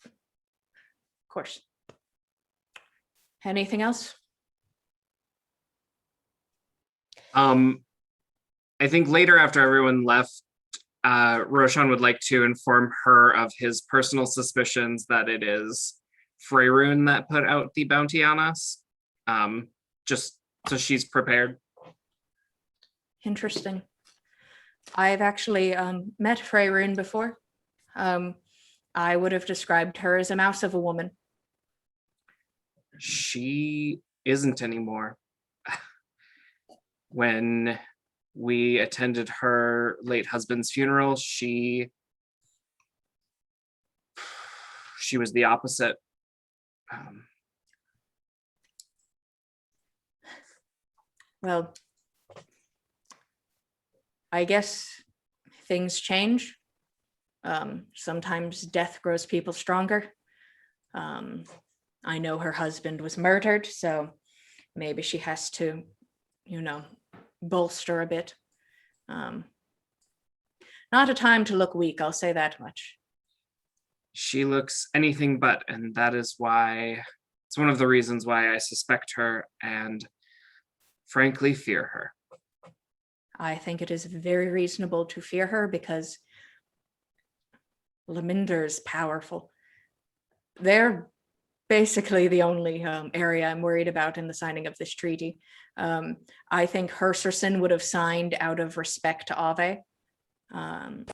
Of course. Anything else? I think later, after everyone left, Roshan would like to inform her of his personal suspicions that it is Freyroon that put out the bounty on us, just so she's prepared. Interesting. I've actually met Freyroon before. I would have described her as a mouse of a woman. She isn't anymore. When we attended her late husband's funeral, she was the opposite. Well, I guess things change. Sometimes death grows people stronger. I know her husband was murdered, so maybe she has to, bolster a bit. Not a time to look weak, I'll say that much. She looks anything but, and that is why it's one of the reasons why I suspect her and frankly fear her. I think it is very reasonable to fear her because Gull'Lundr is powerful. They're basically the only area I'm worried about in the signing of this treaty. I think Herserson would have signed out of respect to Ave. And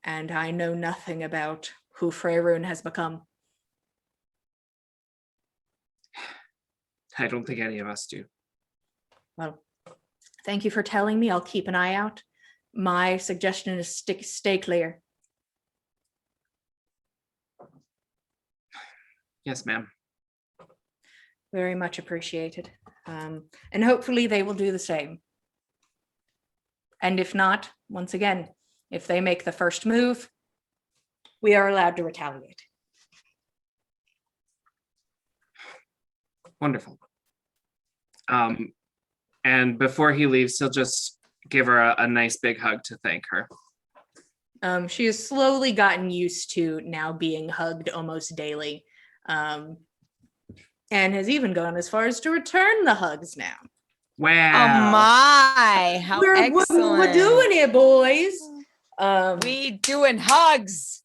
I know nothing about who Freyrun has become. I don't think any of us do. Well, thank you for telling me. I'll keep an eye out. My suggestion is stay clear. Yes, ma'am. Very much appreciated. And hopefully they will do the same. And if not, once again, if they make the first move, we are allowed to retaliate. Wonderful. And before he leaves, he'll just give her a nice big hug to thank her. She has slowly gotten used to now being hugged almost daily. And has even gone as far as to return the hugs now. Oh Wow. my, how excellent. What we're doing here, boys. We doing hugs.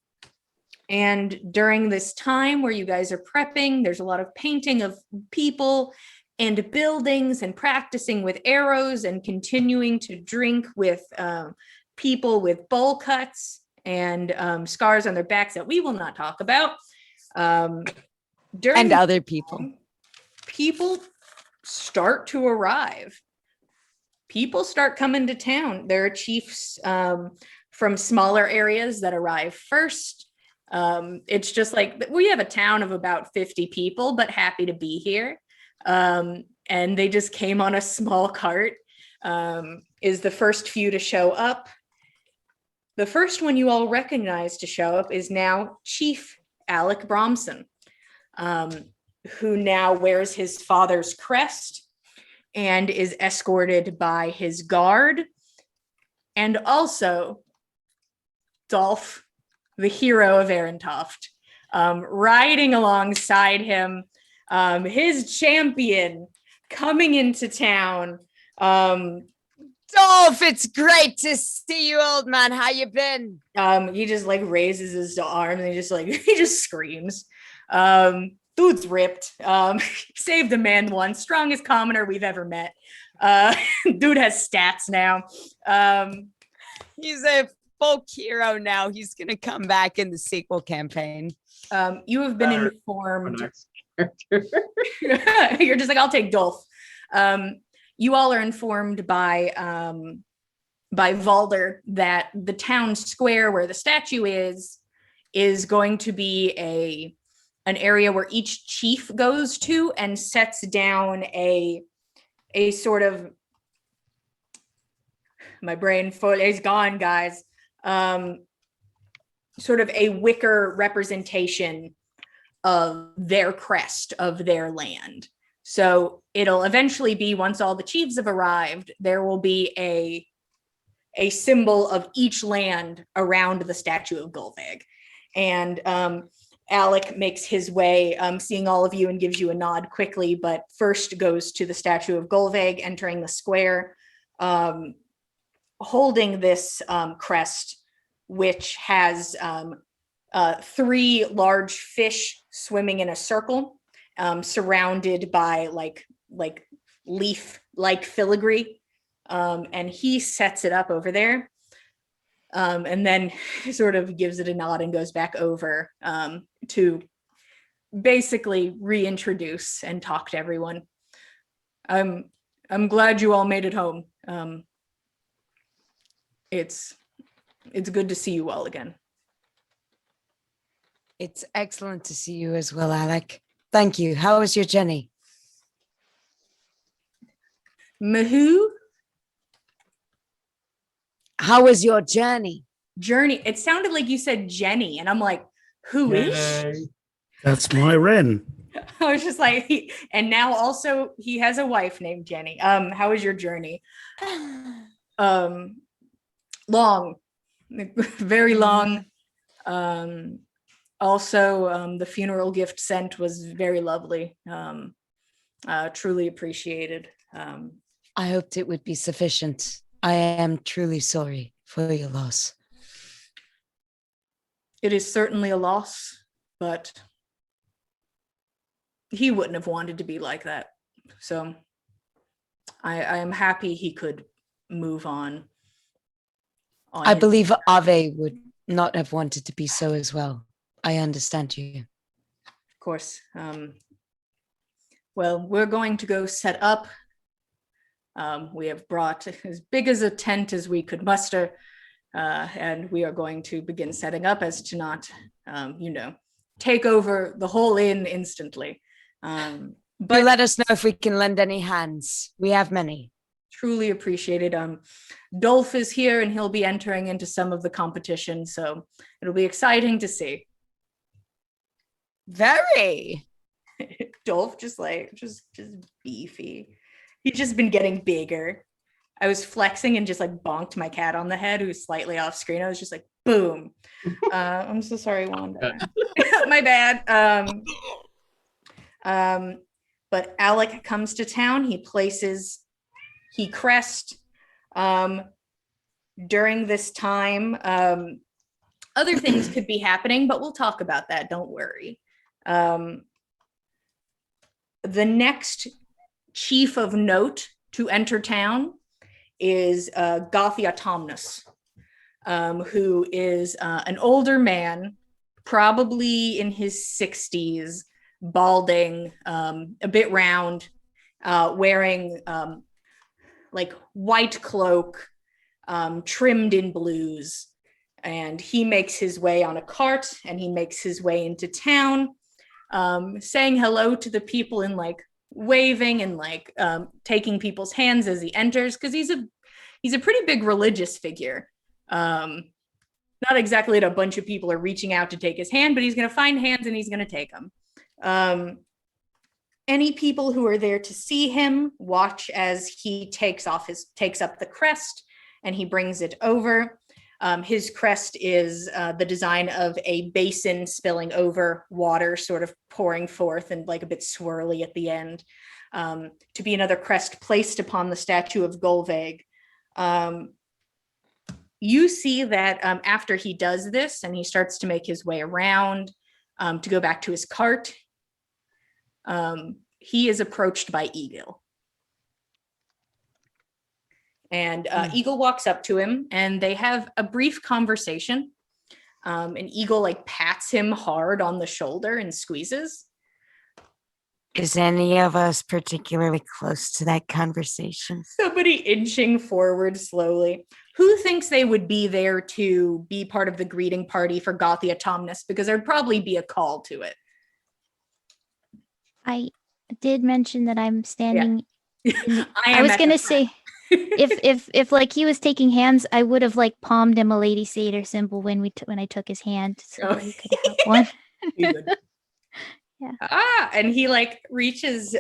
And during this time where you guys are prepping, there's a lot of painting of people and buildings and practicing with arrows and continuing to drink with people with bowl cuts and scars on their backs that we will not talk about. And other people. People start to arrive. People start coming to town. There are chiefs from smaller areas that arrive first. It's just like we have a town of about 50 people, but happy to be here. And they just came on a small cart. Is the first few to show up. The first one you all recognize to show up is now Chief Alec Bromson, who now wears his father's crest and is escorted by his guard. And also Dolph, the hero of Arentoft, riding alongside him, his champion coming into town. Dolph, it's great to see you, old man. How you been? He just like raises his arms and he just screams. Dude's ripped. Saved a man once, strongest commoner we've ever met. Dude has stats now. He's a folk hero now. He's gonna come back in the sequel campaign. You have been informed. You're just like, I'll take Dolph. You all are informed by Valder that the town square where the statue is going to be an area where each chief goes to and sets down a sort of, my brain fully is gone, guys. Sort of a wicker representation of their crest, of their land. So it'll eventually be, once all the chiefs have arrived, there will be a symbol of each land around the statue of Gull'Lundr. And Alec makes his way, seeing all of you, and gives you a nod quickly, but first goes to the statue of Gull'Lundr, entering the square, holding this crest, which has 3 large fish swimming in a circle, surrounded by like leaf-like filigree. And he sets it up over there. And then sort of gives it a nod and goes back over to basically reintroduce and talk to everyone. I'm glad you all made it home. It's good to see you all again. It's excellent to see you as well, Alec. Thank you. How was your journey? Mahoo? How was your journey? journey. It sounded like you said Jenny, and I'm like, who is she? Yay. That's my Ren. I was just like, and now also he has a wife named Jenny. How was your journey? Long, very long. Also, the funeral gift sent was very lovely. Truly appreciated. I hoped it would be sufficient. I am truly sorry for your loss. It is certainly a loss, but he wouldn't have wanted to be like that. So I am happy he could move on. I believe Ave would not have wanted to be so as well. I understand you. Of course. Well, we're going to go set up. We have brought as big as a tent as we could muster, and we are going to begin setting up as to not, take over the whole inn instantly. But let us know if we can lend any hands. We have many. Truly appreciated. Dolph is here, and he'll be entering into some of the competition, so it'll be exciting to see. Very. Dolph just beefy. He's just been getting bigger. I was flexing and just like bonked my cat on the head, who's slightly off screen. I was just like, boom. I'm so sorry, Wanda. My bad. But Alec comes to town. He crest. During this time, other things could be happening, but we'll talk about that. Don't worry. The next chief of note to enter town is Gothia Tomnus, who is an older man, probably in his 60s, balding, a bit round, wearing like white cloak, trimmed in blues. And he makes his way on a cart, and he makes his way into town, saying hello to the people and like waving and like taking people's hands as he enters, because he's a pretty big religious figure. Not exactly that a bunch of people are reaching out to take his hand, but he's going to find hands and he's going to take them. Any people who are there to see him watch as he takes up the crest and he brings it over. His crest is the design of a basin spilling over water, sort of pouring forth and like a bit swirly at the end, to be another crest placed upon the statue of Gull'Lundr. You see that after he does this and he starts to make his way around to go back to his cart, he is approached by Eagle. And Eagle walks up to him and they have a brief conversation. And Eagle like pats him hard on the shoulder and squeezes. Is any of us particularly close to that conversation? Somebody inching forward slowly. Who thinks they would be there to be part of the greeting party for Gothia Tomnus? Because there'd probably be a call to it. I did mention that I'm standing. Yeah. I was gonna say, if like he was taking hands, I would have like palmed him a Lady Satyr symbol when I took his hand, so he could have one. Yeah. And he like reaches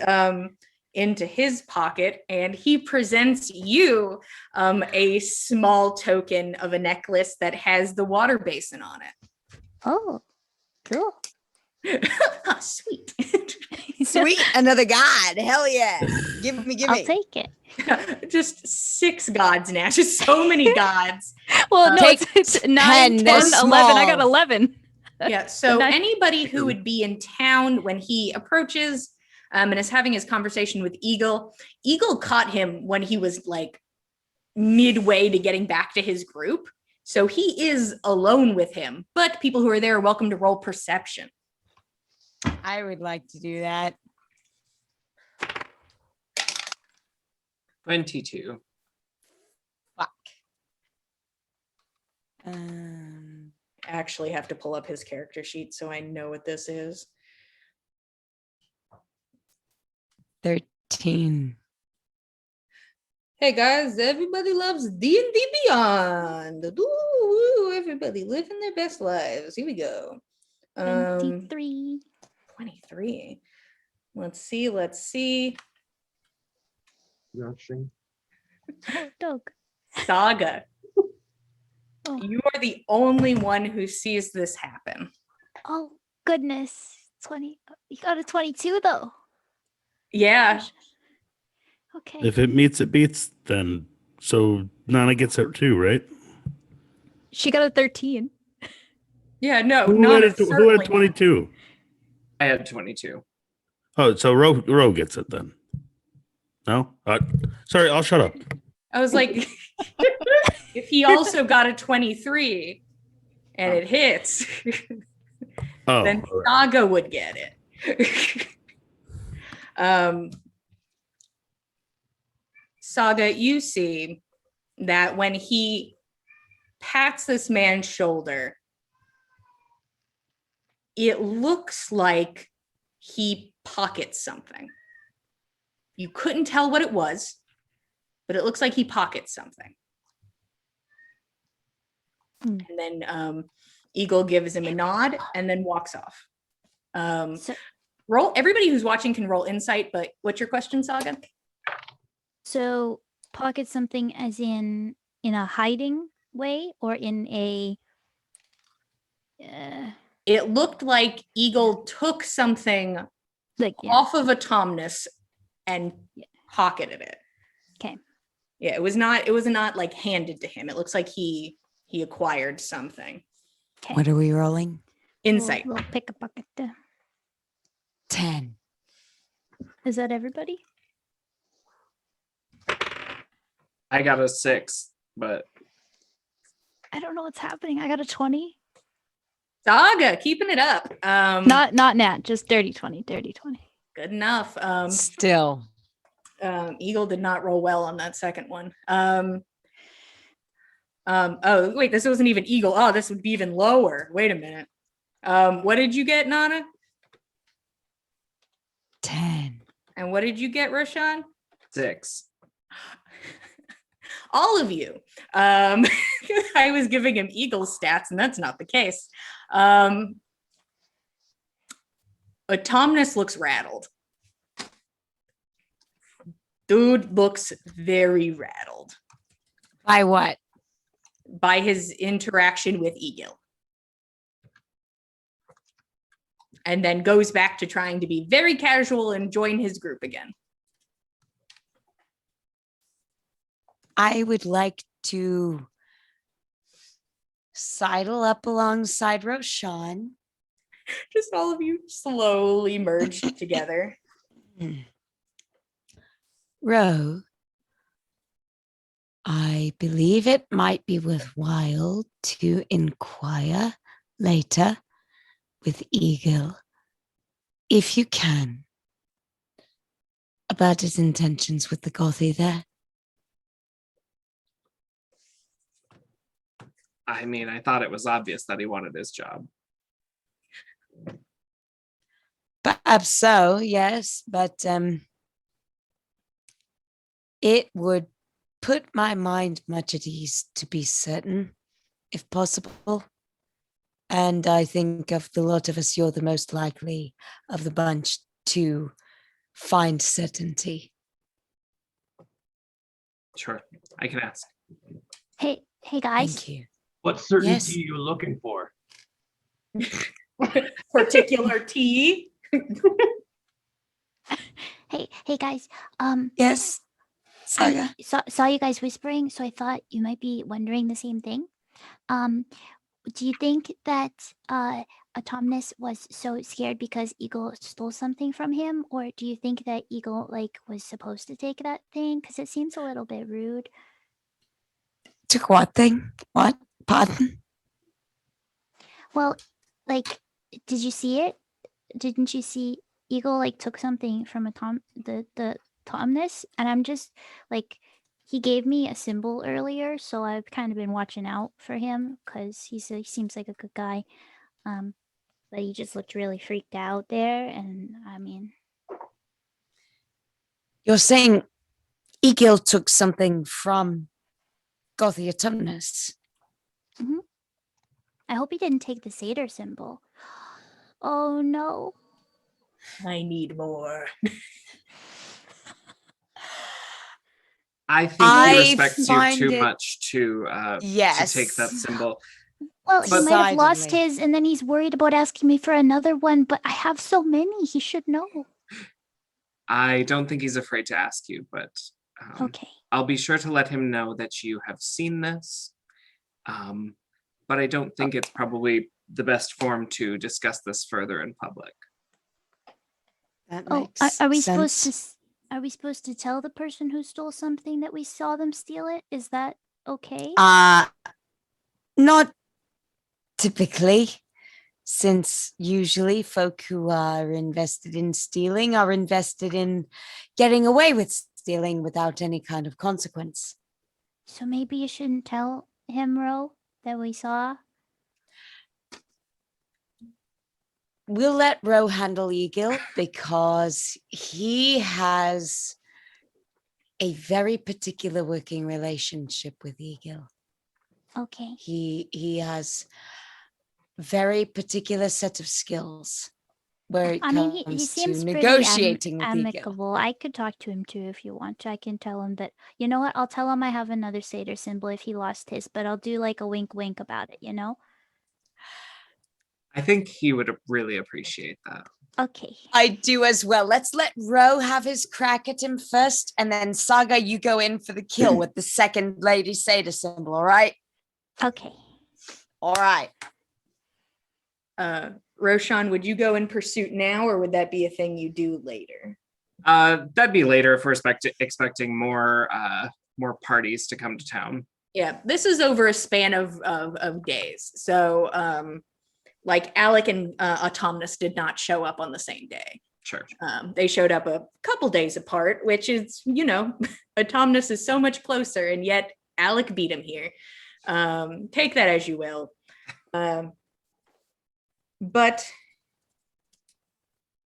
into his pocket and he presents you a small token of a necklace that has the water basin on it. Oh, cool. Sweet. Sweet, another god. Hell yeah. Give me. I'll take it. Just 6 gods now. Just so many gods. Well, no, it's 9, 10, 11. small. I got 11. Yeah. So anybody who would be in town when he approaches and is having his conversation with Eagle caught him when he was like midway to getting back to his group. So he is alone with him, but people who are there are welcome to roll perception. I would like to do that. 22. Fuck. I actually have to pull up his character sheet so I know what this is. 13. Hey guys, everybody loves D&D Beyond. Ooh, everybody living their best lives. Here we go. 23. 23. Let's see. Rushing. Oh, dog. Saga. Oh. You are the only one who sees this happen. Oh, goodness. 20. You got a 22, though. Yeah. Okay. If it meets, it beats, then so Nana gets it too, right? She got a 13. Yeah, no, Who not had, who had 22? I had 22. Oh, so Ro gets it then. No? Sorry, I'll shut up. I was like, if he also got a 23 and it hits, Oh, then all right. Saga would get it. Saga, you see that when he pats this man's shoulder, it looks like he pockets something. You couldn't tell what it was, but it looks like he pockets something. And then Eagle gives him a nod and then walks off. Roll. Everybody who's watching can roll insight, but what's your question, Saga? So, pocket something as in a hiding way or in a... It looked like Eagle took something like off of Autumnus and pocketed it. Okay. Yeah, it was not like handed to him. It looks like he acquired something. Okay. What are we rolling? Insight. We'll pick a pocket. 10. Is that everybody? I got a 6, but I don't know what's happening. I got a 20. Saga, keeping it up. Not Nat, just dirty 20. Dirty 20. Good enough. Still. Eagle did not roll well on that second one. Oh, wait, this wasn't even Eagle. Oh, this would be even lower. Wait a minute. What did you get, Nana? 10. And what did you get, Roshan? 6. All of you. I was giving him Eagle stats, and that's not the case. Autumnus looks rattled. Dude looks very rattled. By what? By his interaction with Eagle. And then goes back to trying to be very casual and join his group again. I would like to sidle up alongside Roshan. Just all of you slowly merged together. Ro, I believe it might be worthwhile to inquire later with Eagle, if you can, about his intentions with the Gothy there. I mean, I thought it was obvious that he wanted his job. Perhaps so, yes, but it would put my mind much at ease to be certain, if possible. And I think of the lot of us, you're the most likely of the bunch to find certainty. Sure, I can ask. Hey guys. Thank you. What certainty Yes. are you looking for? Particular tea. Hey guys. Yes, I Saga. saw you guys whispering, so I thought you might be wondering the same thing. Do you think that Autumnus was so scared because Eagle stole something from him, or do you think that Eagle was supposed to take that thing? Because it seems a little bit rude. Took what thing? What? Pardon? Well, did you see it? Didn't you see Eagle took something from the Autumnus? And I'm just he gave me a symbol earlier, so I've kind of been watching out for him because he seems like a good guy. But he just looked really freaked out there, and I mean, You're saying Egil took something from Gothiatumnus. I hope he didn't take the satyr symbol. Oh no. I need more. I think I he respects you find too it- much to take that symbol. Well, he But- might have lost Decidedly. his, and then he's worried about asking me for another one, but I have so many, he should know. I don't think he's afraid to ask you, but Okay. I'll be sure to let him know that you have seen this. But I don't think it's probably the best form to discuss this further in public. That Oh, makes are we sense. supposed to? Are we supposed to tell the person who stole something that we saw them steal it? Is that okay? Not typically, since usually folk who are invested in stealing are invested in getting away with stealing without any kind of consequence. So maybe you shouldn't tell him, Ro, that we saw. We'll let Ro handle Egil because he has a very particular working relationship with Egil. Okay. He has very particular set of skills where it I comes mean, he to seems pretty negotiating with Egil. amicable. I could talk to him too if you want to. I can tell him that, you know what? I'll tell him I have another satyr symbol if he lost his, but I'll do like a wink wink about it, you know? I think he would really appreciate that. Okay. I do as well. Let's let Ro have his crack at him first, and then Saga, you go in for the kill with the second Lady Satyr symbol, all right? Okay. All right. Roshan, would you go in pursuit now, or would that be a thing you do later? That'd be later if we're expecting more parties to come to town. Yeah, this is over a span of days. So, like Alec and Autumnus did not show up on the same day. Sure. They showed up a couple days apart, which is, Autumnus is so much closer, and yet Alec beat him here. Take that as you will. But,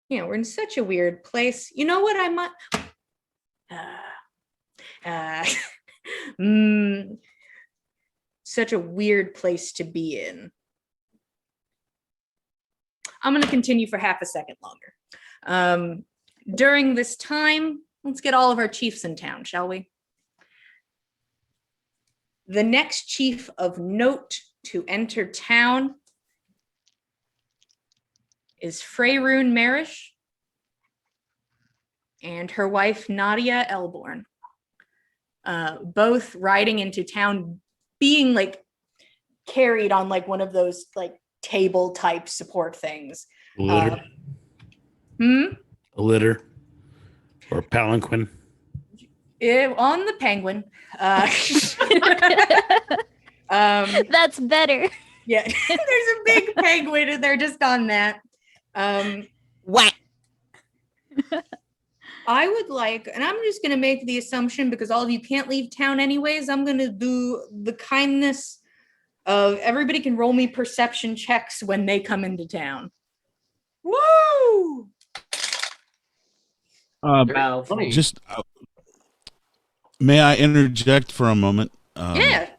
we're in such a weird place. You know what I might... such a weird place to be in. I'm going to continue for half a second longer. During this time, let's get all of our chiefs in town, shall we? The next chief of note to enter town is Freyrune Marish and her wife Nadia Elborn. Both riding into town, being carried on one of those table type support things. A litter. A litter or palanquin. On the penguin. That's better. Yeah, there's a big penguin and they're just on that. What? I would like, and I'm just going to make the assumption because all of you can't leave town anyways, I'm going to do the kindness of everybody can roll me perception checks when they come into town. Woo! Well, Funny. Just may I interject for a moment? Yeah.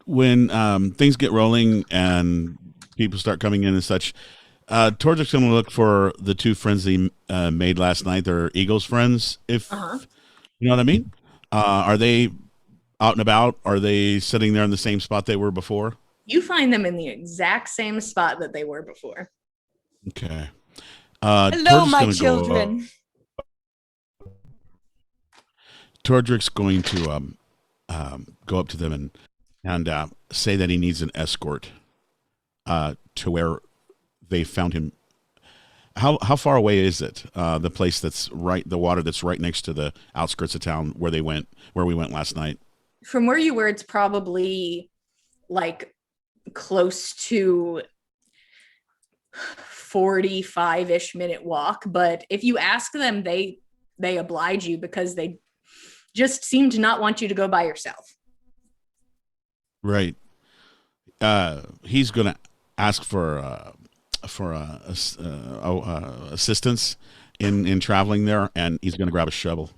When things get rolling and people start coming in and such, Tordrekt's going to look for the two friends he made last night. They're Eagle's friends, if you know what I mean. Are they out and about? Are they sitting there in the same spot they were before? You find them in the exact same spot that they were before. Okay. Hello, Tordrekt's my gonna children. Tordrekt's going to go up to them and say that he needs an escort to where they found him. How far away is it? The place that's the water that's right next to the outskirts of town where we went last night. From where you were, it's probably close to 45-ish minute walk. But if you ask them, they oblige you because they just seem to not want you to go by yourself. Right. He's going to ask for assistance in traveling there, and he's going to grab a shovel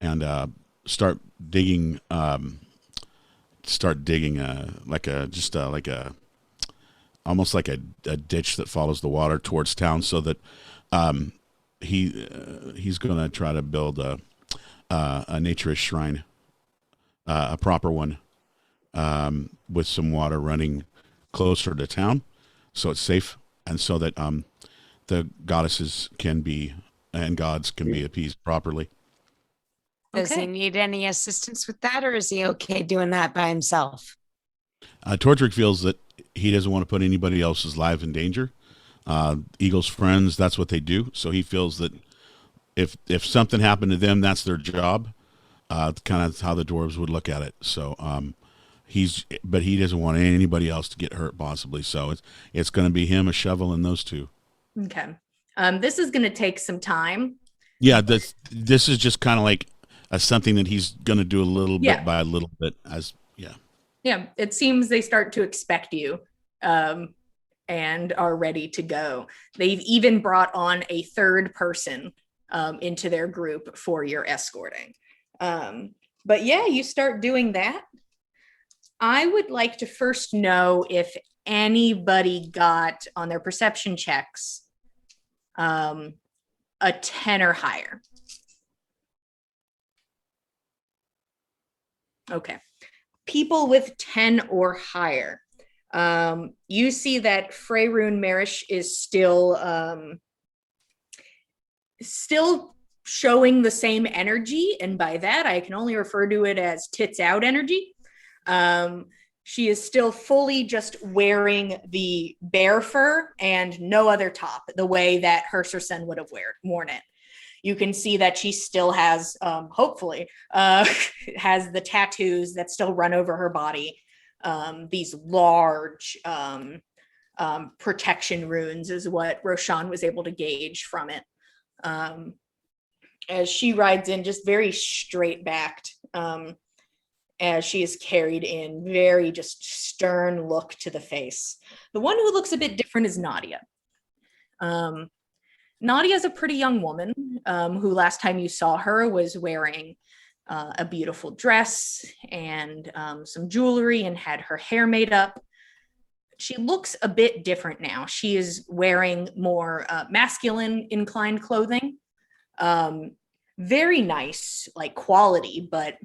and start digging. Like a almost like a ditch that follows the water towards town, so that he's going to try to build a naturist shrine, a proper one, with some water running closer to town, so it's safe, and so that the goddesses can be and gods can be appeased properly. Does he need any assistance with that, or is he okay doing that by himself? Tordrekt feels that he doesn't want to put anybody else's life in danger. Eagle's friends, that's what they do. So he feels that if something happened to them, that's their job. Kind of how the dwarves would look at it. So but he doesn't want anybody else to get hurt possibly. So it's going to be him, a shovel, and those two. Okay. This is going to take some time. Yeah, this is just kind of like something that he's going to do a little bit by a little bit. Yeah, it seems they start to expect you and are ready to go. They've even brought on a third person into their group for your escorting. But yeah, you start doing that. I would like to first know if anybody got on their perception checks a 10 or higher. Okay. People with 10 or higher. You see that Freyrune Marish is still showing the same energy, and by that I can only refer to it as tits out energy. She is still fully just wearing the bear fur and no other top, the way that Hersersen would have worn it. You can see that she still has, hopefully, has the tattoos that still run over her body. These large protection runes is what Roshan was able to gauge from it. As she rides in, just very straight-backed, as she is carried in, very just stern look to the face. The one who looks a bit different is Nadia. Nadia is a pretty young woman who last time you saw her was wearing a beautiful dress and some jewelry and had her hair made up. She looks a bit different now. She is wearing more masculine inclined clothing. Very nice, like quality, but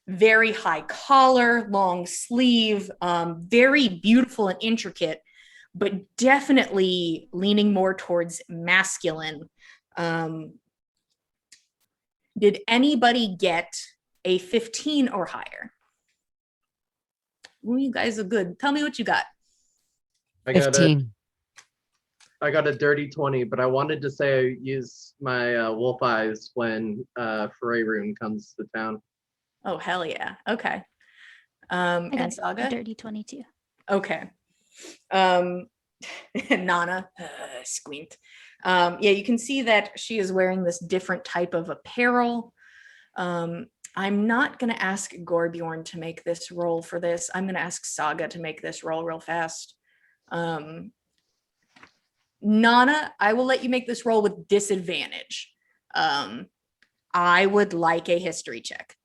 very high collar, long sleeve, very beautiful and intricate, but definitely leaning more towards masculine. Did anybody get a 15 or higher? Well, you guys are good. Tell me what you got. 15. I got a dirty 20, but I wanted to say I use my wolf eyes when Freyrune comes to town. Oh, hell yeah. Okay. I got And Saga? a dirty 22. Okay. Nanna, squint. Yeah, you can see that she is wearing this different type of apparel. I'm not going to ask Gorbjorn to make this roll for this. I'm going to ask Saga to make this roll real fast. Nanna, I will let you make this roll with disadvantage. I would like a history check.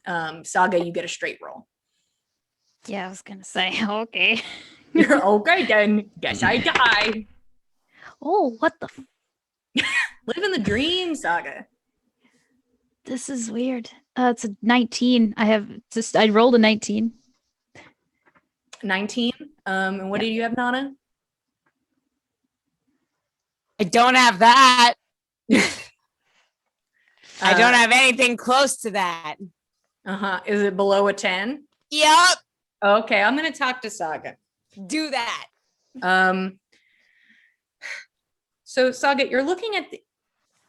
Saga, you get a straight roll. Yeah, I was gonna say, okay. You're okay then. Guess I die. Oh, what the? Living the dream, Saga. This is weird. It's a 19. I rolled a 19. 19. And what did you have, Nanna? I don't have that. I don't have anything close to that. Is it below a 10? Yep. Okay, I'm gonna talk to Saga. Do that. So Saga, you're looking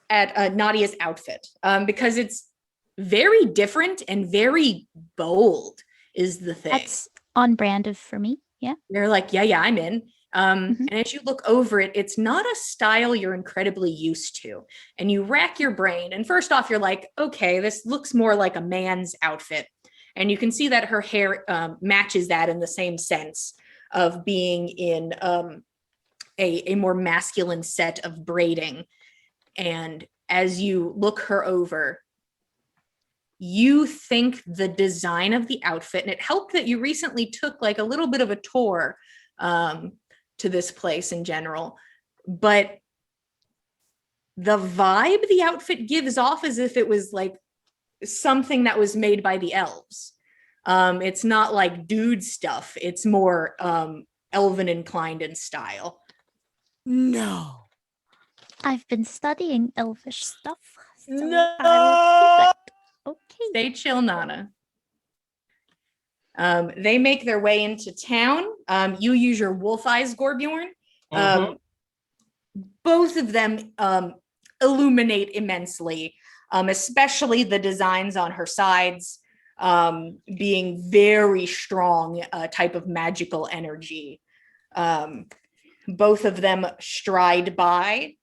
at Nadia's outfit because it's very different and very bold is the thing. That's on brand for me. Yeah. You're like, yeah, I'm in. And as you look over it, it's not a style you're incredibly used to. And you rack your brain. And first off, you're like, okay, this looks more like a man's outfit. And you can see that her hair matches that in the same sense of being in a more masculine set of braiding. And as you look her over, you think the design of the outfit, and it helped that you recently took like a little bit of a tour to this place in general, but the vibe the outfit gives off as if it was like something that was made by the elves. It's not like dude stuff. It's more elven inclined in style. No. I've been studying elvish stuff. So No. I will keep it. Okay. Stay chill, Nanna. They make their way into town. You use your wolf eyes, Gorbjorn. Both of them illuminate immensely, especially the designs on her sides being very strong type of magical energy. Both of them stride by.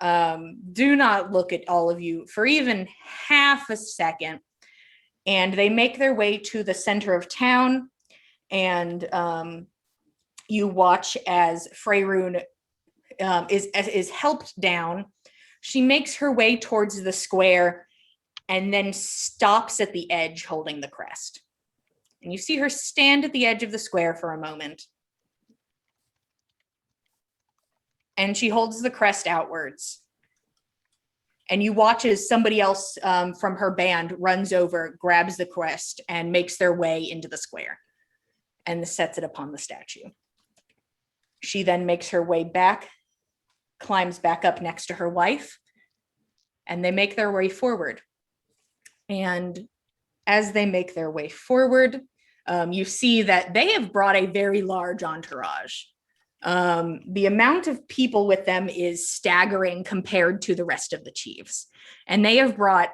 Do not look at all of you for even half a second. And they make their way to the center of town. And you watch as Freyroon is helped down. She makes her way towards the square and then stops at the edge holding the crest. And you see her stand at the edge of the square for a moment. And she holds the crest outwards. And you watch as somebody else from her band runs over, grabs the crest, and makes their way into the square and sets it upon the statue. She then makes her way back, climbs back up next to her wife, and they make their way forward. And as they make their way forward, you see that they have brought a very large entourage. The amount of people with them is staggering compared to the rest of the chiefs. And they have brought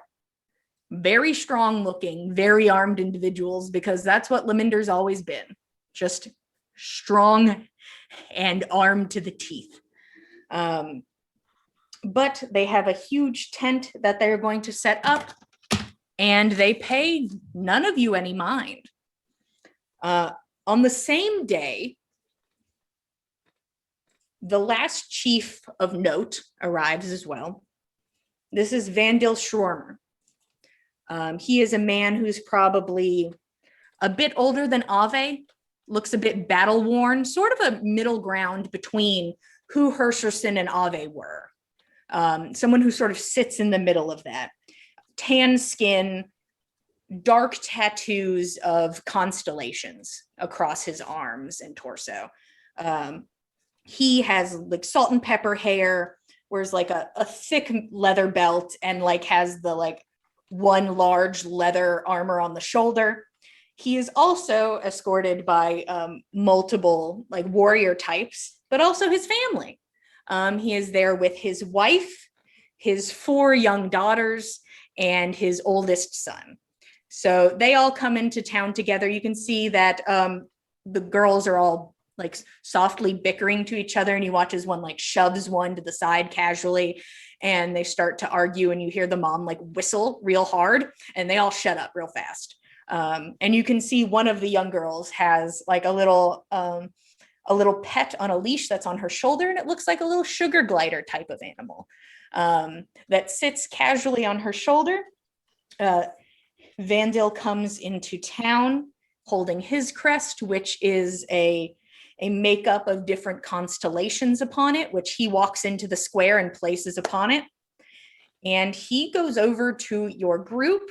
very strong looking, very armed individuals, because that's what Lemminder's always been. Just strong and armed to the teeth. But they have a huge tent that they're going to set up, and they pay none of you any mind. On the same day, the last chief of note arrives as well. This is Vandil Schwarmer. He is a man who's probably a bit older than Ave, looks a bit battle worn, sort of a middle ground between who Hersherson and Ave were. Someone who sort of sits in the middle of that. Tan skin, dark tattoos of constellations across his arms and torso. He has like salt and pepper hair, wears like a thick leather belt, and like has the like one large leather armor on the shoulder. He is also escorted by multiple like warrior types, but also his family. He is there with his wife, his 4 young daughters, and his oldest son. So they all come into town together. You can see that the girls are all like softly bickering to each other, and you watch as one like shoves one to the side casually, and they start to argue, and you hear the mom like whistle real hard, and they all shut up real fast. And you can see one of the young girls has like a little pet on a leash that's on her shoulder, and it looks like a little sugar glider type of animal that sits casually on her shoulder. Vandil comes into town holding his crest, which is a makeup of different constellations upon it, which he walks into the square and places upon it. And he goes over to your group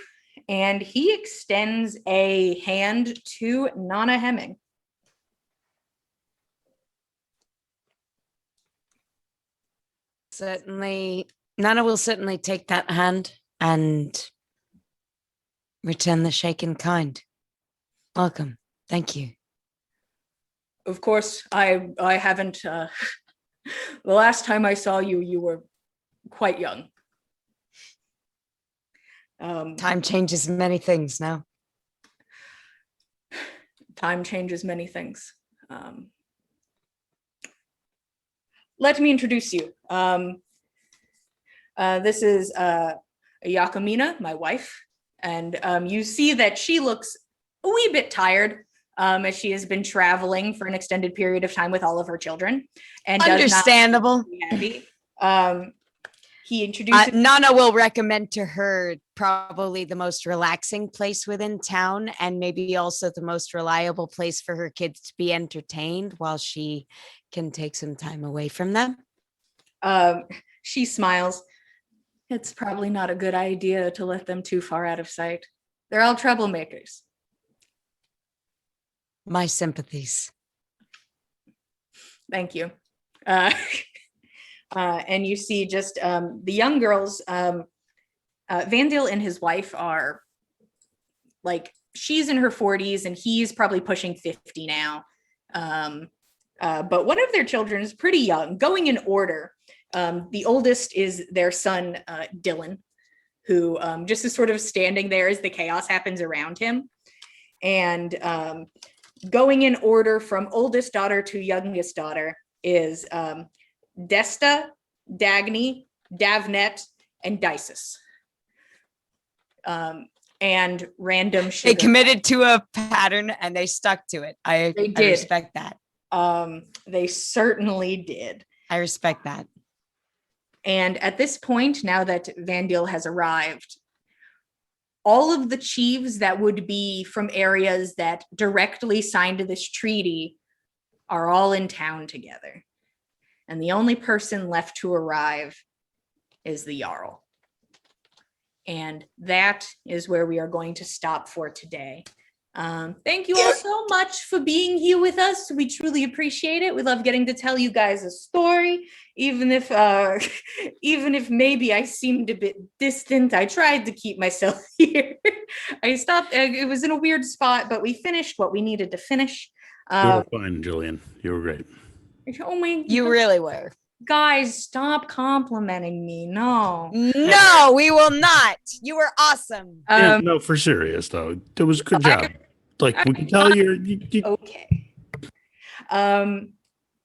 and he extends a hand to Nanna Hemming. Certainly, Nanna will certainly take that hand and return the shake in kind. Welcome. Thank you. Of course, I haven't, the last time I saw you, you were quite young. Time changes many things now. Time changes many things. Let me introduce you. This is Yakamina, my wife, and you see that she looks a wee bit tired as she has been traveling for an extended period of time with all of her children. And understandable. Does not be happy. He introduces Nanna will recommend to her probably the most relaxing place within town, and maybe also the most reliable place for her kids to be entertained while she can take some time away from them. She smiles. It's probably not a good idea to let them too far out of sight. They're all troublemakers. My sympathies. Thank you. And you see just the young girls, Vandil and his wife are like, she's in her 40s and he's probably pushing 50 now. But one of their children is pretty young, going in order. The oldest is their son, Dylan, who just is sort of standing there as the chaos happens around him. And going in order from oldest daughter to youngest daughter is Desta, Dagny, Davnet, and Dices. And random sugar. They committed to a pattern and they stuck to it. I respect that. They certainly did. I respect that. And at this point, now that Vandil has arrived, all of the chiefs that would be from areas that directly signed this treaty are all in town together. And the only person left to arrive is the Jarl. And that is where we are going to stop for today. Thank you all so much for being here with us. We truly appreciate it. We love getting to tell you guys a story, even if maybe I seemed a bit distant. I tried to keep myself here. I stopped. It was in a weird spot, but we finished what we needed to finish. You were fine, Jillian. You were great. Oh my! You really were. Guys, stop complimenting me. No, we will not. You were awesome. Yeah, no, for serious though, it was a good job. Like we can tell you. Okay.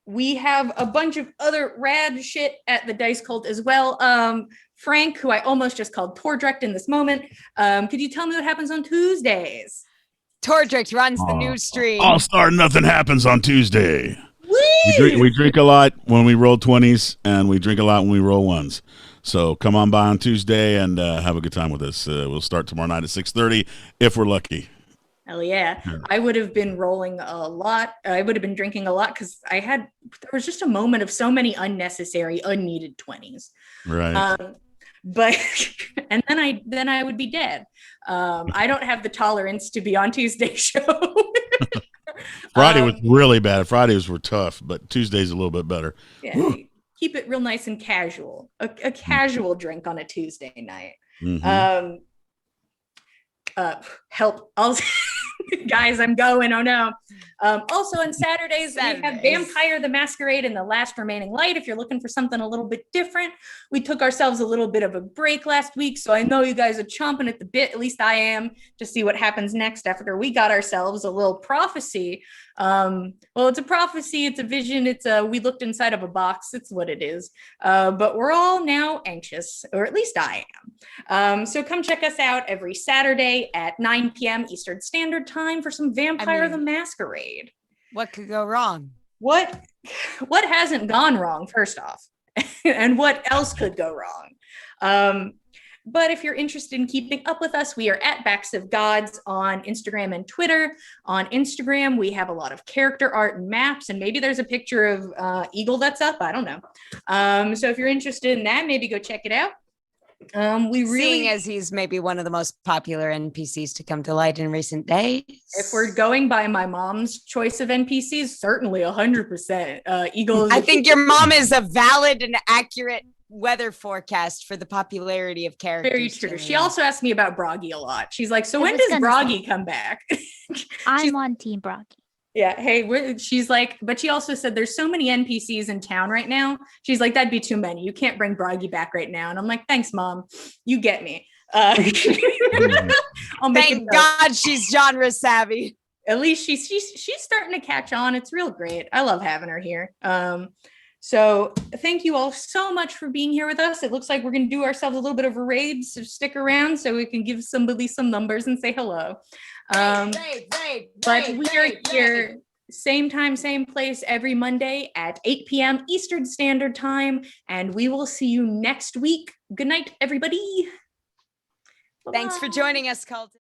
We have a bunch of other rad shit at the Dice Cult as well. Frank, who I almost just called Tordrekt in this moment, could you tell me what happens on Tuesdays? Tordrekt runs the news stream. All Star Nothing happens on Tuesday. We drink a lot when we roll 20s, and we drink a lot when we roll ones. So come on by on Tuesday and have a good time with us. We'll start tomorrow night at 6:30 if we're lucky. Hell yeah. I would have been rolling a lot. I would have been drinking a lot because there was just a moment of so many unnecessary, unneeded 20s. Right. But and then I would be dead. I don't have the tolerance to be on Tuesday's show. Friday was really bad. Fridays were tough, but Tuesday's a little bit better. Yeah, keep it real nice and casual. A casual drink on a Tuesday night. Mm-hmm. Help. Guys, I'm going. Oh no. Also on Saturdays, we have Vampire the Masquerade and The Last Remaining Light. If you're looking for something a little bit different, we took ourselves a little bit of a break last week. So I know you guys are chomping at the bit, at least I am, to see what happens next after we got ourselves a little prophecy. Well, it's a prophecy, it's a vision, we looked inside of a box, it's what it is. But we're all now anxious, or at least I am. So come check us out every Saturday at 9 p.m. Eastern Standard Time for some Vampire the Masquerade. What could go wrong? What hasn't gone wrong, first off? And what else could go wrong? But if you're interested in keeping up with us, we are at Backs of Gods on Instagram and Twitter. On Instagram, we have a lot of character art and maps, and maybe there's a picture of Eagle that's up. I don't know. So if you're interested in that, maybe go check it out. Seeing as he's maybe one of the most popular NPCs to come to light in recent days. If we're going by my mom's choice of NPCs, certainly 100%. Eagle. I think your mom is a valid and accurate weather forecast for the popularity of characters. Very true. She also asked me about Broggy a lot. She's like, so when does Broggy come back? I'm on Team Broggy. Yeah, hey, she's like, but she also said there's so many NPCs in town right now. She's like, that'd be too many. You can't bring Broggy back right now. And I'm like, thanks, Mom. You get me. Thank God she's genre savvy. At least she's starting to catch on. It's real great. I love having her here. So thank you all so much for being here with us. It looks like we're going to do ourselves a little bit of a raid, so stick around so we can give somebody some numbers and say hello. But we are here same time, same place every Monday at 8 p.m. Eastern Standard Time, and we will see you next week. Good night, everybody. Thanks for joining us, Cult.